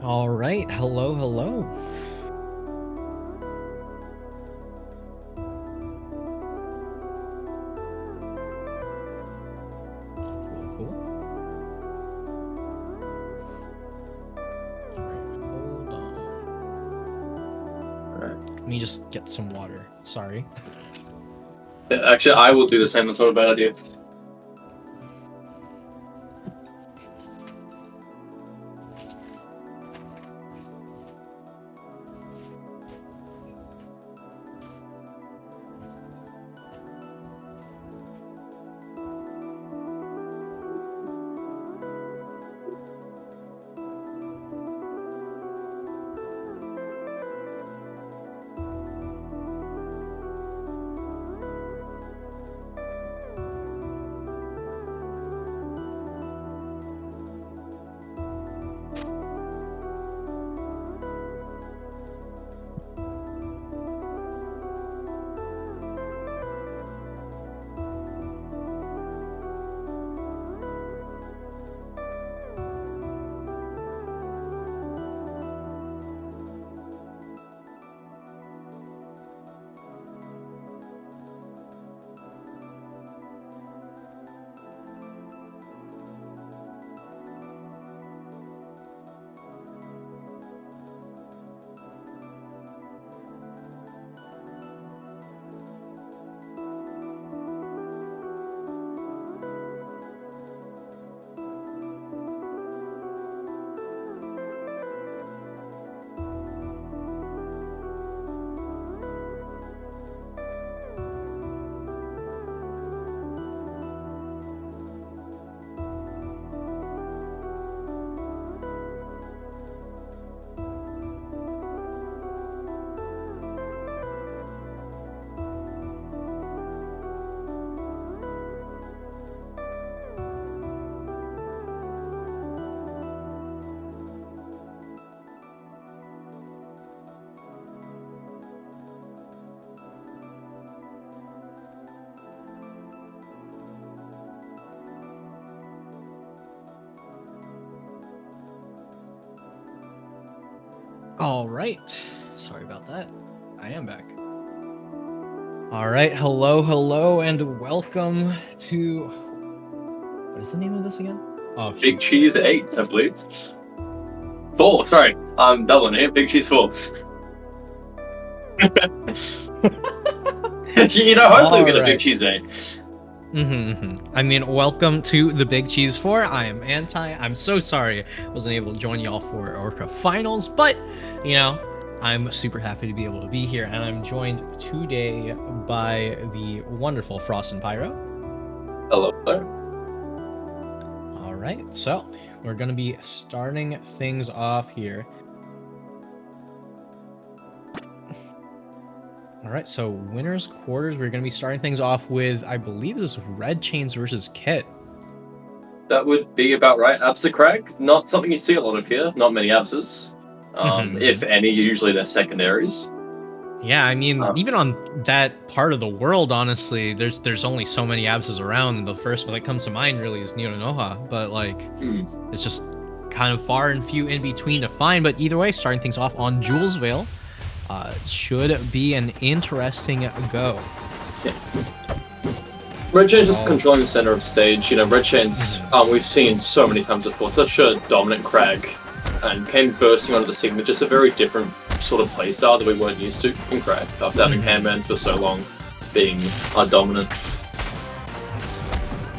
All right, hello, hello. Cool, cool. All right, hold on. All right. Let me just get some water. Sorry. Yeah, actually, I will do the same. That's not a bad idea. All right. Sorry about that. I am back. All right, hello, hello, and welcome to. What is the name of this again? Oh, Big Cheese 8, I believe. 4, sorry. I'm doubling it. Big Cheese 4. Hopefully we get a Big Cheese 8. I mean, welcome to the Big Cheese 4. I am Anti. I'm so sorry I wasn't able to join y'all for Orca Finals, but, I'm super happy to be able to be here, and I'm joined today by the wonderful Frost and Pyro. Hello. All right, so we're going to be starting things off here. All right, so winners quarters, we're going to be starting things off with, I believe this is Red Chains versus Kit. That would be about right. Absa Crag, not something you see a lot of here. Not many Absas. If any, usually they're secondaries. Yeah, I mean, even on that part of the world, honestly, there's only so many Absas around, and the first one that comes to mind really is Nionoha, but it's just kind of far and few in between to find. But either way, starting things off on Jules Vale should be an interesting go. Yeah. Red Chains just controlling the center of stage. Red Chains, we've seen so many times before, such a dominant crag, and came bursting onto the scene with just a very different sort of playstyle that we weren't used to in crag, after having Handman for so long being dominant.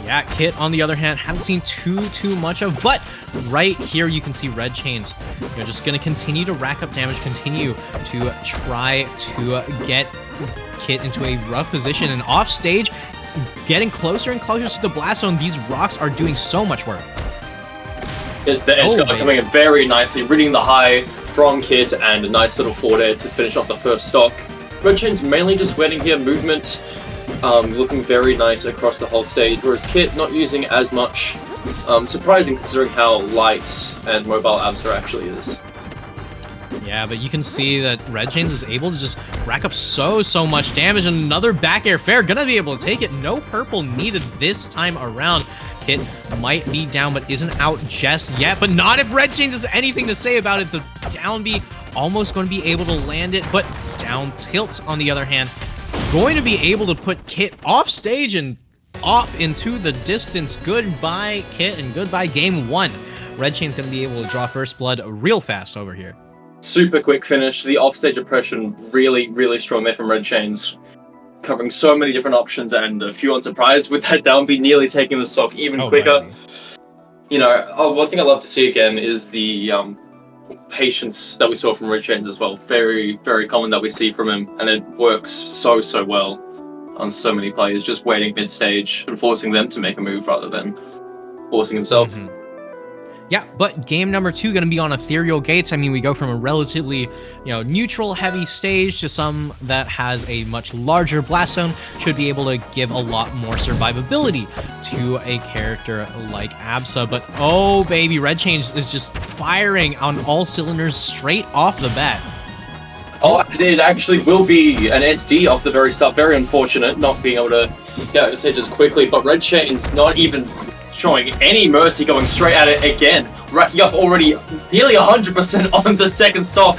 Yeah, Kit, on the other hand, haven't seen too much of, but right here you can see Red Chains. You're just going to continue to rack up damage, continue to try to get Kit into a rough position, and off stage, getting closer and closer to the blast zone. These rocks are doing so much work. The edge guard coming in very nicely, reading the high from Kit, and a nice little forward air to finish off the first stock. Red Chains mainly just waiting here, movement, looking very nice across the whole stage, whereas Kit not using as much. Surprising considering how light and mobile Absar actually is. Yeah, but you can see that Red Chains is able to just rack up so much damage, and another back air fair, gonna be able to take it. No purple needed this time around. Kit might be down, but isn't out just yet. But not if Red Chains has anything to say about it. The down B almost going to be able to land it, but down tilt, on the other hand, going to be able to put Kit off stage and off into the distance. Goodbye, Kit, and goodbye, game one. Red Chain's going to be able to draw first blood real fast over here. Super quick finish. The offstage oppression really, really strong there from Red Chains. Covering so many different options, and a few unsurprised with that down B nearly taking the stock even quicker. Baby. You know, one thing I love to see again is the patience that we saw from Red Chains as well. Very, very common that we see from him, and it works so well on so many players, just waiting mid-stage and forcing them to make a move rather than forcing himself. Mm-hmm. Yeah, but game number 2 going to be on ethereal gates. I mean, we go from a relatively, neutral heavy stage to some that has a much larger blast zone. Should be able to give a lot more survivability to a character like Absa. But oh baby, Red Chains is just firing on all cylinders straight off the bat. Oh, it actually will be an SD off the very start. Very unfortunate not being able to get out stages quickly, but Red Chains not even showing any mercy, going straight at it again, racking up already nearly 100% on the second stock.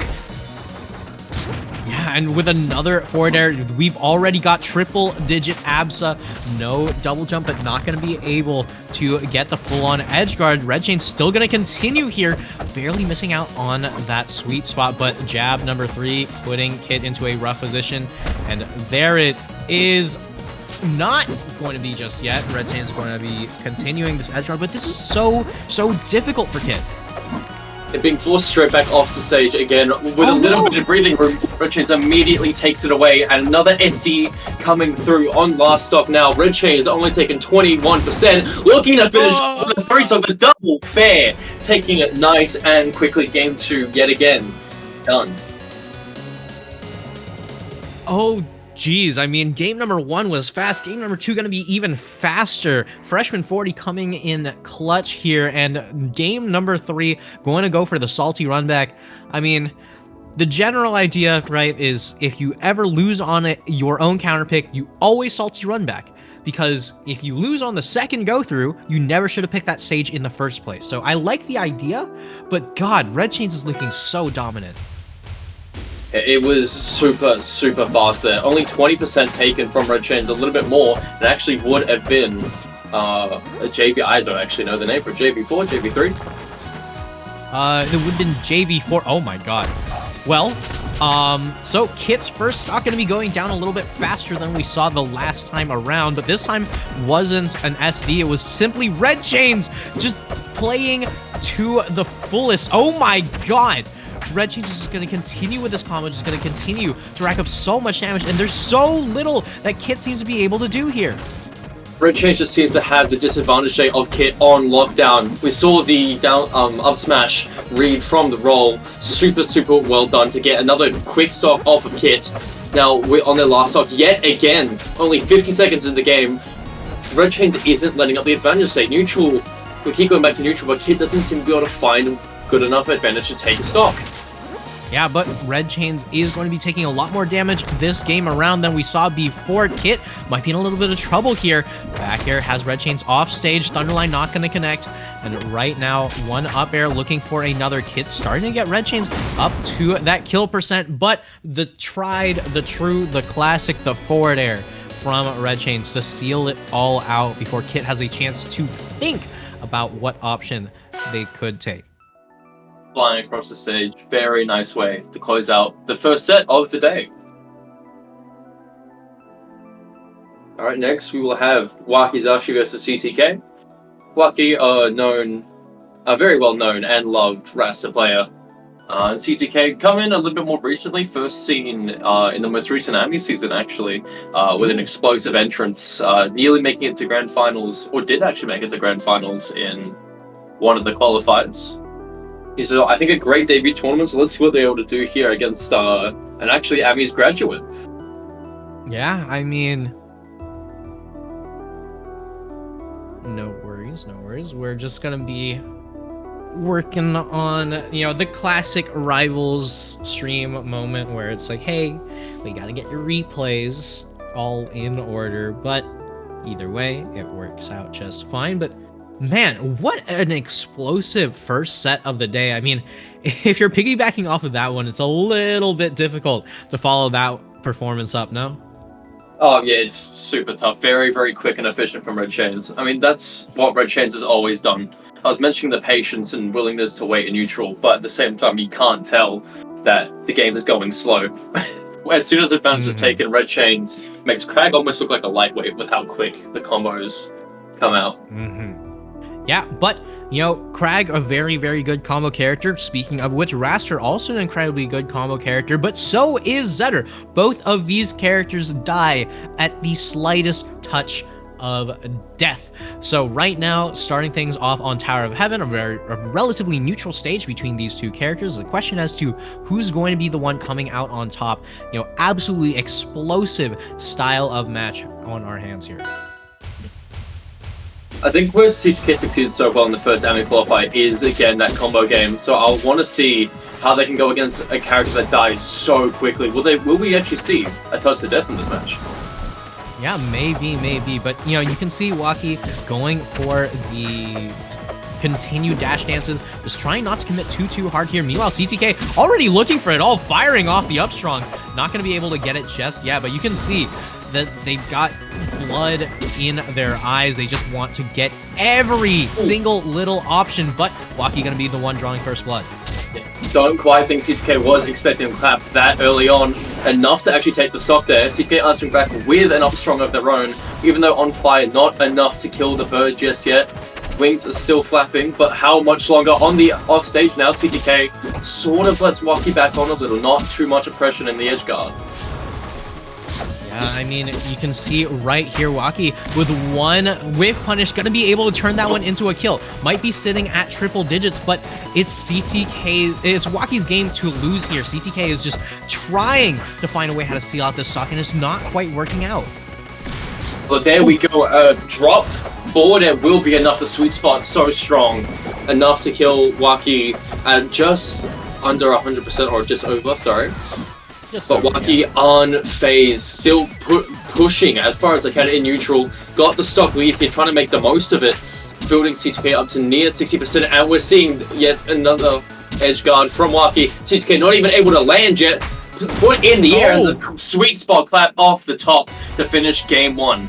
Yeah, and with another forward air, we've already got triple-digit Absa. No double jump, but not going to be able to get the full-on edge guard. Red Chain's still going to continue here, barely missing out on that sweet spot, but jab number 3, putting Kit into a rough position, and there it is. Not going to be just yet. Red Chain's going to be continuing this edge guard, but this is so difficult for Kit. It being forced straight back off to stage again with a little bit of breathing room. Red Chains immediately takes it away, and another SD coming through on last stock now. Red Chains only taking 21%, looking to finish the three stock, the double fair, taking it nice and quickly. Game 2 yet again done. Oh, geez, I mean, game number 1 was fast. Game number 2 going to be even faster. Freshman 40 coming in clutch here, and game number 3 going to go for the salty run back. I mean, the general idea, right, is if you ever lose on your own counter pick, you always salty run back. Because if you lose on the second go through, you never should have picked that stage in the first place. So I like the idea, but God, Red Chains is looking so dominant. It was super fast there. Only 20% taken from Red Chains, a little bit more. It actually would have been a JV. I don't actually know the name for JV4, JV3. It would have been JV4. Oh my God. Well, so Kit's first stock going to be going down a little bit faster than we saw the last time around, but this time wasn't an SD. It was simply Red Chains just playing to the fullest. Oh my God. Red Chains is just going to continue with this combo, just going to continue to rack up so much damage, and there's so little that Kit seems to be able to do here. Red Chains just seems to have the disadvantage of Kit on lockdown. We saw the down up smash read from the roll. Super well done to get another quick stock off of Kit. Now we're on their last stock yet again. Only 50 seconds in the game. Red Chains isn't letting up the advantage state. Neutral, we keep going back to neutral, but Kit doesn't seem to be able to find good enough advantage to take a stock. Yeah, but Red Chains is going to be taking a lot more damage this game around than we saw before. Kit might be in a little bit of trouble here. Back air has Red Chains off stage. Thunderline not going to connect. And right now, one up air looking for another. Kit starting to get Red Chains up to that kill percent. But the tried, the true, the classic, the forward air from Red Chains to seal it all out before Kit has a chance to think about what option they could take. Flying across the stage, very nice way to close out the first set of the day. Alright, next we will have Wakizashi versus CTK. Waki, a very well known and loved Rasta player. And CTK come in a little bit more recently, first seen in the most recent AMI season actually, with an explosive entrance, nearly making it to Grand Finals, or did actually make it to Grand Finals in one of the qualifiers. He's, I think, a great debut tournament, so let's see what they're able to do here against an actually AMI's graduate. Yeah, I mean, no worries. We're just gonna be working on, the classic Rivals stream moment where it's like, hey, we gotta get your replays all in order, but either way, it works out just fine. But Man, what an explosive first set of the day. I mean, if you're piggybacking off of that one, it's a little bit difficult to follow that performance up, no? Oh yeah, it's super tough. Very, very quick and efficient from Red Chains. I mean, that's what Red Chains has always done. I was mentioning the patience and willingness to wait in neutral, but at the same time, you can't tell that the game is going slow. As soon as advantage is taken, Red Chains makes Crag almost look like a lightweight with how quick the combos come out. Yeah, but, you know, Crag, a very, very good combo character. Speaking of which, Raster, also an incredibly good combo character, but so is Zetter. Both of these characters die at the slightest touch of death. So right now, starting things off on Tower of Heaven, a relatively neutral stage between these two characters. The question as to who's going to be the one coming out on top. You know, absolutely explosive style of match on our hands here. I think where CTK succeeded so well in the first anime qualifier is, again, that combo game. So I'll want to see how they can go against a character that dies so quickly. Will we actually see a touch to death in this match? Yeah, maybe. But, you know, you can see Waki going for the continued dash dances, just trying not to commit too hard here. Meanwhile, CTK already looking for it all, firing off the up strong. Not going to be able to get it just yet, but you can see that they've got blood in their eyes. They just want to get every single little option, but Waki going to be the one drawing first blood. Don't quite think CTK was expecting to clap that early on, enough to actually take the stock there. CTK answering back with an up strong of their own, even though on fire, not enough to kill the bird just yet. Wings are still flapping, but how much longer? On the off stage now, CTK sort of lets Waki back on a little, not too much oppression in the edge guard. Yeah, I mean, you can see right here, Waki with one whiff punish, gonna be able to turn that one into a kill. Might be sitting at triple digits, but it's it's Waki's game to lose here. CTK is just trying to find a way how to seal out this stock, and it's not quite working out. Well, there we go. Drop forward, it will be enough. The sweet spot so strong, enough to kill Waki at just under 100%, or just over, sorry. But Waki unfazed, still pushing as far as they can in neutral. Got the stock lead here, trying to make the most of it. Building CTK up to near 60%, and we're seeing yet another edge guard from Waki. CTK not even able to land yet. Put in the air, and the sweet spot clap off the top to finish game one.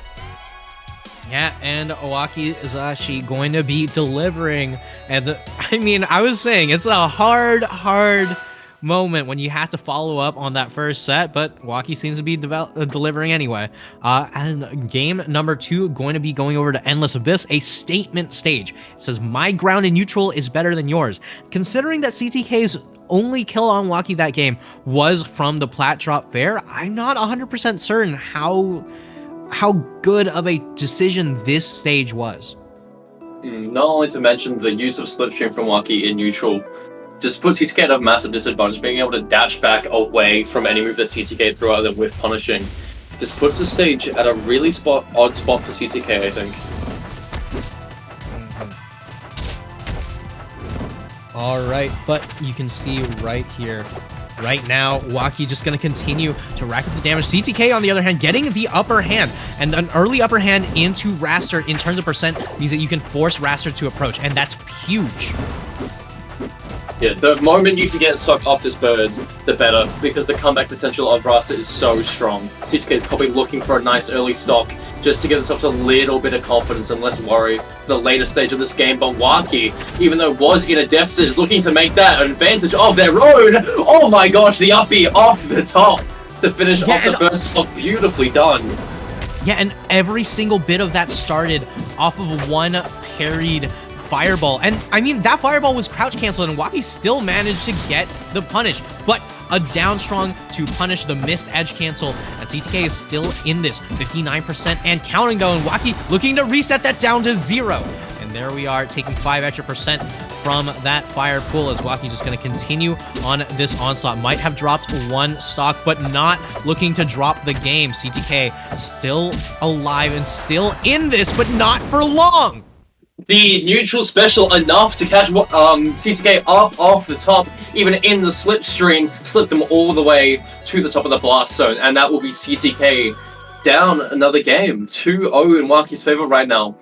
Yeah, and Waki is actually going to be delivering. And I mean, I was saying, it's a hard moment when you have to follow up on that first set, but Waki seems to be delivering anyway. And game number 2 going to be going over to Endless Abyss, a statement stage. It says, my ground in neutral is better than yours. Considering that CTK's only kill on Waki that game was from the plat drop fair, I'm not 100% certain how good of a decision this stage was. Not only to mention the use of slipstream from Waki in neutral just puts CTK at a massive disadvantage. Being able to dash back away from any move that CTK threw out with punishing just puts the stage at a really odd spot for CTK, I think. Alright, but you can see right here, right now, Waki just going to continue to rack up the damage. CTK, on the other hand, getting the upper hand, and an early upper hand into Raster in terms of percent means that you can force Raster to approach, and that's huge. Yeah, the moment you can get stock off this bird, the better, because the comeback potential of Raster is so strong. CTK is probably looking for a nice early stock just to give themselves a little bit of confidence and less worry for the later stage of this game. But Waki, even though was in a deficit, is looking to make that an advantage of their own. Oh my gosh, the up B off the top to finish off the first stock. Beautifully done. Yeah, and every single bit of that started off of one parried fireball. And I mean, that fireball was crouch canceled, and Waki still managed to get the punish, but a down strong to punish the missed edge cancel, and CTK is still in this 59% and counting though, and Waki looking to reset that down to 0. And there we are, taking 5 extra percent from that fire pool, as Waki just going to continue on this onslaught. Might have dropped one stock, but not looking to drop the game. CTK still alive and still in this, but not for long. The neutral special enough to catch CTK off the top, even in the slipstream, slip them all the way to the top of the blast zone, and that will be CTK down another game. 2-0 in Waki's favor right now.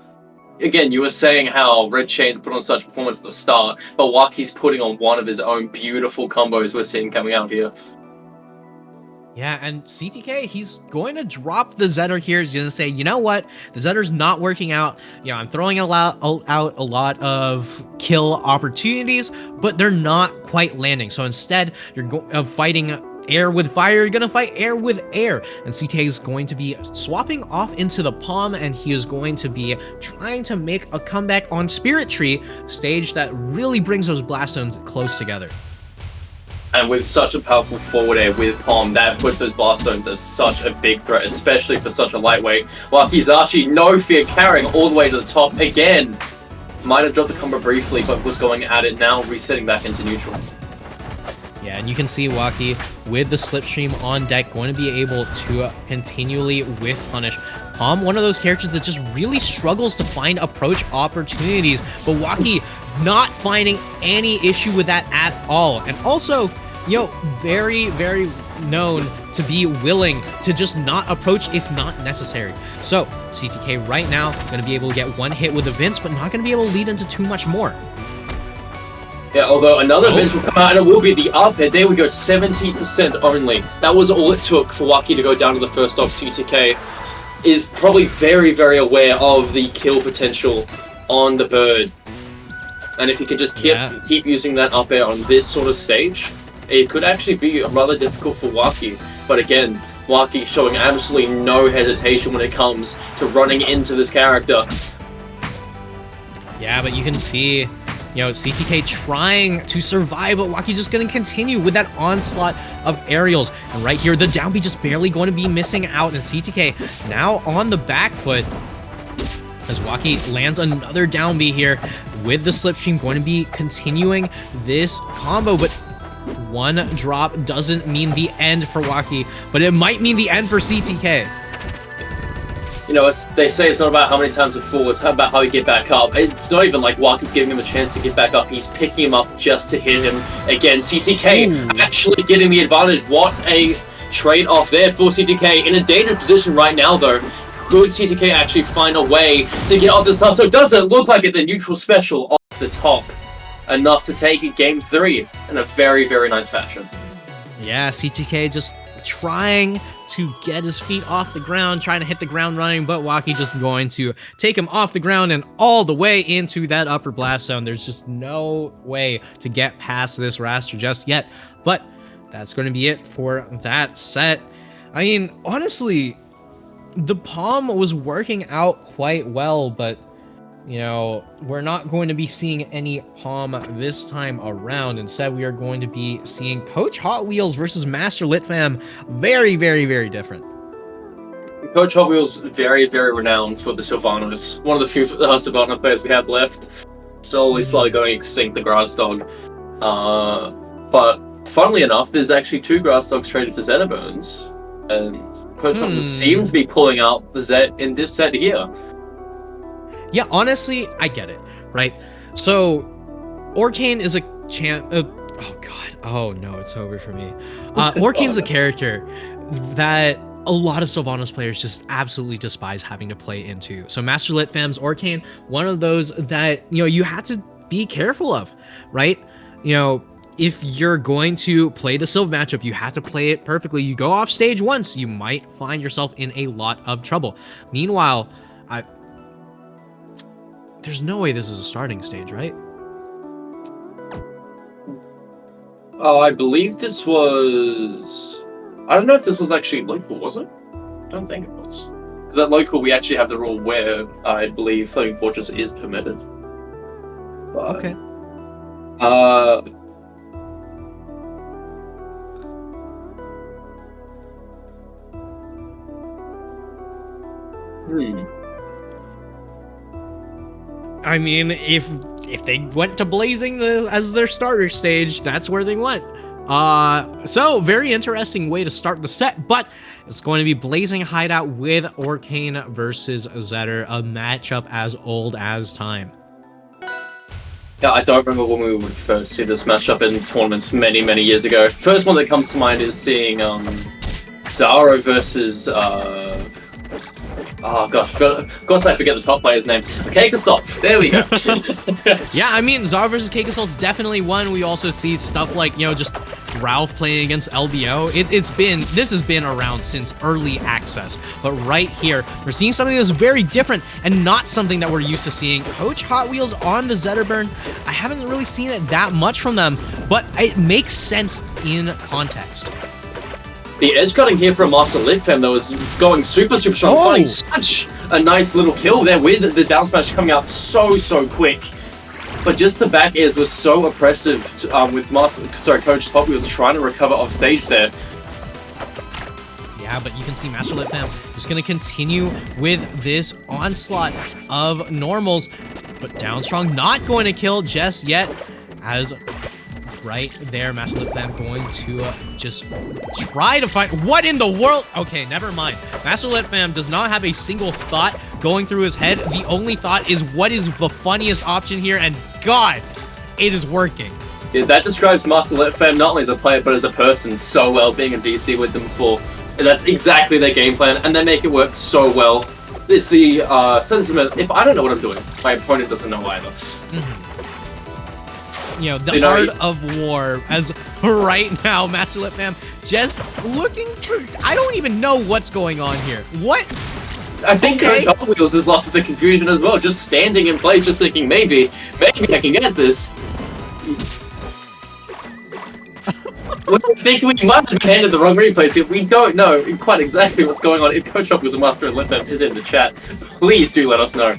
again, you were saying how Red Chain's put on such performance at the start, but Waki's putting on one of his own beautiful combos we're seeing coming out here. Yeah, and CTK, he's going to drop the Zetter here. He's going to say, you know what? The Zetter's not working out. You know, I'm throwing out a lot of kill opportunities, but they're not quite landing. So instead, you're fighting air with fire, you're gonna fight air with air. And CTK is going to be swapping off into the Palm, and he is going to be trying to make a comeback on Spirit Tree, stage that really brings those Blast Zones close together. And with such a powerful forward air with Palm, that puts those Blast Zones as such a big threat, especially for such a lightweight. While Kizashi, no fear, carrying all the way to the top again. Might have dropped the combo briefly, but was going at it now, resetting back into neutral. Yeah, and you can see Waki with the Slipstream on deck going to be able to continually whiff punish. Palm, one of those characters that just really struggles to find approach opportunities, but Waki not finding any issue with that at all. And also, you know, very, very known to be willing to just not approach if not necessary. So CTK right now going to be able to get one hit with the Vince, but not going to be able to lead into too much more. Yeah, although another Vince will come out and it will be the up hit. There we go, 70% only. That was all it took for Waki to go down to the first stock. CTK is probably very, very aware of the kill potential on the bird. And if he can just keep using that up air on this sort of stage, it could actually be rather difficult for Waki. But again, Waki showing absolutely no hesitation when it comes to running into this character. Yeah, but you can see, you know, CTK trying to survive, but Waki just going to continue with that onslaught of aerials. And right here, the down B just barely going to be missing out, and CTK now on the back foot as Waki lands another down B here with the Slipstream, going to be continuing this combo, but one drop doesn't mean the end for Waki, but it might mean the end for CTK. You know, they say it's not about how many times you fall, it's about how you get back up. It's not even like Waki's giving him a chance to get back up, he's picking him up just to hit him again. CTK actually getting the advantage. What a trade-off there for CTK. In a dangerous position right now, though. Could CTK actually find a way to get off this stuff? So it doesn't look like it. The neutral special off the top. Enough to take game 3 in a very, very nice fashion. Yeah, CTK just trying to get his feet off the ground, trying to hit the ground running, but Waki just going to take him off the ground and all the way into that upper blast zone. There's just no way to get past this raster just yet, but that's going to be it for that set. I mean, honestly, the Palm was working out quite well, but you know, we're not going to be seeing any Palm this time around. Instead, we are going to be seeing Coach Hot Wheels versus Master Litfam. Very, very, very different. Coach Hot Wheels, very, very renowned for the Sylvanas. One of the few Sylvana players we have left. Slowly going extinct, the Grass Dog. But funnily enough, there's actually 2 Grass Dogs traded for Zeta Bones. And Coach Hot Wheels seems to be pulling out the Zet in this set here. Yeah, honestly, I get it, right? So, Orcane is a oh god, oh no, it's over for me. Orcane's a character that a lot of Sylvanas players just absolutely despise having to play into. So Master Litfam's Orcane, one of those that, you know, you have to be careful of, right? You know, if you're going to play the Sylv matchup, you have to play it perfectly. You go off stage once, you might find yourself in a lot of trouble. Meanwhile, there's no way this is a starting stage, right? I believe this was... I don't know if this was actually local, was it? I don't think it was. Because at local, we actually have the rule where I believe Flaming Fortress is permitted. But, okay. I mean, if they went to Blazing as their starter stage, that's where they went. So very interesting way to start the set, but it's going to be Blazing Hideout with Orcane versus Zetter, a matchup as old as time. Yeah, I don't remember when we would first see this matchup in tournaments many, many years ago. First one that comes to mind is seeing Zaro versus Oh gosh, of course I forget the top player's name. Keikasop. There we go. Yeah, I mean, Zara versus Keikasol's definitely one. We also see stuff like, you know, just Ralph playing against LBO. This has been around since early access. But right here, we're seeing something that's very different and not something that we're used to seeing. Coach Hot Wheels on the Zetterburn, I haven't really seen it that much from them, but it makes sense in context. The edge cutting here from Master Litfam that was going super strong, finding such a nice little kill there with the down smash coming out so quick. But just the back airs was so oppressive with Coach Hot Wheels trying to recover off stage there. Yeah, but you can see Master Litfam just going to continue with this onslaught of normals, but Down Strong not going to kill just yet, as right there, Master Litfam going to just try to fight. What in the world? Okay, never mind. Master Litfam does not have a single thought going through his head. The only thought is, what is the funniest option here? And God, it is working. Yeah, that describes Master Litfam not only as a player, but as a person so well, being in DC with them before. And that's exactly their game plan, and they make it work so well. It's the sentiment, if I don't know what I'm doing, my opponent doesn't know either. You know, the art of war, as right now, Master Litfam just looking for... I don't even know what's going on here. What? I think Coach Hot Wheels is lost in the confusion as well, just standing in place, just thinking, maybe I can get this. I think we might have been handed the wrong replays here. We don't know quite exactly what's going on. If Coach Hot Wheels and Master Litfam is in the chat, please do let us know.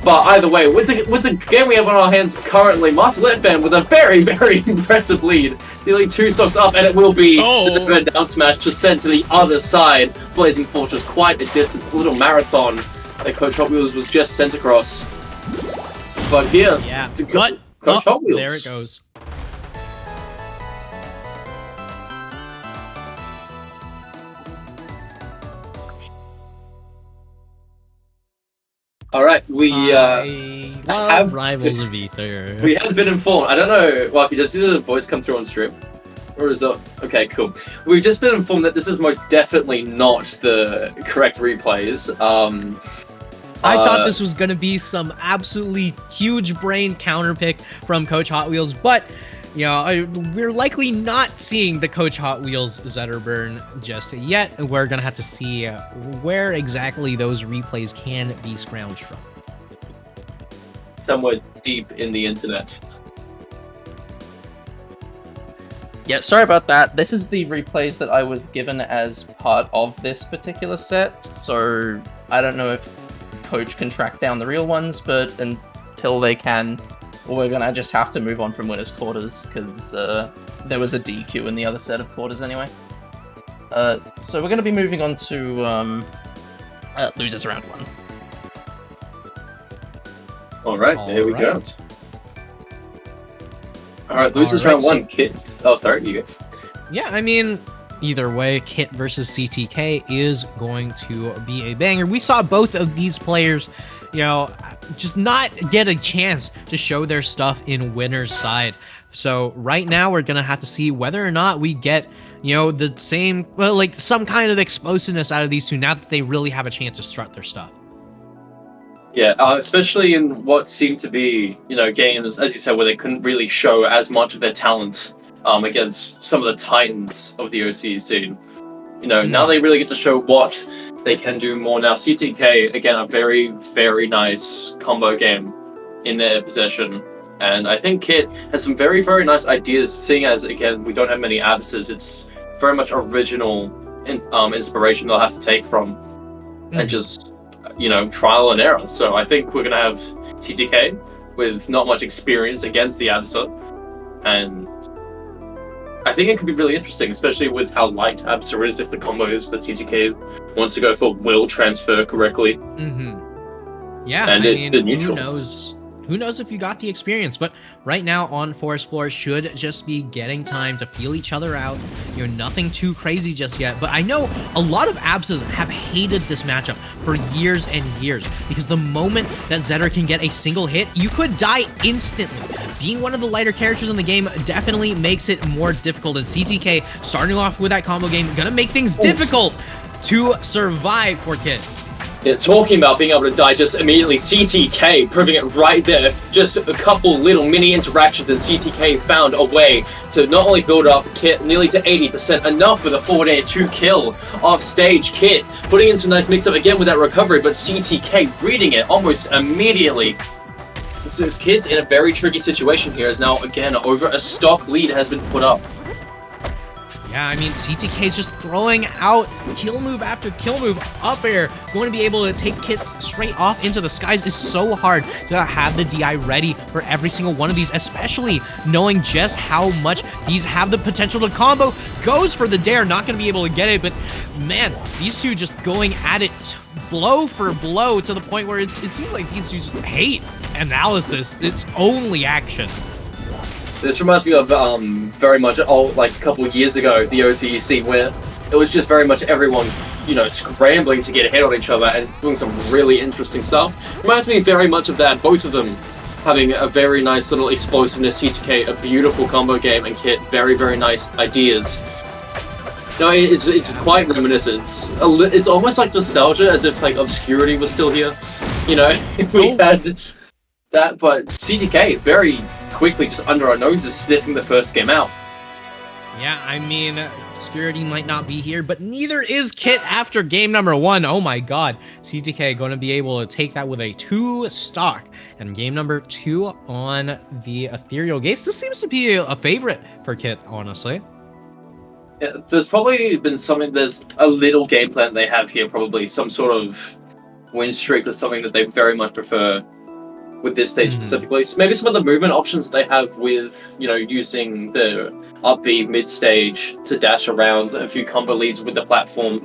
But either way, with the game we have on our hands currently, Master Litfam with a very impressive lead, nearly 2 stocks up, and it will be the down smash just sent to the other side. Blazing Fortress, quite a distance, a little marathon that Coach Hot Wheels was just sent across. But here, Coach Hot Wheels. There it goes. Alright, we have Rivals of Aether. We have been informed. I don't know, Waki, does the voice come through on stream? Or is it... Okay, cool. We've just been informed that this is most definitely not the correct replays. I thought this was going to be some absolutely huge brain counterpick from Coach Hot Wheels, but... You know, we're likely not seeing the Coach Hot Wheels Zetterburn just yet. We're going to have to see where exactly those replays can be scrounged from. Somewhere deep in the internet. Yeah, sorry about that. This is the replays that I was given as part of this particular set, so I don't know if Coach can track down the real ones, but until they can... we're gonna just have to move on from winners quarters, because there was a DQ in the other set of quarters anyway. So we're gonna be moving on to losers round 1. Alright, here we go. Alright, losers round 1, Kit. Oh, sorry, you go. Yeah, I mean, either way, Kit versus CTK is going to be a banger. We saw both of these players, you know, just not get a chance to show their stuff in winner's side. So right now we're gonna have to see whether or not we get, you know, the same, well, like some kind of explosiveness out of these two now that they really have a chance to strut their stuff. Yeah, especially in what seemed to be, you know, games, as you said, where they couldn't really show as much of their talent against some of the titans of the OCE scene. You know, now they really get to show what they can do more now. CTK, again, a very nice combo game in their possession. And I think Kit has some very nice ideas, seeing as, again, we don't have many abysses. It's very much original inspiration they'll have to take from and just, you know, trial and error. So I think we're going to have CTK with not much experience against the Abysser. And I think it could be really interesting, especially with how light Abysser is if the combos that CTK wants to go for will transfer correctly. Yeah, and I it's mean, the neutral. Who knows if you got the experience, but right now on Forest Floor should just be getting time to feel each other out. You know, nothing too crazy just yet, but I know a lot of Abs's have hated this matchup for years and years, because the moment that Zetter can get a single hit, you could die instantly. Being one of the lighter characters in the game definitely makes it more difficult, and CTK starting off with that combo game gonna make things difficult. to survive for Kit. Yeah, talking about being able to die just immediately, CTK proving it right there. Just a couple little mini interactions and CTK found a way to not only build up Kit nearly to 80%, enough with a forward air to kill off stage Kit, putting in some nice mix-up again with that recovery, but CTK reading it almost immediately. So Kit's in a very tricky situation here as now, again, over a stock lead has been put up. Yeah, I mean, CTK is just throwing out kill move after kill move, up air. Going to be able to take Kit straight off into the skies is so hard to have the DI ready for every single one of these, especially knowing just how much these have the potential to combo. Goes for the dare, not going to be able to get it, but man, these two just going at it blow for blow to the point where it seems like these two just hate analysis. It's only action. This reminds me of very much like a couple of years ago, the OCEC, where it was just very much everyone, you know, scrambling to get ahead on each other and doing some really interesting stuff. Reminds me very much of that, both of them having a very nice little explosiveness, CTK, a beautiful combo game, and Kit, very, very nice ideas. No, it's quite reminiscent. It's almost like nostalgia, as if like Obscurity was still here. You know, if we had that, but CTK very quickly just under our noses sniffing the first game out. Yeah, I mean, Obscurity might not be here, but neither is Kit after game number 1. Oh my god. CTK going to be able to take that with a 2 stock. And game number 2 on the Ethereal Gates. This seems to be a favorite for Kit, honestly. Yeah, there's probably been something, there's a little game plan they have here, probably some sort of win streak or something that they very much prefer with this stage specifically. So maybe some of the movement options that they have with, you know, using the up B mid stage to dash around a few combo leads with the platform.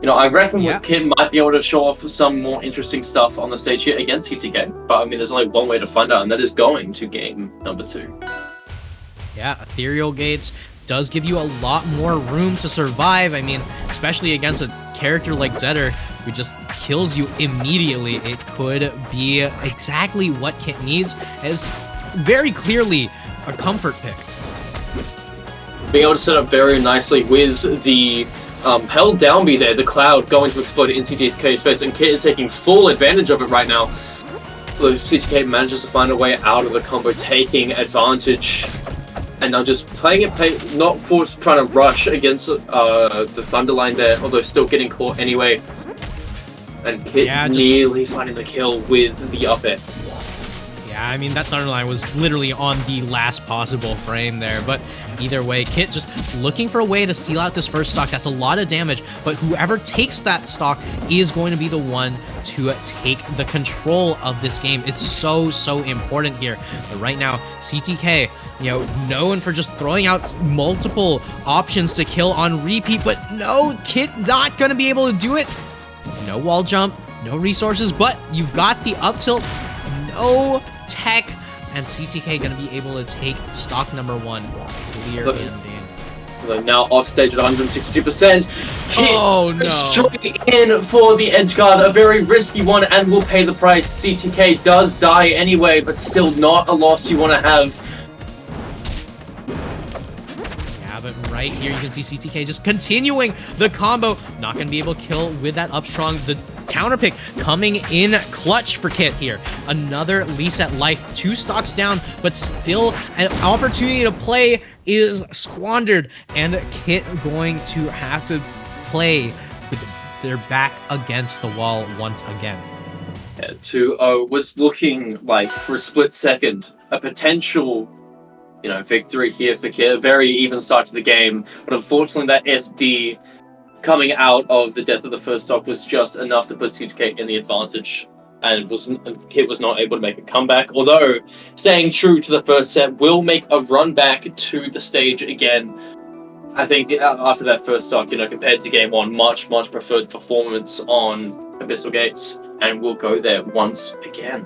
You know, I reckon Kit might be able to show off some more interesting stuff on the stage here against CTK. But I mean, there's only one way to find out, and that is going to game number 2. Yeah, Ethereal Gates does give you a lot more room to survive. I mean, especially against a character like Aether, who just kills you immediately. It could be exactly what Kit needs, as very clearly a comfort pick. Being able to set up very nicely with the held down B there, the cloud going to explode in CTK's face, and Kit is taking full advantage of it right now. CTK manages to find a way out of the combo, taking advantage. And now just playing it, not forced, trying to rush against the Thunderline there, although still getting caught anyway. And Kit nearly finding the kill with the up air. Yeah, I mean, that Thunderline was literally on the last possible frame there, but either way, Kit just looking for a way to seal out this first stock. That's a lot of damage, but whoever takes that stock is going to be the one to take the control of this game. It's so, so important here. But right now, CTK, you know, known for just throwing out multiple options to kill on repeat, but no, Kit not gonna be able to do it. No wall jump, no resources, but you've got the up tilt, no tech, and CTK gonna be able to take stock number 1 clear and now off stage at 162%. Kit oh no! Straight in for the edge guard, a very risky one, and will pay the price. CTK does die anyway, but still not a loss you want to have. But right here, you can see CTK just continuing the combo. Not going to be able to kill with that up strong. The counter pick coming in clutch for Kit here. Another lease at life. 2 stocks down, but still an opportunity to play is squandered. And Kit going to have to play with their back against the wall once again. Yeah, 2-0 was looking like, for a split second, a potential, you know, victory here for Kit. A very even start to the game, but unfortunately that SD coming out of the death of the first stock was just enough to put CTK in the advantage, and Kit was not able to make a comeback. Although staying true to the first set, will make a run back to the stage again. I think after that first stock, you know, compared to game 1, much preferred performance on Abyssal Gates, and will go there once again.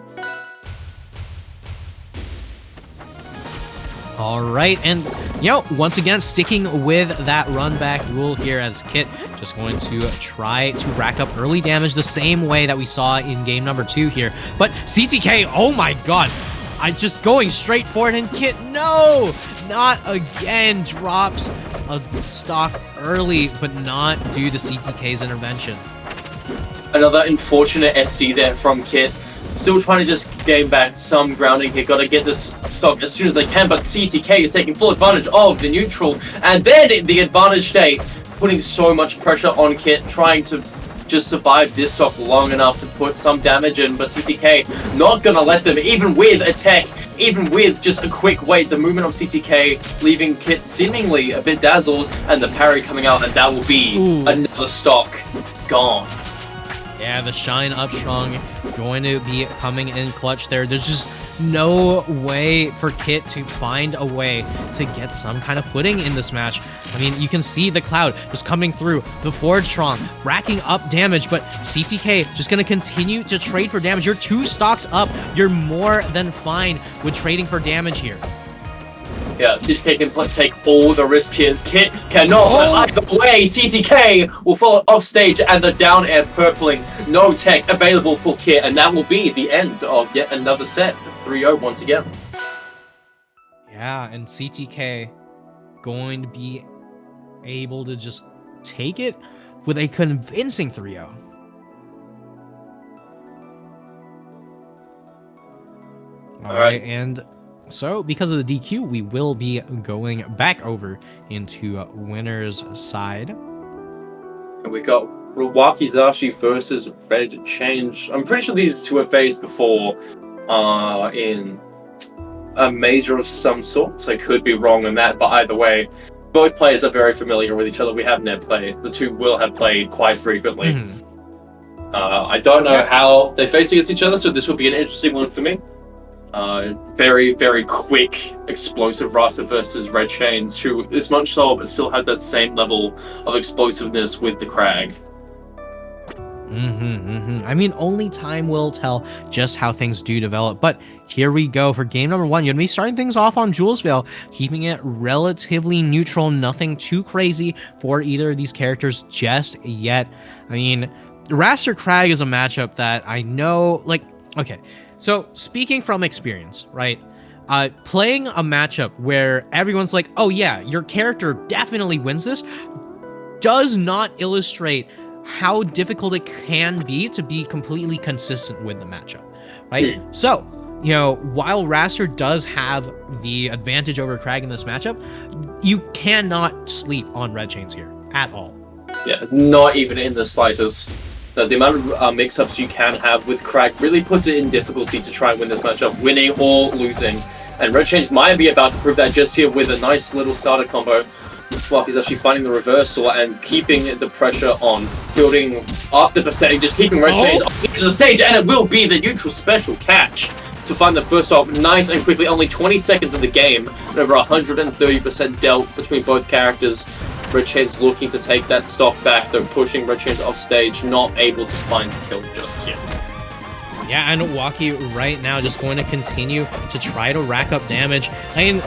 All right, and you know, once again, sticking with that run back rule here, as Kit just going to try to rack up early damage the same way that we saw in game number 2 here. But CTK, oh my god, I just going straight for it, and Kit, no, not again, drops a stock early, but not due to CTK's intervention. Another unfortunate SD there from Kit. Still trying to just gain back some grounding here. Got to get this stock as soon as they can, but CTK is taking full advantage of the neutral. And then the advantage state, putting so much pressure on Kit, trying to just survive this stock long enough to put some damage in, but CTK not going to let them, even with a tech, even with just a quick wait. The movement of CTK leaving Kit seemingly a bit dazzled, and the parry coming out, and that will be another stock gone. Yeah, the Shine up strong going to be coming in clutch there. There's just no way for Kit to find a way to get some kind of footing in this match. I mean, you can see the Cloud just coming through, the Forward Strong, racking up damage, but CTK just going to continue to trade for damage. You're 2 stocks up. You're more than fine with trading for damage here. Yeah, CTK can take all the risk here. Kit cannot. Either way, CTK will fall off stage, and the down air purpling. No tech available for Kit, and that will be the end of yet another set. 3-0 once again. Yeah, and CTK going to be able to just take it with a convincing 3-0. All right, and so because of the DQ, we will be going back over into winner's side. And we got Wakizashi versus Red Change. I'm pretty sure these two have faced before in a major of some sort. So I could be wrong on that, but either way, both players are very familiar with each other. We have net play. The two will have played quite frequently. I don't know how they face against each other, so this will be an interesting one for me. Very, very quick, explosive Rasta versus Red Chains, who is much slower but still has that same level of explosiveness with the Crag. I mean, only time will tell just how things do develop. But here we go for game number 1. You're going to be starting things off on Julesville, keeping it relatively neutral, nothing too crazy for either of these characters just yet. I mean, Raster Crag is a matchup that I know, like, okay. So, speaking from experience, right? Playing a matchup where everyone's like, oh yeah, your character definitely wins this, does not illustrate how difficult it can be to be completely consistent with the matchup, right? So, you know, while Raster does have the advantage over Crag in this matchup, you cannot sleep on Red Chains here at all. Yeah, not even in the slightest. The amount of mix-ups you can have with Crag really puts it in difficulty to try and win this matchup, winning or losing. And Red Chains might be about to prove that just here with a nice little starter combo. Waki's actually finding the reversal and keeping the pressure on, building up the percentage, just keeping Red Chains off the stage, and it will be the neutral special catch to find the first off nice and quickly. Only 20 seconds of the game, and over 130% dealt between both characters. Red Chains looking to take that stock back. They're pushing Red Chains off stage, not able to find the kill just yet. Yeah, and Waki right now just going to continue to try to rack up damage. I mean,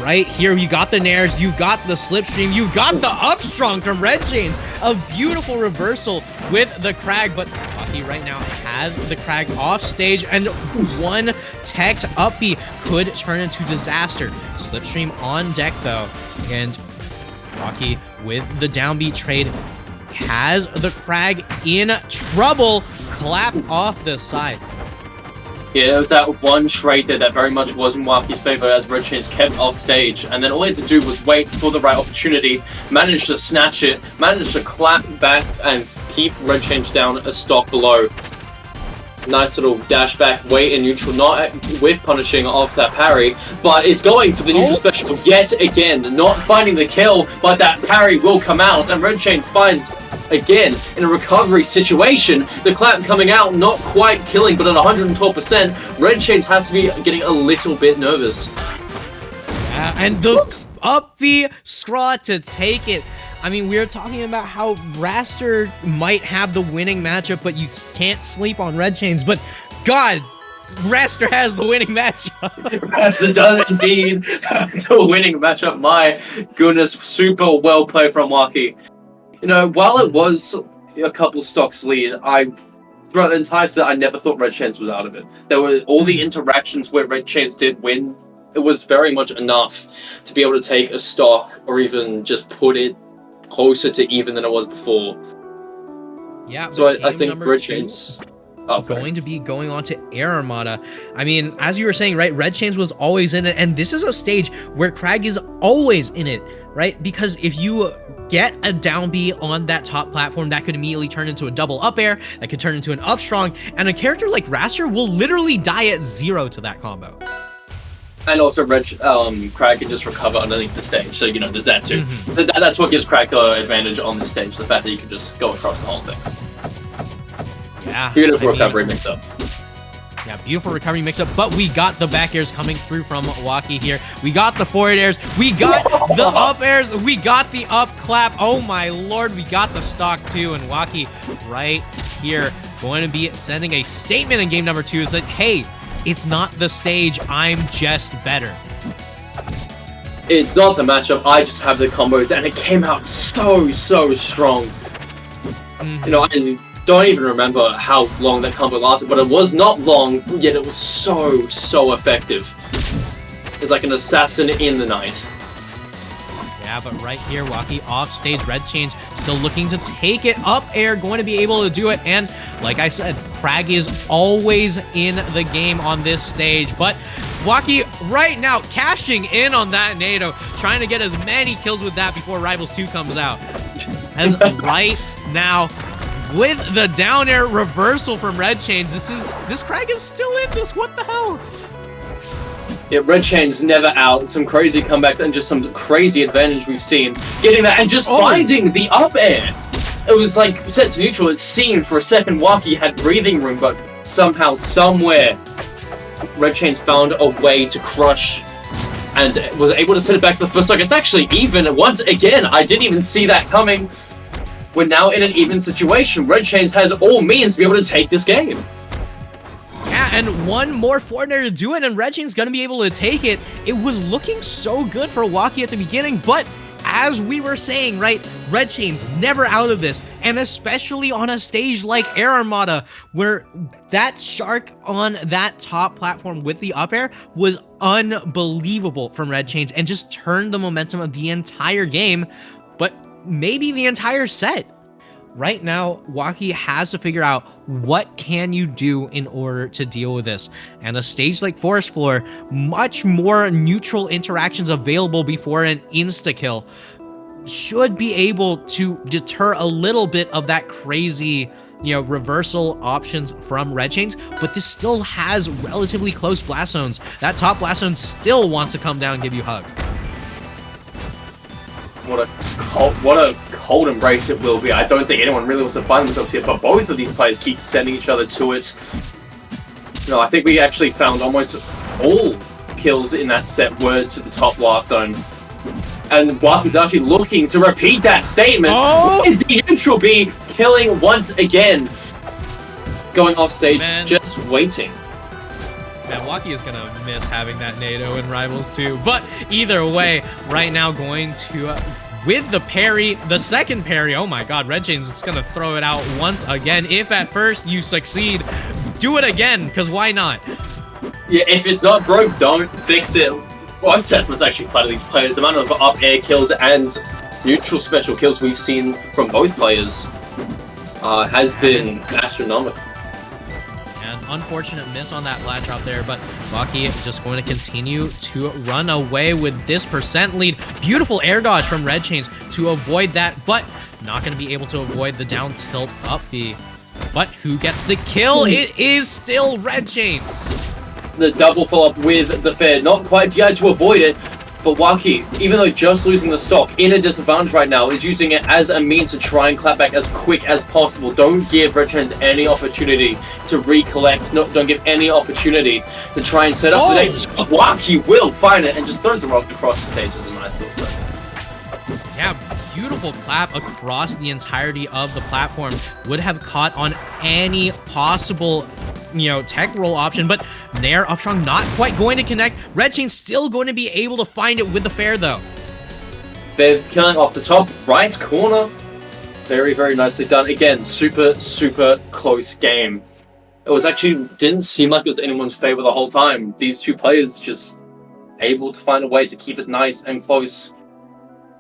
right here, you got the Nairs, you got the Slipstream, you got the Upstrong from Red Chains. A beautiful reversal with the Crag, but Waki right now has the Crag off stage, and one teched up B could turn into disaster. Slipstream on deck, though, and Waki with the downbeat trade has the Crag in trouble. Clap off the side. Yeah, there was that one trade there that very much was in Waki's favor as Red Chains kept off stage, and then all he had to do was wait for the right opportunity, managed to snatch it, managed to clap back and keep Red Chains down a stock below. Nice little dash back, wait in neutral, not with punishing off that parry, but it's going for the neutral special yet again, not finding the kill, but that parry will come out, and Red Chains finds, again, in a recovery situation, the clap coming out, not quite killing, but at 112%, Red Chains has to be getting a little bit nervous. Yeah, and the up the scraw to take it. I mean, we were talking about how Raster might have the winning matchup, but you can't sleep on Red Chains. But God, Raster has the winning matchup. Raster does indeed have the winning matchup. My goodness, super well played from Waki. You know, while it was a couple stocks lead, throughout the entire set, I never thought Red Chains was out of it. There were all the interactions where Red Chains did win. It was very much enough to be able to take a stock or even just put it closer to even than it was before. Yeah. So I game think number Red two Chains going to be going on to Air Armada. I mean, as you were saying, right, Red Chains was always in it, and this is a stage where Crag is always in it, right? Because if you get a down B on that top platform, that could immediately turn into a double up air, that could turn into an up strong, and a character like Raster will literally die at 0 to that combo. And also, Crag can just recover underneath the stage, so you know there's that too. Mm-hmm. That's what gives Crag the advantage on this stage, the fact that you can just go across the whole thing. Yeah, beautiful recovery mix-up. Yeah, beautiful recovery mix-up, but we got the back airs coming through from Waki here. We got the forward airs, we got the up airs, we got the up clap. Oh my lord, we got the stock too, and Waki right here going to be sending a statement in game number 2 is that, hey, it's not the stage, I'm just better. It's not the matchup, I just have the combos, and it came out so strong. You know, I don't even remember how long that combo lasted, but it was not long, yet it was so effective. It's like an assassin in the night. Yeah, but right here, Waki off stage, Red Chains still looking to take it up air, going to be able to do it, and like I said, Crag is always in the game on this stage, but Waki right now cashing in on that NATO, trying to get as many kills with that before Rivals 2 comes out. And right now, with the down air reversal from Red Chains, this Crag is still in this, what the hell? Yeah, Red Chains never out, some crazy comebacks and just some crazy advantage we've seen. Getting that and just finding the up air. It was like set to neutral, it seemed for a second Waki had breathing room, but somehow, somewhere, Red Chains found a way to crush and was able to send it back to the first stock. It's actually even once again. I didn't even see that coming. We're now in an even situation. Red Chains has all means to be able to take this game. Yeah, and one more Fortnite to do it, and Red Chains gonna be able to take it. It was looking so good for Waki at the beginning, but as we were saying, right, Red Chains never out of this, and especially on a stage like Air Armada, where that shark on that top platform with the up air was unbelievable from Red Chains and just turned the momentum of the entire game, but maybe the entire set. Right now, Waki has to figure out what can you do in order to deal with this. And a stage like Forest Floor, much more neutral interactions available before an insta-kill, should be able to deter a little bit of that crazy, you know, reversal options from Red Chains, but this still has relatively close blast zones. That top blast zone still wants to come down and give you a hug. What a cold embrace it will be. I don't think anyone really wants to find themselves here, but both of these players keep sending each other to it. No, I think we actually found almost all kills in that set were to the top blast zone. And Waki's actually looking to repeat that statement. Oh! The neutral B killing once again. Going off stage, Man. just waiting. Man, Waki is gonna miss having that NATO in Rivals 2, but either way, right now going to, with the parry, the second parry, oh my god, Red Chains is gonna throw it out once again. If at first you succeed, do it again, because why not? Yeah, if it's not broke, don't fix it. Both Testment's actually part of these players. The amount of up air kills and neutral special kills we've seen from both players has been astronomical. Unfortunate miss on that latch drop there, but Waki just going to continue to run away with this percent lead. Beautiful air dodge from Red Chains to avoid that, but not going to be able to avoid the down tilt up B. But who gets the kill? It is still Red Chains. The double follow-up with the fair, not quite yet to avoid it, but Waki, even though just losing the stock, in a disadvantage right now, is using it as a means to try and clap back as quick as possible. Don't give Red Chains any opportunity to recollect, don't give any opportunity to try and set up the next stock. Waki will find it and just throws the rock across the stage as a nice little present. Yeah, beautiful clap across the entirety of the platform. Would have caught on any possible, you know, tech roll option, but Nair Upstrong not quite going to connect. Red Chain's still going to be able to find it with the fair, though. They're killing off the top right corner. Very, very nicely done. Again, super close game. It was actually, didn't seem like it was anyone's favor the whole time. These two players just able to find a way to keep it nice and close.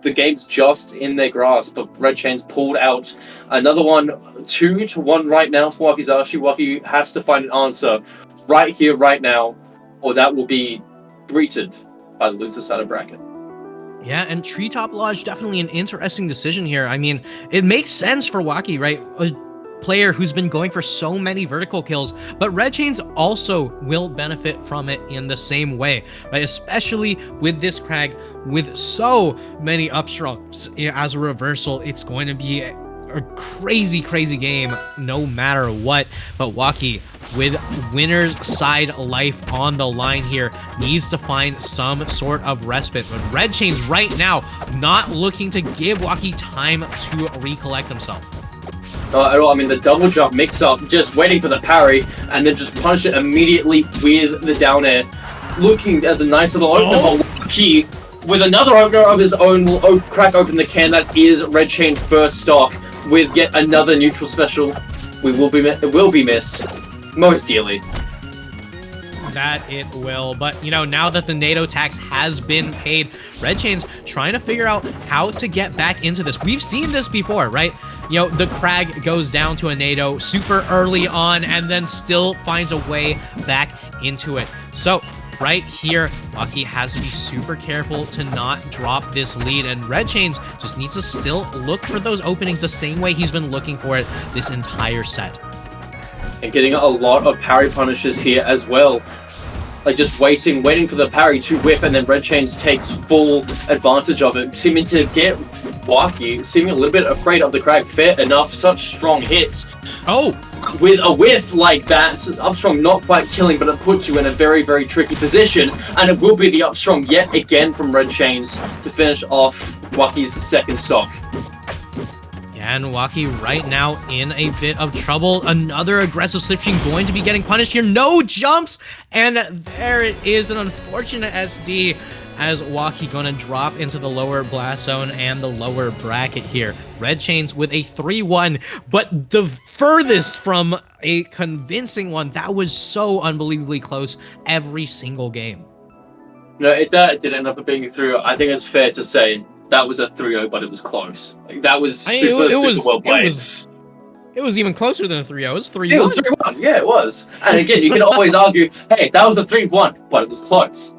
the game's just in their grasp, but Red Chain's pulled out another one, 2-1 right now for Wakizashi. Waki has to find an answer right here, right now, or that will be greeted by the loser side of bracket. Yeah, and Treetop Lodge, definitely an interesting decision here. I mean, it makes sense for Waki, right? A player who's been going for so many vertical kills, but Red Chains also will benefit from it in the same way, right? Especially with this Crag, with so many upstrokes as a reversal, it's going to be a crazy, crazy game no matter what. But Waki, with winner's side life on the line here, needs to find some sort of respite. But Red Chains right now not looking to give Waki time to recollect himself. Not at all. I mean, the double jump mix-up, just waiting for the parry, and then just punish it immediately with the down air. Looking as a nice little opener, but Waki, with another opener of his own, will crack open the can. That is Red Chain's first stock, with yet another neutral special. It will be missed, most dearly. That it will, but you know, now that the NATO tax has been paid, Red Chain's trying to figure out how to get back into this. We've seen this before, right? You know, the Crag goes down to a NATO super early on and then still finds a way back into it. So right here, Waki has to be super careful to not drop this lead, and Red Chains just needs to still look for those openings the same way he's been looking for it this entire set. And getting a lot of parry punishes here as well. Like just waiting for the parry to whiff, and then Red Chains takes full advantage of it, seeming to get Waki, seeming a little bit afraid of the Crag. Fair enough, such strong hits. Oh! With a whiff like that, upstrong not quite killing, but it puts you in a very, very tricky position, and it will be the upstrong yet again from Red Chains to finish off Waki's second stock. And Waki right now in a bit of trouble. Another aggressive slipstream going to be getting punished here. No jumps! And there it is, an unfortunate SD as Waki gonna drop into the lower blast zone and the lower bracket here. Red Chains with a 3-1, but the furthest from a convincing one. That was so unbelievably close every single game. No, that did end up being through. I think it's fair to say that was a 3-0, but it was close. Like, that was super well played. It was even closer than a 3-0. It was 3-1. It was 3-1, yeah, it was. And again, you can always argue, hey, that was a 3-1, but it was close.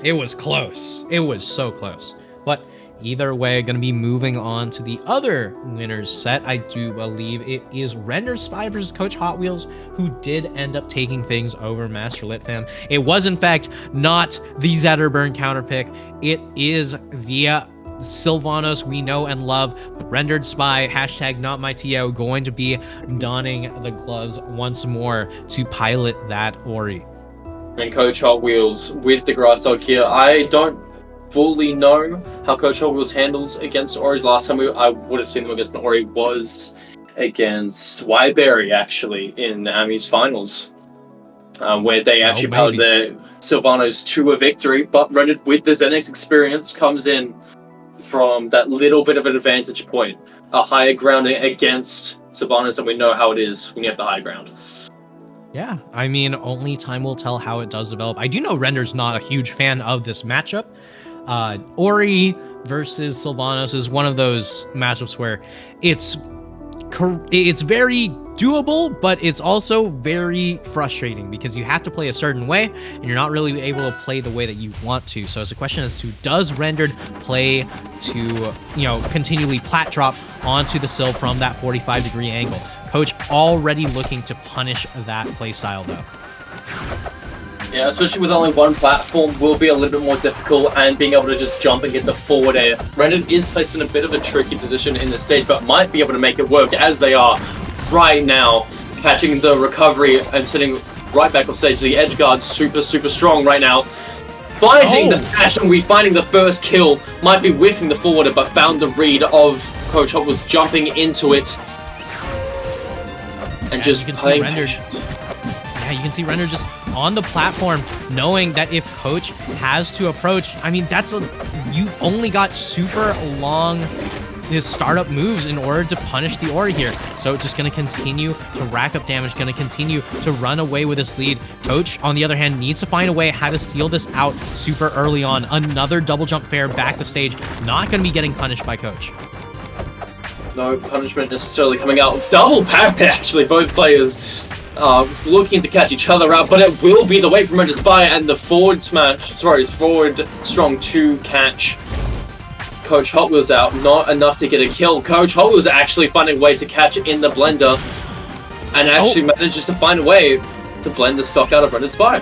It was close. It was so close. But either way, going to be moving on to the other winner's set. I do believe it is Rendered Spy versus Coach Hot Wheels, who did end up taking things over Master Litfam. It was, in fact, not the Zetterburn counterpick. It is the Sylvanos we know and love, but Rendered Spy, hashtag not my TO, going to be donning the gloves once more to pilot that Ori. And Coach Hot Wheels with the Grass Dog here. I don't fully know how Coach Hot Wheels handles against Ori's. Last time I would have seen them against an Ori was against Wyberry, actually, in the Ami's finals, where they actually powered their Sylvanos to a victory, but Rendered with the Zenix experience comes in from that little bit of an advantage point, a higher grounding against Sylvanas, and we know how it is when you have the high ground. Yeah, I mean, only time will tell how it does develop. I do know Render's not a huge fan of this matchup. Ori versus Sylvanos is one of those matchups where it's very doable, but it's also very frustrating because you have to play a certain way and you're not really able to play the way that you want to. So it's a question as to, does Rendered play to, you know, continually plat drop onto the Syl from that 45-degree angle? Coach already looking to punish that playstyle though. Yeah, especially with only one platform will be a little bit more difficult, and being able to just jump and get the forward air. Rendered is placed in a bit of a tricky position in the stage, but might be able to make it work as they are right now, catching the recovery and sitting right back off stage. The edge guard super strong right now. Finding the dash, and we finding the first kill. Might be whiffing the forwarder, but found the read of Coach Hot was jumping into it. And just you can see Rendered. Yeah, you can see Rendered just on the platform, knowing that if Coach has to approach, I mean, you only got super long his startup moves in order to punish the Ori here. So just going to continue to rack up damage, going to continue to run away with his lead. Coach, on the other hand, needs to find a way how to seal this out super early on. Another double jump fair back to stage. Not going to be getting punished by Coach. No punishment necessarily coming out. Double parry, actually, both players looking to catch each other out, but it will be the way from Rendered Spy and the forward smash, sorry, forward strong to catch Coach Hot Wheels out. Not enough to get a kill. Coach Hot Wheels actually finding a way to catch it in the blender and actually manages to find a way to blend the stock out of Rendered Spy.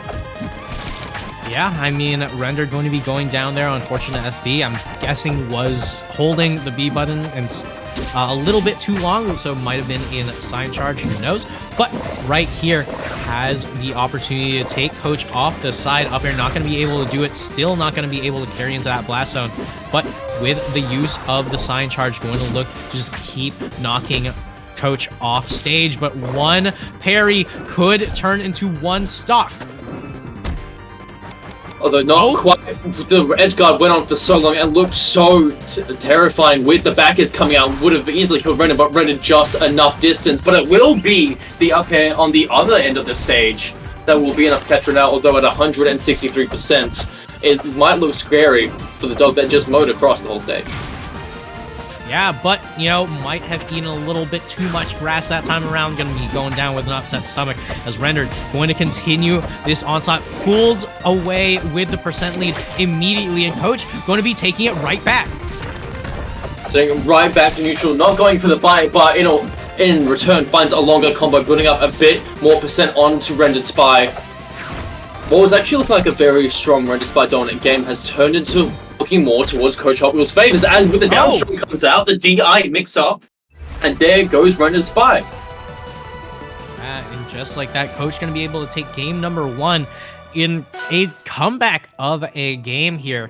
Yeah, I mean, Rendered going to be going down there. Unfortunate SD, I'm guessing, was holding the B button and a little bit too long, so might have been in sign charge, who knows. But right here has the opportunity to take Coach off the side up here. Not going to be able to do it. Still not going to be able to carry into that blast zone. But with the use of the sign charge, going to look to just keep knocking Coach off stage. But one parry could turn into one stock. Although not quite, the edge guard went on for so long and looked so terrifying with the back is coming out. Would have easily killed Rendered, but Rendered just enough distance. But it will be the up air on the other end of the stage that will be enough to catch Rendered out, although at 163%. It might look scary for the dog that just mowed across the whole stage. Yeah, but, you know, might have eaten a little bit too much grass that time around. Going to be going down with an upset stomach as Rendered going to continue this onslaught. Pulls away with the percent lead immediately, and Coach going to be taking it right back. Taking it right back to neutral, not going for the bite, but in return finds a longer combo, building up a bit more percent onto Rendered Spy. What was actually looking like a very strong Rendered Spy dominant game has turned into looking more towards Coach Hot Wheels' favors, as with the downstream comes out, the DI mix-up, and there goes Rendered Spy. And just like that, Coach going to be able to take game number 1 in a comeback of a game here,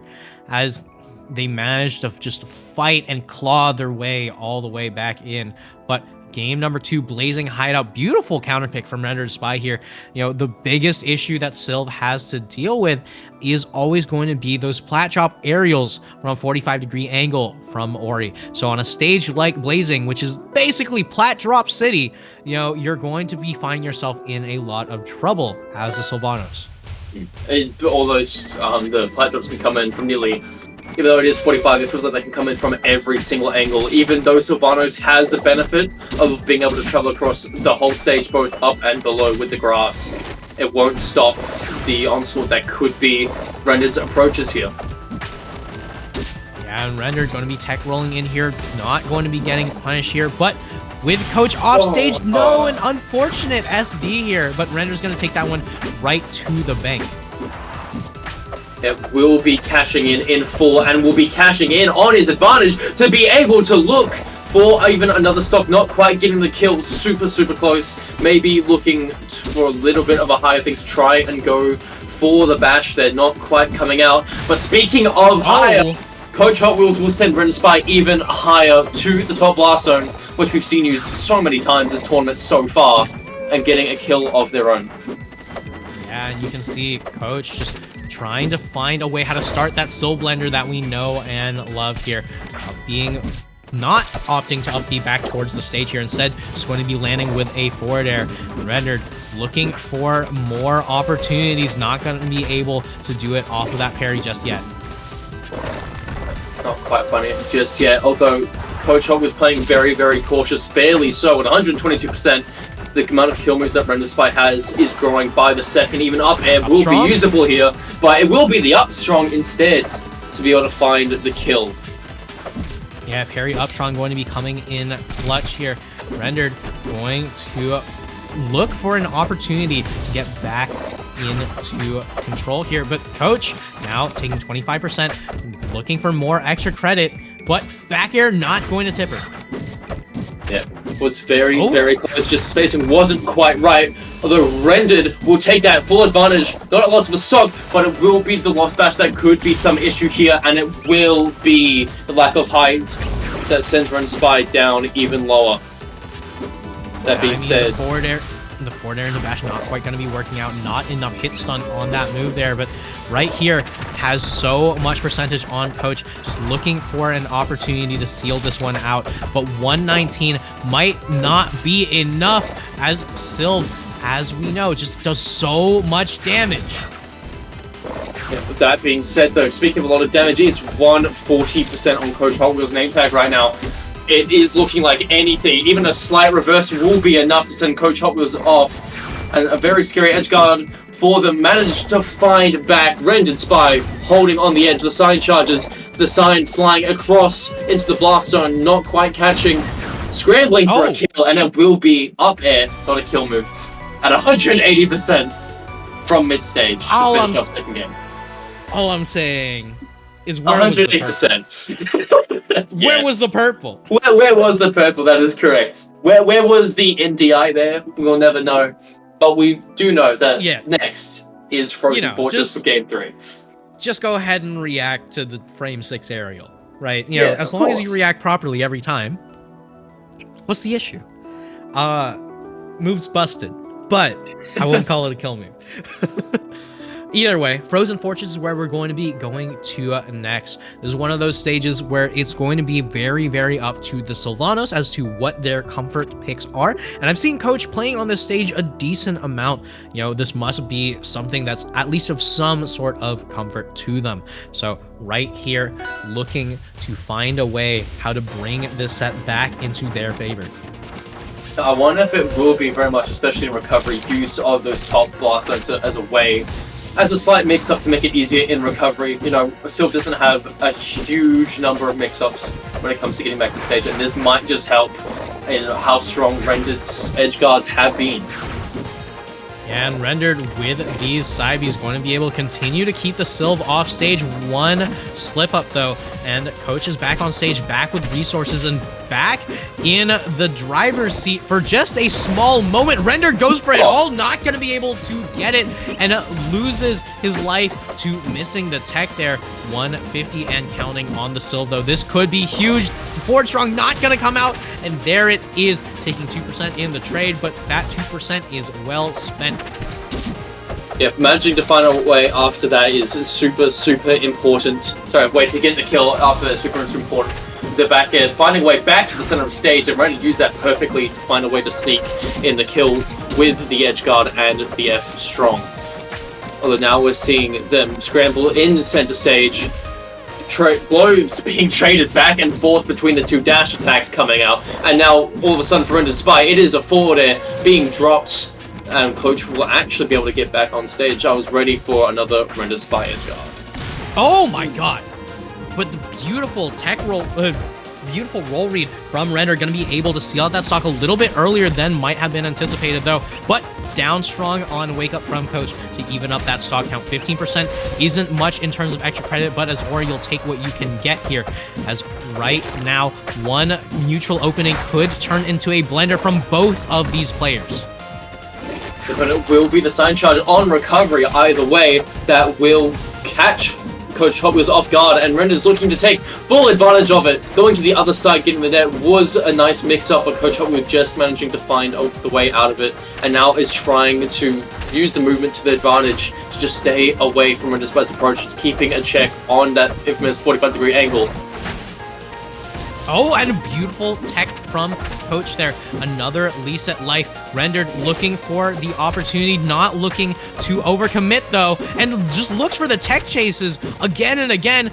as they managed to just fight and claw their way all the way back in. But game number 2, Blazing Hideout. Beautiful counter pick from Rendered Spy here. You know, the biggest issue that Sylve has to deal with is always going to be those plat drop aerials from a 45-degree angle from Ori. So on a stage like Blazing, which is basically plat drop city, you know, you're going to be finding yourself in a lot of trouble as the Sylvanos. All those, the plat drops can come in from nearly, even though it is 45, it feels like they can come in from every single angle. Even though Sylvanos has the benefit of being able to travel across the whole stage, both up and below with the grass, it won't stop the onslaught that could be Rendered's approaches here. Yeah, and Rendered going to be tech rolling in here, not going to be getting punished here, but with Coach off stage, no, an unfortunate SD here, but Rendered's going to take that one right to the bank. It will be cashing in full, and will be cashing in on his advantage to be able to look for even another stock. Not quite getting the kill, super close. Maybe looking for a little bit of a higher thing to try and go for the bash. They're not quite coming out. But speaking of higher, Coach Hot Wheels will send Rendered Spy even higher to the top blast zone, which we've seen used so many times this tournament so far, and getting a kill of their own. Yeah, and you can see Coach just trying to find a way how to start that Soul Blender that we know and love here. Not opting to up B back towards the stage here. Instead, just going to be landing with a forward air. Rendered looking for more opportunities. Not going to be able to do it off of that parry just yet. Not quite funny just yet, although Coach Hot was playing very cautious, fairly so, at 122%. The amount of kill moves that Rendered Spy has is growing by the second. Even up air will be usable here, but it will be the up strong instead to be able to find the kill. Yeah, parry up strong going to be coming in clutch here. Rendered going to look for an opportunity to get back into control here, but Coach now taking 25%, looking for more extra credit, but back air not going to tip her. Yeah, was very close. Just spacing wasn't quite right. Although Rendered will take that full advantage. Not lots of a stock, but it will be the lost bash that could be some issue here, and it will be the lack of height that sends Rendered Spy down even lower. That being said, the forward air and the bash not quite going to be working out. Not enough hit stun on that move there, but right here has so much percentage on Coach, just looking for an opportunity to seal this one out. But 119 might not be enough, as Sylve, as we know, just does so much damage. Yeah, with that being said, though, speaking of a lot of damage, it's 140% on Coach Hot Wheels' name tag right now. It is looking like anything, even a slight reverse will be enough to send Coach Hot Wheels off. And a very scary edge guard for them managed to find back Rendered Spy holding on the edge. The sign charges, the sign flying across into the blast zone, not quite catching, scrambling for a kill, and it will be up air, not a kill move, at 180% from mid stage to finish off second game. All I'm saying is where 108%. Where was the purple? Where was the purple? That is correct. Where was the NDI there? We'll never know. But we do know that next is Frozen Fortress for Game 3. Just go ahead and react to the frame 6 aerial, right? You know, as long as you react properly every time. What's the issue? Move's busted, but I won't call it a kill move. Either way, Frozen Fortress is where we're going to be going to next. This is one of those stages where it's going to be very, very up to the Sylvanos as to what their comfort picks are. And I've seen Coach playing on this stage a decent amount. You know, this must be something that's at least of some sort of comfort to them. So right here, looking to find a way how to bring this set back into their favor. I wonder if it will be very much, especially in recovery, use of those top blast zones as a way, as a slight mix-up to make it easier in recovery. You know, Sylve doesn't have a huge number of mix-ups when it comes to getting back to stage, and this might just help in how strong Rendered's edge guards have been. And Rendered with these side Bs going to be able to continue to keep the Sylve off stage. One slip up though, and Coach is back on stage, back with resources and back in the driver's seat for just a small moment. Rendered goes for it all, not going to be able to get it, and loses his life to missing the tech there. 150 and counting on the Sylve though. This could be huge. Forward strong not going to come out, and there it is, taking 2% in the trade, but that 2% is well spent. Yeah, managing to find a way after that is super, super important. Sorry, way to get the kill after that is super, super important. The back end, finding a way back to the center of stage and ready to use that perfectly to find a way to sneak in the kill with the edge guard and the F strong. Although now we're seeing them scramble in center stage. Blows being traded back and forth between the two dash attacks coming out, and now all of a sudden for Rendered Spy, it is a forward air being dropped, and Coach will actually be able to get back on stage. I was ready for another Rendered Spy edge guard. Oh my god! But the beautiful tech roll, beautiful roll read from Rendered, going to be able to seal out that stock a little bit earlier than might have been anticipated though, but down strong on Wake Up from Coach to even up that stock count. 15% isn't much in terms of extra credit, but as Ori, you'll take what you can get here, as right now one neutral opening could turn into a blender from both of these players. But it will be the sign charge on recovery either way that will catch Coach Hot Wheels off guard, and Rendered's looking to take full advantage of it. Going to the other side, getting the net was a nice mix-up, but Coach Hot Wheels just managing to find the way out of it, and now is trying to use the movement to the advantage to just stay away from Rendered Spy's approach, just keeping a check on that infamous 45-degree angle. Oh, and a beautiful tech from Coach there. Another Lisa life. Rendered looking for the opportunity, not looking to overcommit though, and just looks for the tech chases again and again.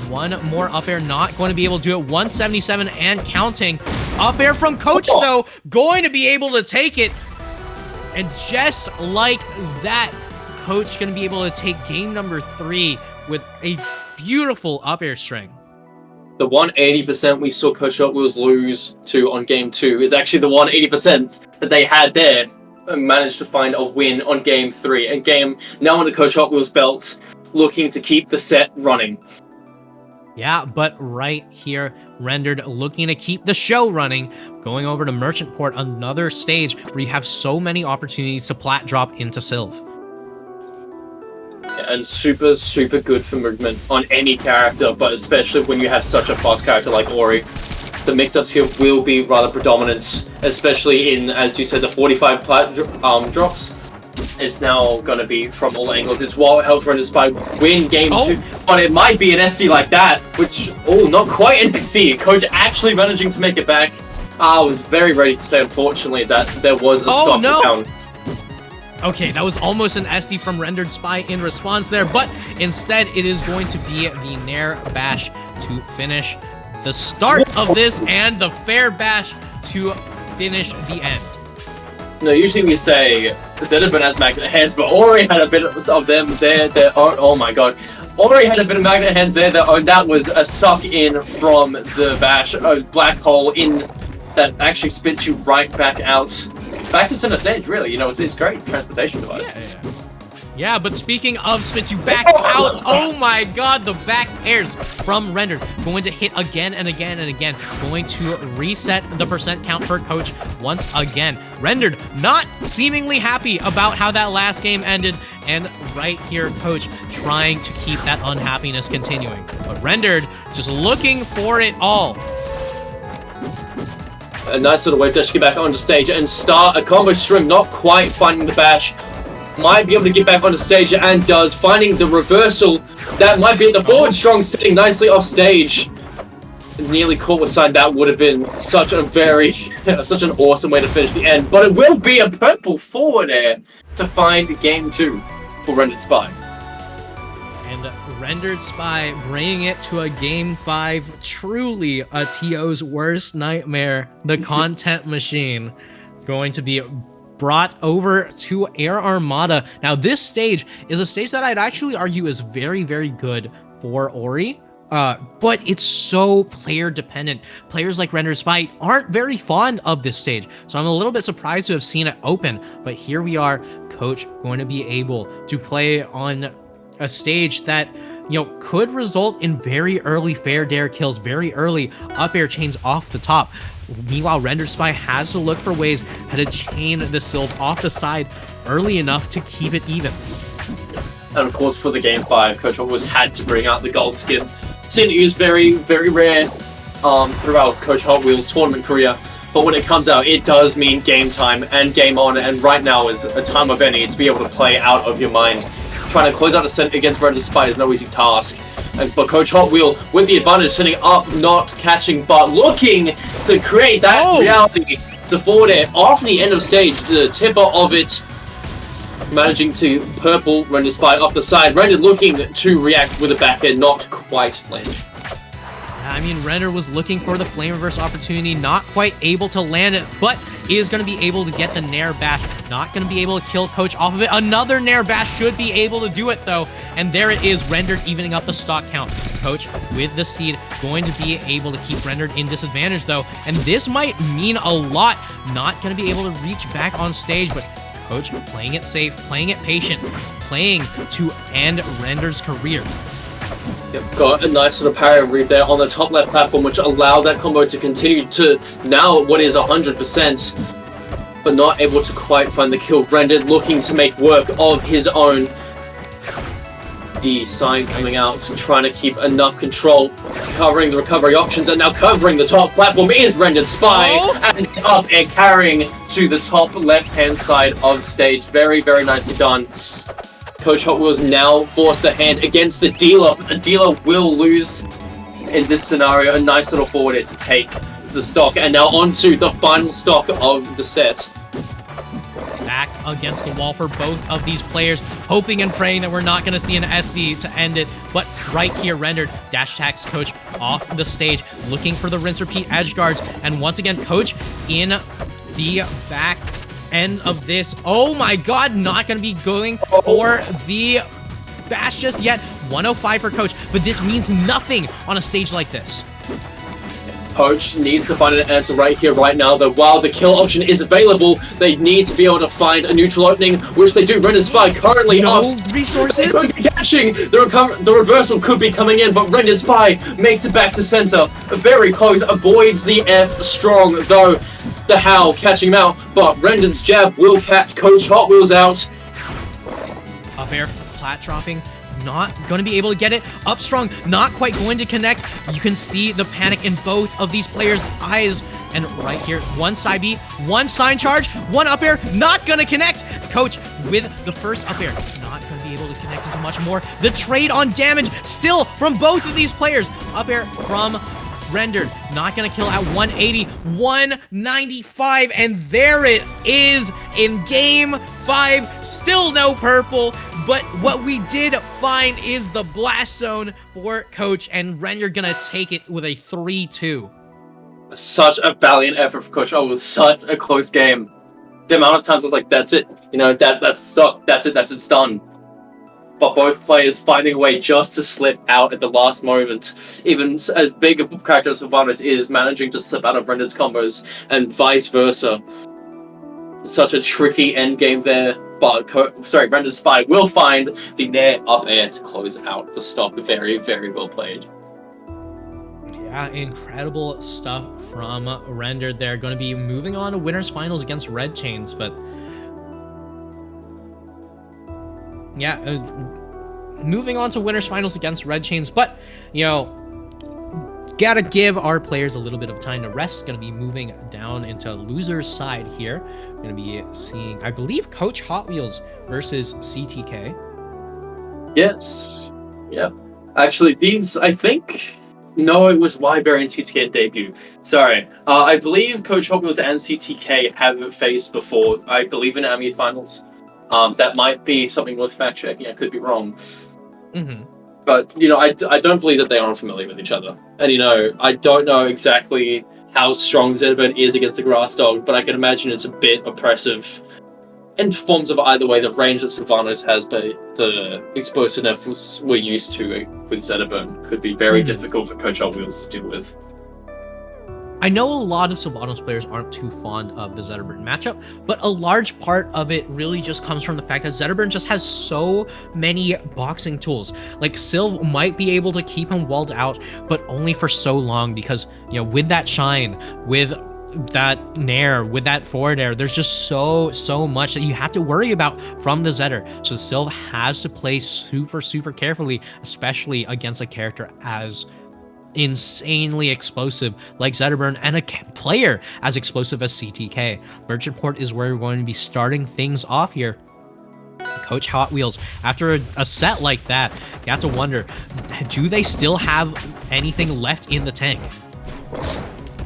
One more up air, not going to be able to do it. 177 and counting. Up air from Coach though, going to be able to take it. And just like that, Coach going to be able to take game number 3 with a beautiful up air string. The 180% we saw Coach Hot Wheels lose to on game 2 is actually the 180% that they had there and managed to find a win on game 3. And game now on the Coach Hot Wheels belt, looking to keep the set running. Yeah, but right here, Rendered looking to keep the show running, going over to Merchant Port, another stage where you have so many opportunities to plat drop into Sylve. And super, super good for movement on any character, but especially when you have such a fast character like Ori. the mix-ups here will be rather predominant, especially in, as you said, the 45 drops. It's now going to be from all angles. It's while held for Render Spy win game 2, but it might be an SD like that, which, not quite an SD. Coach actually managing to make it back. I was very ready to say, unfortunately, that there was a stop down. Okay, that was almost an SD from Rendered Spy in response there, but instead it is going to be the Nair Bash to finish the start of this and the Fair Bash to finish the end. No, usually we say Zedabin has magnet hands, but Ori had a bit of them there. Oh my god. Ori had a bit of magnet hands there. That was a suck in from the Bash, a black hole in that actually spits you right back out. Back to center stage, really. You know, it's a great transportation device. Yeah, but speaking of spits you back out, oh my god, the back airs from Rendered. Going to hit again and again and again. Going to reset the percent count for Coach once again. Rendered not seemingly happy about how that last game ended. And right here, Coach trying to keep that unhappiness continuing. But Rendered just looking for it all. A nice little wave dash to get back onto stage and start a combo string, not quite finding the bash. Might be able to get back onto stage and does, finding the reversal. That might be the forward strong sitting nicely off stage. Nearly caught with side. That would have been such a such an awesome way to finish the end. But it will be a purple forward air to find game 2 for Rendered Spy. And Rendered Spy bringing it to a game 5, truly a TO's worst nightmare. The content machine going to be brought over to Air Armada. Now this stage is a stage that I'd actually argue is very, very good for Ori. But it's so player dependent. Players like Rendered Spy aren't very fond of this stage. So I'm a little bit surprised to have seen it open. But here we are, Coach going to be able to play on a stage that, you know, could result in very early fair dare kills, very early up air chains off the top. Meanwhile, Rendered Spy has to look for ways how to chain the Sylph off the side early enough to keep it even. And of course, for the game 5, Coach always had to bring out the gold skin. Seen it used very, very rare throughout Coach Hot Wheels tournament career. But when it comes out, it does mean game time and game on. And right now is a time of any to be able to play out of your mind. Trying to close out a set against Rendered Spy is no easy task. But Coach Hot Wheel with the advantage, sitting up, not catching, but looking to create that reality. The forward air off the end of stage, the tipper of it managing to purple Rendered Spy off the side. Rendered looking to react with a back end, not quite landing. I mean, Rendered was looking for the flame reverse opportunity, not quite able to land it, but is going to be able to get the Nair Bash. Not going to be able to kill Coach off of it. Another Nair Bash should be able to do it, though. And there it is, Rendered evening up the stock count. Coach with the seed, going to be able to keep Rendered in disadvantage, though. And this might mean a lot. Not going to be able to reach back on stage, but Coach playing it safe, playing it patient, playing to end Rendered's career. Yep, got a nice sort of parry read there on the top left platform, which allowed that combo to continue to now what is 100%, but not able to quite find the kill. Rendered looking to make work of his own. The sign coming out, trying to keep enough control, covering the recovery options, and now covering the top platform is Rendered Spy, and up and carrying to the top left-hand side of stage. Very, very nicely done. Coach Hot Wheels now forced the hand against the dealer. The dealer will lose in this scenario. A nice little forward air to take the stock, and now onto the final stock of the set. Back against the wall for both of these players, hoping and praying that we're not going to see an SD to end it. But right here, Rendered dash attacks Coach off the stage, looking for the rinse repeat edge guards. And once again, Coach in the back end of this. Oh my god, not going to be going for the bash just yet. 105 for Coach, but this means nothing on a stage like this. Coach needs to find an answer right here, right now, that while the kill option is available, they need to be able to find a neutral opening, which they do. Rendered Spy currently no resources. Could be catching. The reversal could be coming in, but Rendered Spy makes it back to center. Very close, avoids the F strong, though. The Howl catching him out, but Rendered's jab will catch Coach Hot Wheels out. Up air, flat dropping. not going to be able to get it. Up strong, not quite going to connect. You can see the panic in both of these players' eyes. And right here, one side B, one sign charge, one up air, not going to connect. Coach with the first up air, not going to be able to connect into much more. The trade on damage still from both of these players. Up air from Rendered, not gonna kill at 180, 195, and there it is in game 5. Still no purple, but what we did find is the blast zone for Coach, and Rendered gonna take it with a 3-2. Such a valiant effort for Coach. Oh, it was such a close game. The amount of times I was like, that's it. You know, that's stuck. That's it. It's done. But both players finding a way just to slip out at the last moment. Even as big a character as Sylvanas is, managing to slip out of Rendered's combos, and vice versa. Such a tricky endgame there, but Rendered Spy will find the Nair up air to close out the stock. Very, very well played. Yeah, incredible stuff from Rendered. They're going to be moving on to winners finals against Red Chains, but yeah, moving on to winners finals against Red Chains, but, you know, gotta give our players a little bit of time to rest. Gonna be moving down into loser's side here. Gonna be seeing, I believe, Coach Hot Wheels versus CTK. Yes. Yep. Actually, these, I think... No, it was Wyberry and CTK debut. Sorry. I believe Coach Hot Wheels and CTK have faced before, I believe, in AMI finals. That might be something worth fact-checking. I could be wrong. Mm-hmm. But, you know, I don't believe that they are unfamiliar with each other. And, you know, I don't know exactly how strong Zedburn is against the Grass Dog, but I can imagine it's a bit oppressive in forms of either way. The range that Sylvanas has, but the explosiveness we're used to with Zedburn could be very difficult for Coach Hot Wheels to deal with. I know a lot of Sylvanas players aren't too fond of the Zedburn matchup, but a large part of it really just comes from the fact that Zedburn just has so many boxing tools. Like, Sylv might be able to keep him walled out, but only for so long because, you know, with that shine, with that nair, with that forward air, there's just so much that you have to worry about from the Zedder. So Sylv has to play super carefully, especially against a character as insanely explosive like Zedburn and a player as explosive as CTK. Merchant Port is where we're going to be starting things off here. Coach Hot Wheels, after a set like that, you have to wonder, do they still have anything left in the tank?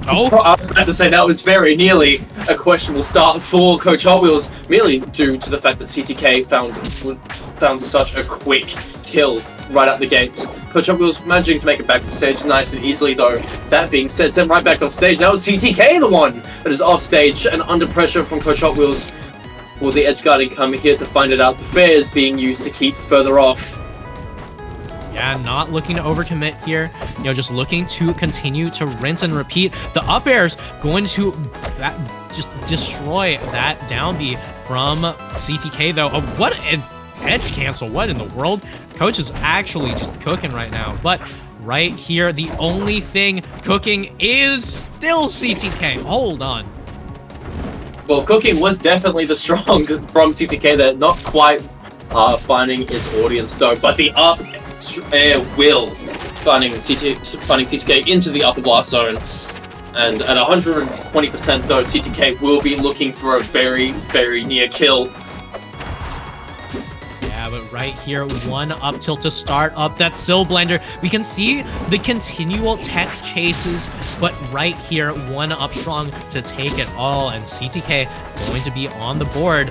Oh, I was about to say that was very nearly a questionable start for Coach Hot Wheels, merely due to the fact that CTK found such a quick kill right out the gates. Coach Hot Wheels managing to make it back to stage nice and easily, though. That being said, sent right back off stage. Now it's CTK the one that is off stage and under pressure from Coach Hot Wheels. Will the edge guarding come here to find it out? The fair is being used to keep further off. Yeah, not looking to overcommit here. You know, just looking to continue to rinse and repeat. The up air's going to just destroy that down B from CTK, though. Oh, what an edge cancel. What in the world? Coach is actually just cooking right now. But right here, the only thing cooking is still CTK. Hold on. Well, cooking was definitely the strong from CTK there. Not quite finding its audience, though. But the up air will finding CTK into the upper blast zone. And at 120% though, CTK will be looking for a very near kill. Yeah, but right here, one up tilt to start up that Syl Blender. We can see the continual tech chases, but right here, one up strong to take it all, and CTK going to be on the board.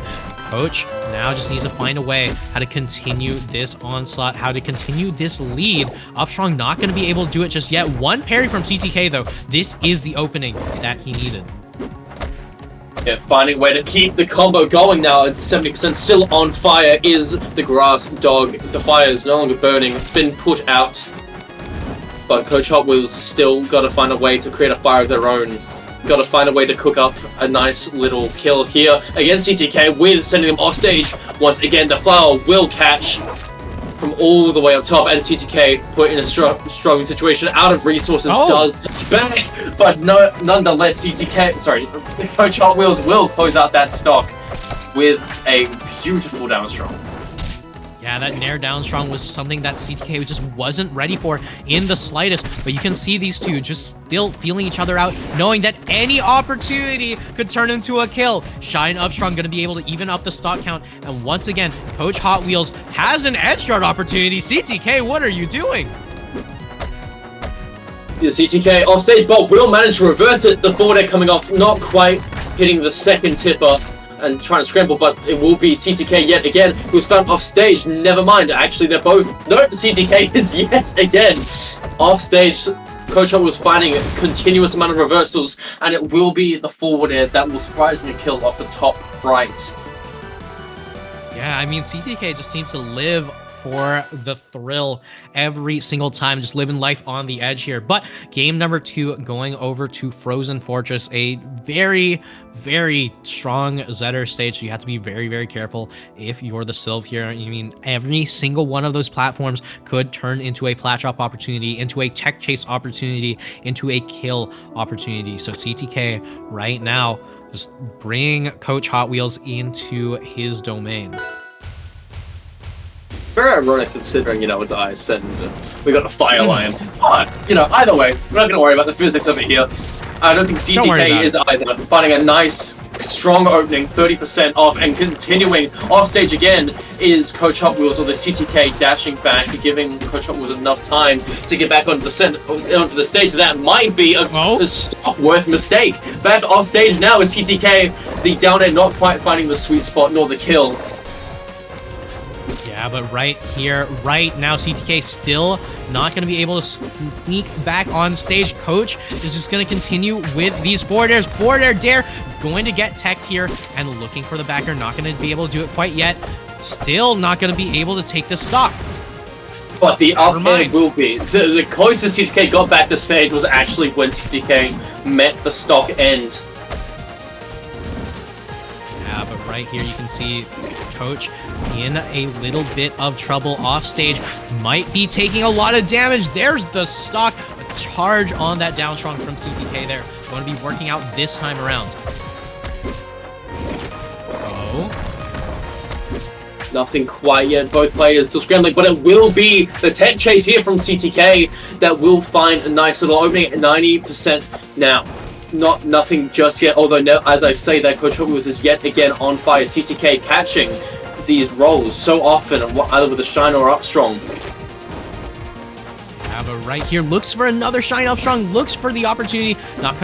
Coach now just needs to find a way how to continue this onslaught, how to continue this lead. Upstrong not going to be able to do it just yet. One parry from CTK, though. This is the opening that he needed. Yeah, finding a way to keep the combo going now at 70%. Still on fire is the Grass Dog. The fire is no longer burning, been put out. But Coach Hot Wheels still got to find a way to create a fire of their own. Got to find a way to cook up a nice little kill here against CTK with sending them off stage. Once again, the flower will catch from all the way up top, and CTK put in a strong situation. Out of resources, does back, but no, nonetheless, Coach Hot Wheels will close out that stock with a beautiful down strong. Yeah, that Nair down strong was something that CTK just wasn't ready for in the slightest. But you can see these two just still feeling each other out, knowing that any opportunity could turn into a kill. Shine up strong going to be able to even up the stock count. And once again, Coach Hot Wheels has an edge guard opportunity. CTK, what are you doing? The CTK offstage, but will manage to reverse it. The forward air coming off, not quite hitting the second tipper and trying to scramble, but it will be CTK yet again, who's found off stage. Never mind, actually they're both... No, CTK is yet again off stage. Coach Hot was finding a continuous amount of reversals, and it will be the forward air that will surprisingly kill off the top right. Yeah, I mean, CTK just seems to live for the thrill every single time, just living life on the edge here. But game number 2 going over to Frozen Fortress, a very, very strong Zetter stage. So you have to be very, very careful if you're the Sylve here. I mean, every single one of those platforms could turn into a plat drop opportunity, into a tech chase opportunity, into a kill opportunity. So CTK right now just bring Coach Hot Wheels into his domain. Very ironic considering, it's ice and we got a fire line. But, either way, we're not going to worry about the physics of it here. I don't think CTK is either. Finding a nice, strong opening, 30% off, and continuing off stage again is Coach Hot Wheels, or the CTK dashing back, giving Coach Hot Wheels enough time to get back onto the stage. That might be a stock worth mistake. Back off stage now is CTK. The down air not quite finding the sweet spot nor the kill. Yeah, but right here, right now, CTK still not going to be able to sneak back on stage. Coach is just going to continue with these forward airs. Forward air dare going to get teched here and looking for the backer. Not going to be able to do it quite yet. Still not going to be able to take the stock. But the up air will be. The closest CTK got back to stage was actually when CTK met the stock end. Yeah, but right here you can see Coach in a little bit of trouble off stage. Might be taking a lot of damage. There's the stock. A charge on that down strong from CTK there. Going to be working out this time around. Nothing quite yet. Both players still scrambling, but it will be the tech chase here from CTK that will find a nice little opening at 90% now. Nothing just yet, although as I say that, Coach Hot Wheels is yet again on fire. CTK catching these rolls so often, either with a shine or up strong. Yeah, but right here looks for another shine up strong, looks for the opportunity, not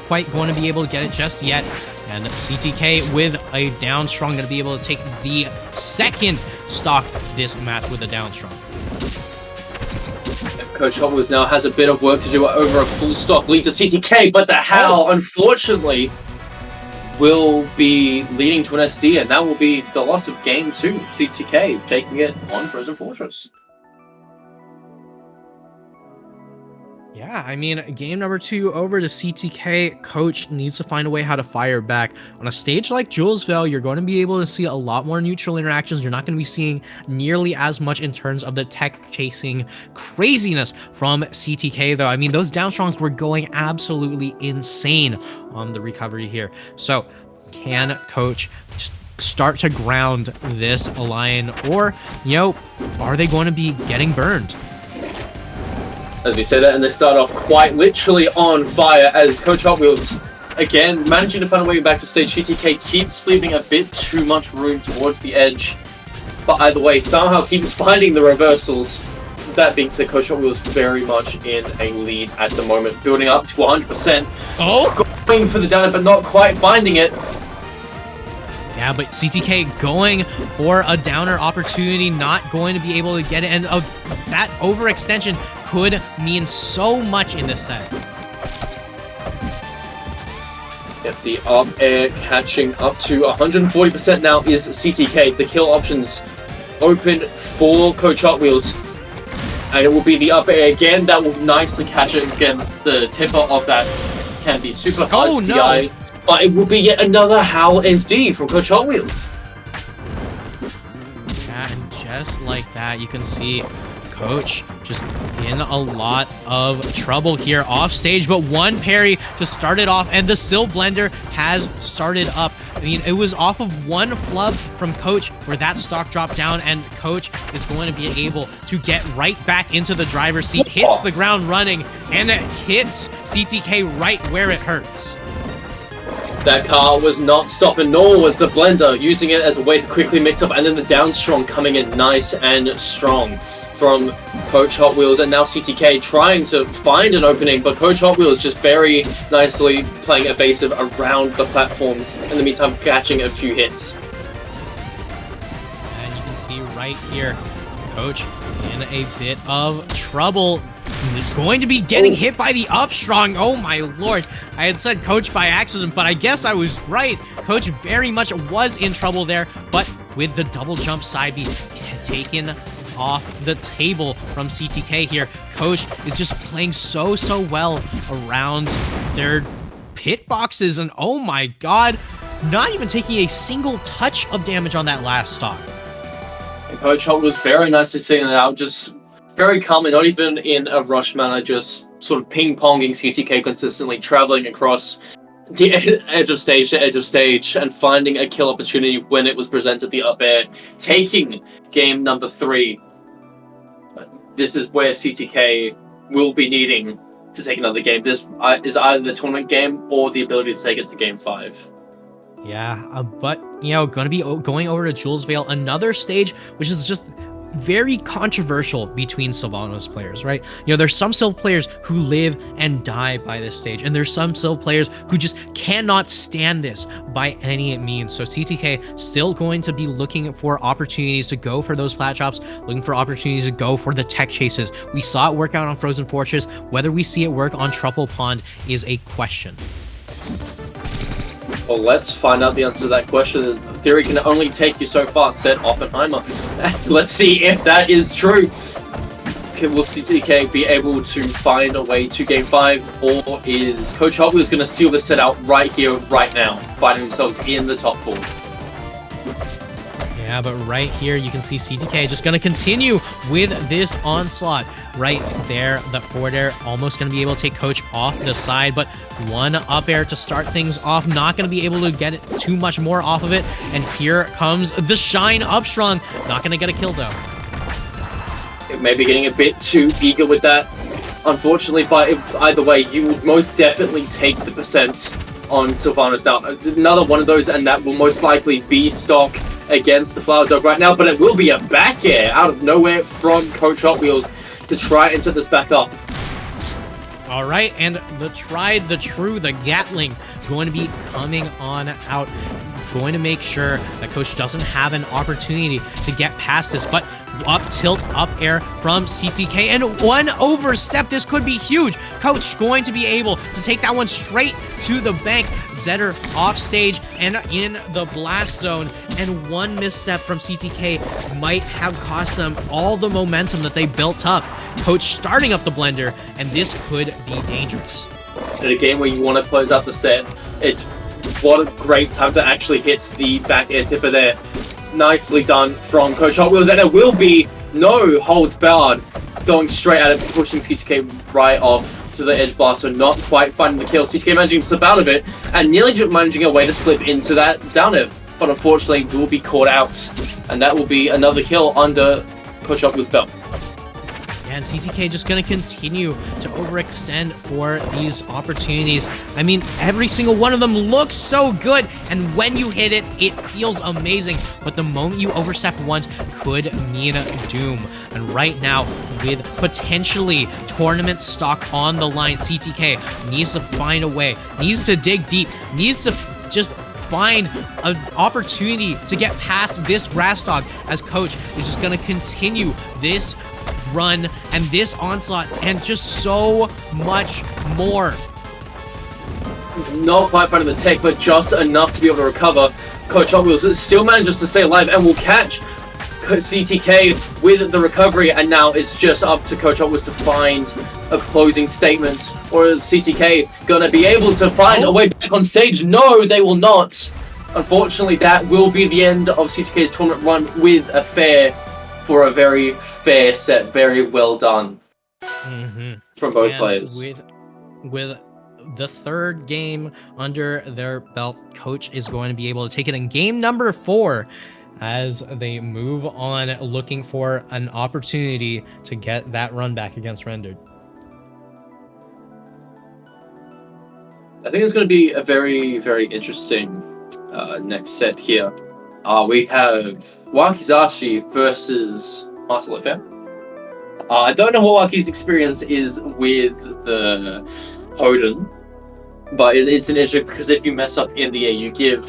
quite going to be able to get it just yet. And CTK with a down strong going to be able to take the second stock this match with a down strong. Coach Hot Wheels now has a bit of work to do over a full stock lead to CTK, but the Howl, unfortunately, will be leading to an SD, and that will be the loss of game 2. CTK taking it on Frozen Fortress. Yeah, I mean, game number 2 over to CTK. Coach needs to find a way how to fire back. On a stage like Julesville, you're going to be able to see a lot more neutral interactions. You're not going to be seeing nearly as much in terms of the tech chasing craziness from CTK, though. I mean, those down strongs were going absolutely insane on the recovery here. So, can Coach just start to ground this line, or, are they going to be getting burned? As we say that, and they start off quite literally on fire as Coach Hot Wheels, again, managing to find a way back to stage. CTK keeps leaving a bit too much room towards the edge, but either way, somehow keeps finding the reversals. That being said, Coach Hot Wheels very much in a lead at the moment, building up to 100%. Going for the down, but not quite finding it. Yeah, but CTK going for a downer opportunity, not going to be able to get it, and that overextension could mean so much in this set. Yep, the up air catching up to 140% now is CTK. The kill options open for Coach Hot Wheels. And it will be the up air again that will nicely catch it. Again, the tipper of that can be super hard to DI. But it will be yet another Howl SD from Coach Hot Wheels. Yeah, and just like that, you can see Coach just in a lot of trouble here off stage, but one parry to start it off, and the Sil Blender has started up. I mean, it was off of one flub from Coach where that stock dropped down, and Coach is going to be able to get right back into the driver's seat, hits the ground running, and it hits CTK right where it hurts. That car was not stopping, nor was the Blender, using it as a way to quickly mix up, and then the down strong coming in nice and strong from Coach Hot Wheels, and now CTK trying to find an opening, but Coach Hot Wheels just very nicely playing evasive around the platforms, in the meantime catching a few hits. And you can see right here, Coach in a bit of trouble. Going to be getting hit by the up strong. Oh my lord. I had said Coach by accident, but I guess I was right. Coach very much was in trouble there, but with the double jump side B taken off the table from CTK here, Coach is just playing so well around their pit boxes, and oh my god, not even taking a single touch of damage on that last stock. And Coach Hot was very nicely sitting it out, just very calmly, not even in a rush manner, just sort of ping-ponging CTK consistently, traveling across the edge of stage to edge of stage, and finding a kill opportunity when it was presented the up air, taking game number 3. This is where CTK will be needing to take another game. This is either the tournament game or the ability to take it to game 5. Yeah, but, you know, going to be going over to Jules Vale, another stage, which is just very controversial between Sylvanas players, right? You know, there's some Sylv players who live and die by this stage, and there's some Sylv players who just cannot stand this by any means. So CTK still going to be looking for opportunities to go for those flat drops, looking for opportunities to go for the tech chases. We saw it work out on Frozen Fortress. Whether we see it work on Truffle Pond is a question. Well, let's find out the answer to that question. The theory can only take you so far, said Oppenheimer. Let's see if that is true. Will CTK be able to find a way to game 5, or is Coach Hot Wheels going to seal the set out right here, right now, finding themselves in the top 4? Yeah, but right here, you can see CTK just going to continue with this onslaught. Right there, the forward air almost going to be able to take Coach off the side, but one up air to start things off. Not going to be able to get too much more off of it. And here comes the Shine up strong. Not going to get a kill, though. It may be getting a bit too eager with that, unfortunately, but either way, you would most definitely take the percent on Sylvanas. Now, another one of those, and that will most likely be stock against the Flower Dog right now, but it will be a back air out of nowhere from Coach Hot Wheels to try and set this back up. All right, and the tried, the true, the Gatling going to be coming on out. Going to make sure that Coach doesn't have an opportunity to get past this, but up tilt, up air from CTK, and one overstep. This could be huge. Coach going to be able to take that one straight to the bank. Zetter off stage and in the blast zone, and one misstep from CTK might have cost them all the momentum that they built up. Coach starting up the blender, and this could be dangerous. In a game where you want to close out the set, it's what a great time to actually hit the back air tipper there. Nicely done from Coach Hot Wheels, and it will be no holds barred, going straight at it, pushing CTK right off to the edge blast, so not quite finding the kill. CTK managing to slip out of it, and nearly managing a way to slip into that down air, but unfortunately will be caught out, and that will be another kill under Coach Hot Wheels' belt. And CTK just going to continue to overextend for these opportunities. I mean, every single one of them looks so good, and when you hit it, it feels amazing. But the moment you overstep once could mean doom. And right now, with potentially tournament stock on the line, CTK needs to find a way, needs to dig deep, needs to just find an opportunity to get past this grass dog, as Coach is just going to continue this run and this onslaught and just so much more. Not quite finding the tech, but just enough to be able to recover. Coach Hot Wheels still manages to stay alive and will catch CTK with the recovery, and now it's just up to Coach Hot Wheels to find a closing statement. Or is CTK gonna be able to find a way back on stage? No, they will not. Unfortunately, that will be the end of CTK's tournament run with a fair for a very fair set, very well done from both And players. With the third game under their belt, Coach is going to be able to take it in game number 4 as they move on, looking for an opportunity to get that run back against Rendered. I think it's going to be a very, very interesting next set here. We have Wakizashi versus Marcel FM. I don't know what Waki's experience is with the Hoden, but it's an issue because if you mess up in the air, you give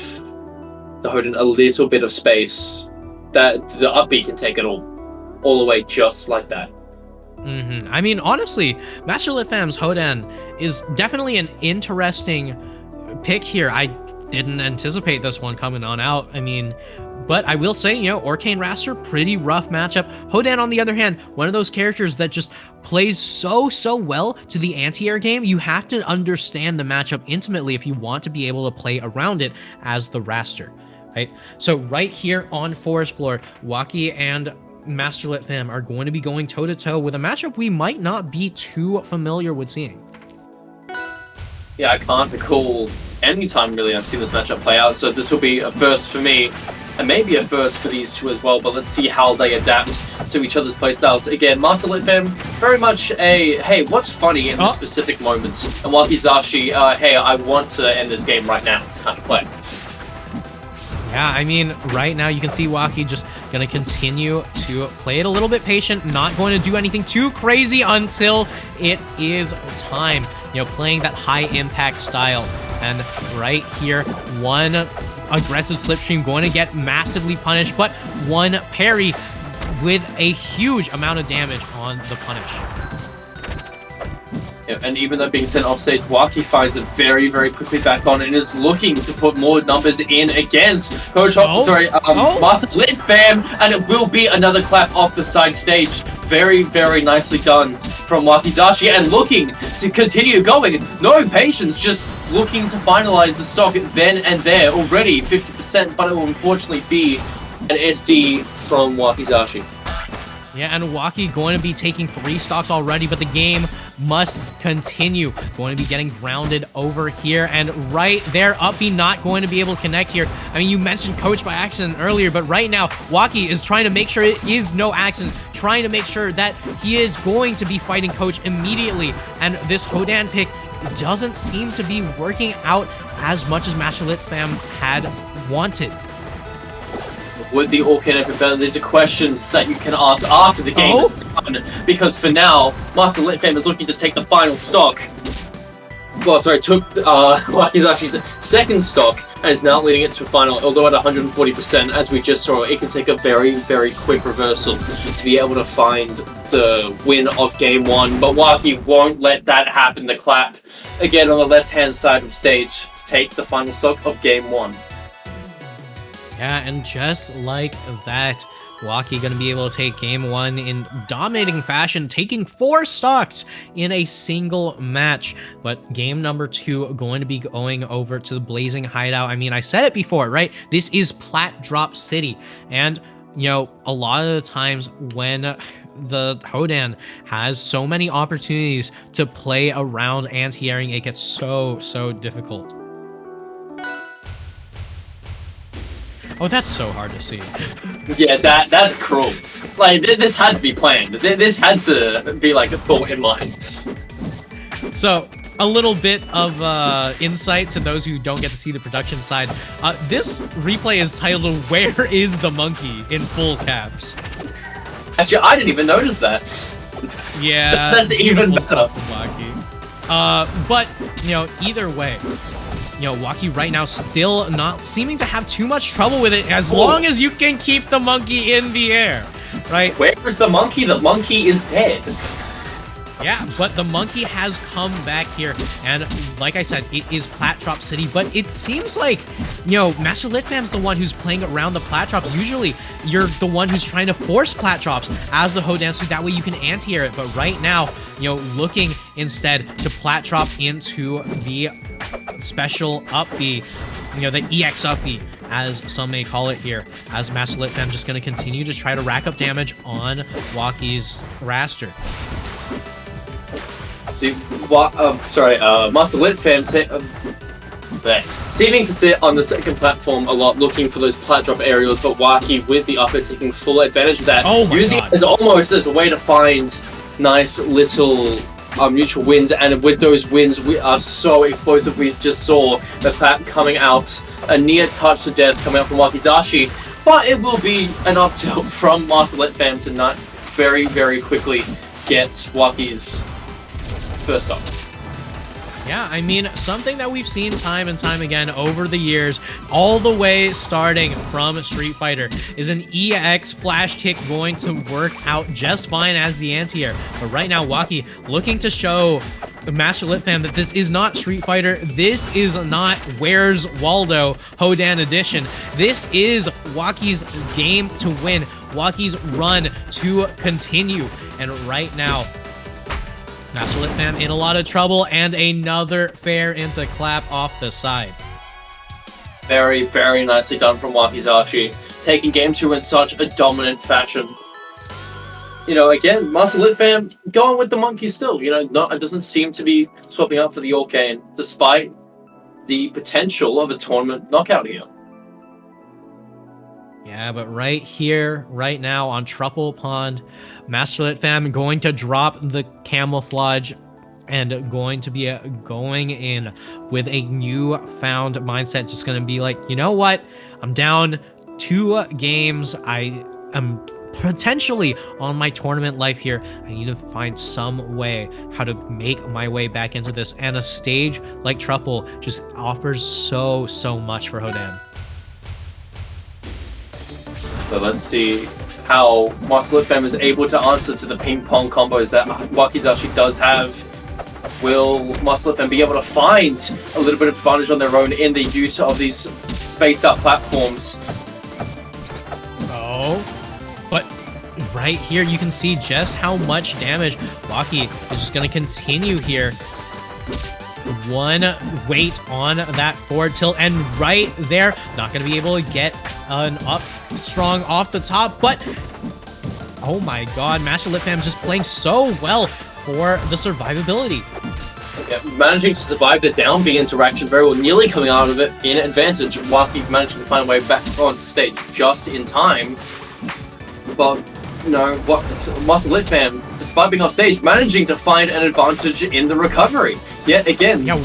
the Hoden a little bit of space that the up B can take it all the way just like that. I mean, honestly, Master Lit Fam's Hodan is definitely an interesting pick here. I didn't anticipate this one coming on out. I mean, but I will say, you know, Orcane Raster, pretty rough matchup. Hodan, on the other hand, one of those characters that just plays so well to the anti-air game. You have to understand the matchup intimately if you want to be able to play around it as the Raster, right? So right here on Forest Floor, Waki and Master Lit Fam are going to be going toe-to-toe with a matchup we might not be too familiar with seeing. Yeah, I can't recall any time really I've seen this matchup play out, so this will be a first for me, and maybe a first for these two as well, but let's see how they adapt to each other's playstyles. Again, Master Lit Fam, very much a, hey, what's funny in this specific moment, and Wakizashi, hey, I want to end this game right now kind of play. Yeah, I mean, right now you can see Waki just going to continue to play it a little bit patient, not going to do anything too crazy until it is time. You know, playing that high impact style. And right here, one aggressive slipstream going to get massively punished, but one parry with a huge amount of damage on the punish. Yeah, and even though being sent off stage, Waki finds it very, very quickly back on and is looking to put more numbers in against Master Lit Fam, and it will be another clap off the side stage. Very, very nicely done from Wakizashi, and looking to continue going. No patience, just looking to finalize the stock then and there. Already 50%, but it will unfortunately be an SD from Wakizashi. Yeah, and Waki going to be taking 3 stocks already, but the game must continue. Going to be getting grounded over here, and right there, up B not going to be able to connect here. I mean, you mentioned Coach by accident earlier, but right now, Waki is trying to make sure it is no accident, trying to make sure that he is going to be fighting Coach immediately, and this Hodan pick doesn't seem to be working out as much as Master Lit Fam had wanted. Would the Orcane have been better? These are questions that you can ask after the game is done, because for now, Master Lit Fam is looking to take the final stock. Well, sorry, took Wakizashi's second stock and is now leading it to a final, although at 140%, as we just saw, it can take a very, very quick reversal to be able to find the win of Game 1, but Waki won't let that happen. The clap, again on the left-hand side of stage, to take the final stock of Game 1. Yeah, and just like that, Waki going to be able to take Game 1 in dominating fashion, taking 4 stocks in a single match. But Game number 2 going to be going over to the Blazing Hideout. I mean, I said it before, right? This is Plat Drop City. And, you know, a lot of the times when the Hodan has so many opportunities to play around anti-airing, it gets so difficult. Oh, that's so hard to see. Yeah, that's cruel. Like, this had to be planned. This had to be, like, a thought in mind. So, a little bit of insight to those who don't get to see the production side. This replay is titled, "Where is the Monkey?" in full caps. Actually, I didn't even notice that. Yeah. That's even better. But, you know, either way, you know, Waki right now still not seeming to have too much trouble with it as long as you can keep the monkey in the air, right? Where is the monkey? The monkey is dead. Yeah, but the monkey has come back here, and like I said, it is Plat Drop City, but it seems like, you know, Master Lit Fam's the one who's playing around the Plat Drops. Usually, you're the one who's trying to force Plat Drops as the Hodan, so that way you can anti-air it, but right now, you know, looking instead to Plat Drop into the special up B, you know, the EX up B, as some may call it here, as Master Lit Fam just going to continue to try to rack up damage on Waki's Raster. See, Master Lit Fam seeming to sit on the second platform a lot, looking for those plat drop aerials, but Waki with the upper taking full advantage of that, using it as almost as a way to find nice little mutual wins, and with those wins we are so explosive. We just saw the clap coming out, a near touch to death coming out from Wakizashi, but it will be an up tilt from Master Lit Fam to not very, very quickly get Waki's first up. Yeah, I mean, something that we've seen time and time again over the years, all the way starting from Street Fighter, is an EX flash kick going to work out just fine as the anti-air. But right now, Waki looking to show Master Lit Fam that this is not Street Fighter. This is not Where's Waldo Hodan edition. This is Waki's game to win, Waki's run to continue. And right now, Master Lit Fam in a lot of trouble, and another fair into clap off the side. Very, very nicely done from Wakizashi, taking game 2 in such a dominant fashion. You know, again, Master Lit Fam going with the monkey still. You know, it doesn't seem to be swapping up for the Orcane, despite the potential of a tournament knockout here. Yeah, but right here, right now on Truffle Pond, Master Lit Fam going to drop the camouflage and going to be going in with a new-found mindset. Just going to be like, you know what? I'm down 2 games. I am potentially on my tournament life here. I need to find some way how to make my way back into this. And a stage like Truffle just offers so much for Hodan. So let's see how Master Lit Fam is able to answer to the ping pong combos that Wakizashi does have. Will Master Lit Fam be able to find a little bit of advantage on their own in the use of these spaced out platforms? Oh, but right here you can see just how much damage Waki is just going to continue here. One weight on that forward tilt, and right there, not going to be able to get an up strong off the top, but oh my god, Master Lit Fam just playing so well for the survivability. Yeah, managing to survive the down B interaction very well, nearly coming out of it in advantage. Waki managing to find a way back onto stage just in time. But no, Master Lit Fam, despite being off stage, managing to find an advantage in the recovery. Yet again. Yeah,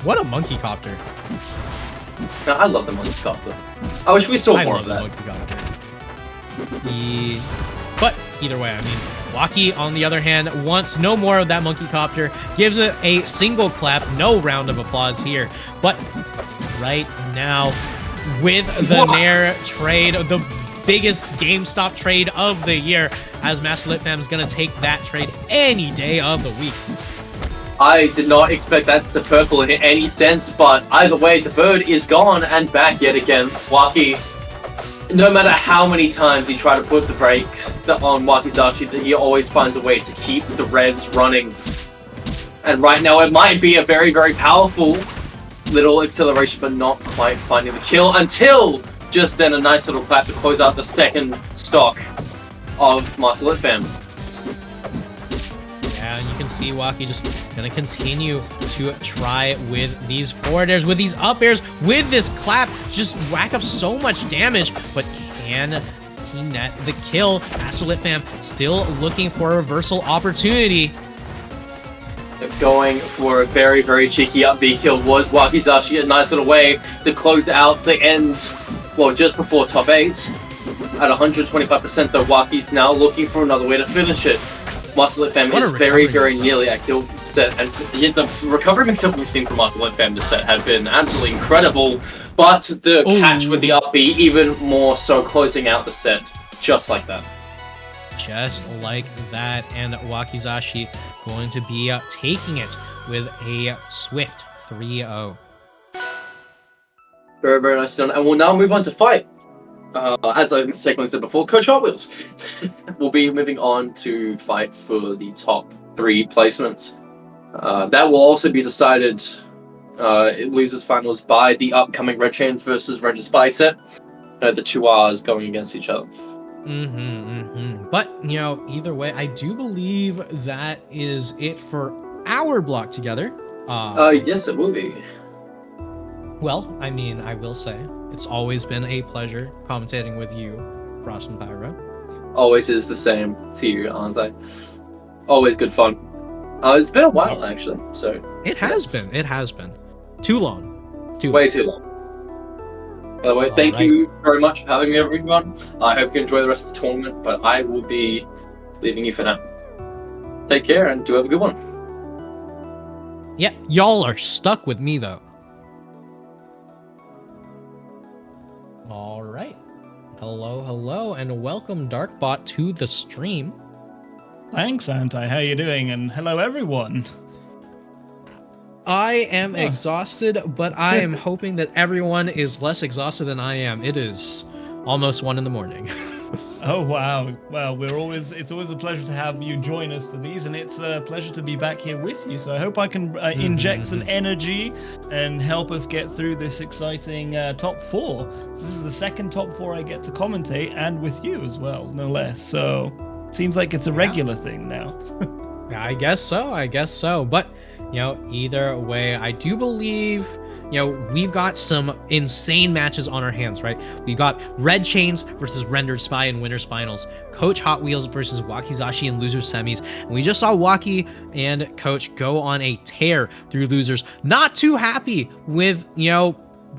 what a monkey copter. No, I love the monkey copter. I wish we saw more of that. But either way, I mean, Waki, on the other hand, wants no more of that monkey copter, gives it a single clap, no round of applause here. But right now, with the Nair trade, the biggest GameStop trade of the year, as Master Lit Fam is going to take that trade any day of the week. I did not expect that to purple in any sense, but either way, the bird is gone and back yet again. Waki, no matter how many times he tried to put the brakes on Wakizashi, he always finds a way to keep the revs running. And right now, it might be a very, very powerful little acceleration, but not quite finding the kill until just then a nice little clap to close out the second stock of Master Lit Fam. Yeah, and you can see Waki just gonna continue to try with these forward airs, with these up airs, with this clap, just rack up so much damage, but can he net the kill? Master Lit Fam still looking for a reversal opportunity. Going for a very, very cheeky up B kill was Wakizashi, a nice little way to close out the end, well, just before top 8. At 125% though, Waki's now looking for another way to finish it. Master Lit Fam is very, very nearly at kill set, and yet the recovery mix-up we've seen from Master Lit Fam this set have been absolutely incredible, but the catch with the up B even more so, closing out the set just like that. Just like that, and Wakizashi going to be taking it with a swift 3-0. Very, very nice done, and we'll now move on to fight. As I said before, Coach Hot Wheels will be moving on to fight for the top 3 placements. That will also be decided Losers finals by the upcoming Red Chains versus Rendered Spy set. The two R's going against each other. But, either way, I do believe that is it for our block together. Yes, it will be. Well, I mean, I will say, it's always been a pleasure commentating with you, Frost and Pyro. Always is the same to you, aren't they? Always good fun. It's been a while, actually, so... It has been. Too long. Way too long. By the way, thank you very much for having me, everyone. I hope you enjoy the rest of the tournament, but I will be leaving you for now. Take care and do have a good one. Yeah, y'all are stuck with me, though. All right. Hello, and welcome, Darkbot, to the stream. Thanks, Anti. How you doing? And hello, everyone. I am exhausted, but I am hoping that everyone is less exhausted than I am. It is almost 1 a.m. Oh, wow. Well, it's always a pleasure to have you join us for these, and it's a pleasure to be back here with you. So I hope I can inject some energy and help us get through this exciting top 4. So this is the second top 4 I get to commentate, and with you as well, no less. So seems like it's a regular thing now. I guess so. But, either way, I do believe, we've got some insane matches on our hands, right? We've got Red Chains versus Rendered Spy in Winners Finals, Coach Hot Wheels versus Wakizashi in Losers Semis, and we just saw Waki and Coach go on a tear through Losers. Not too happy with,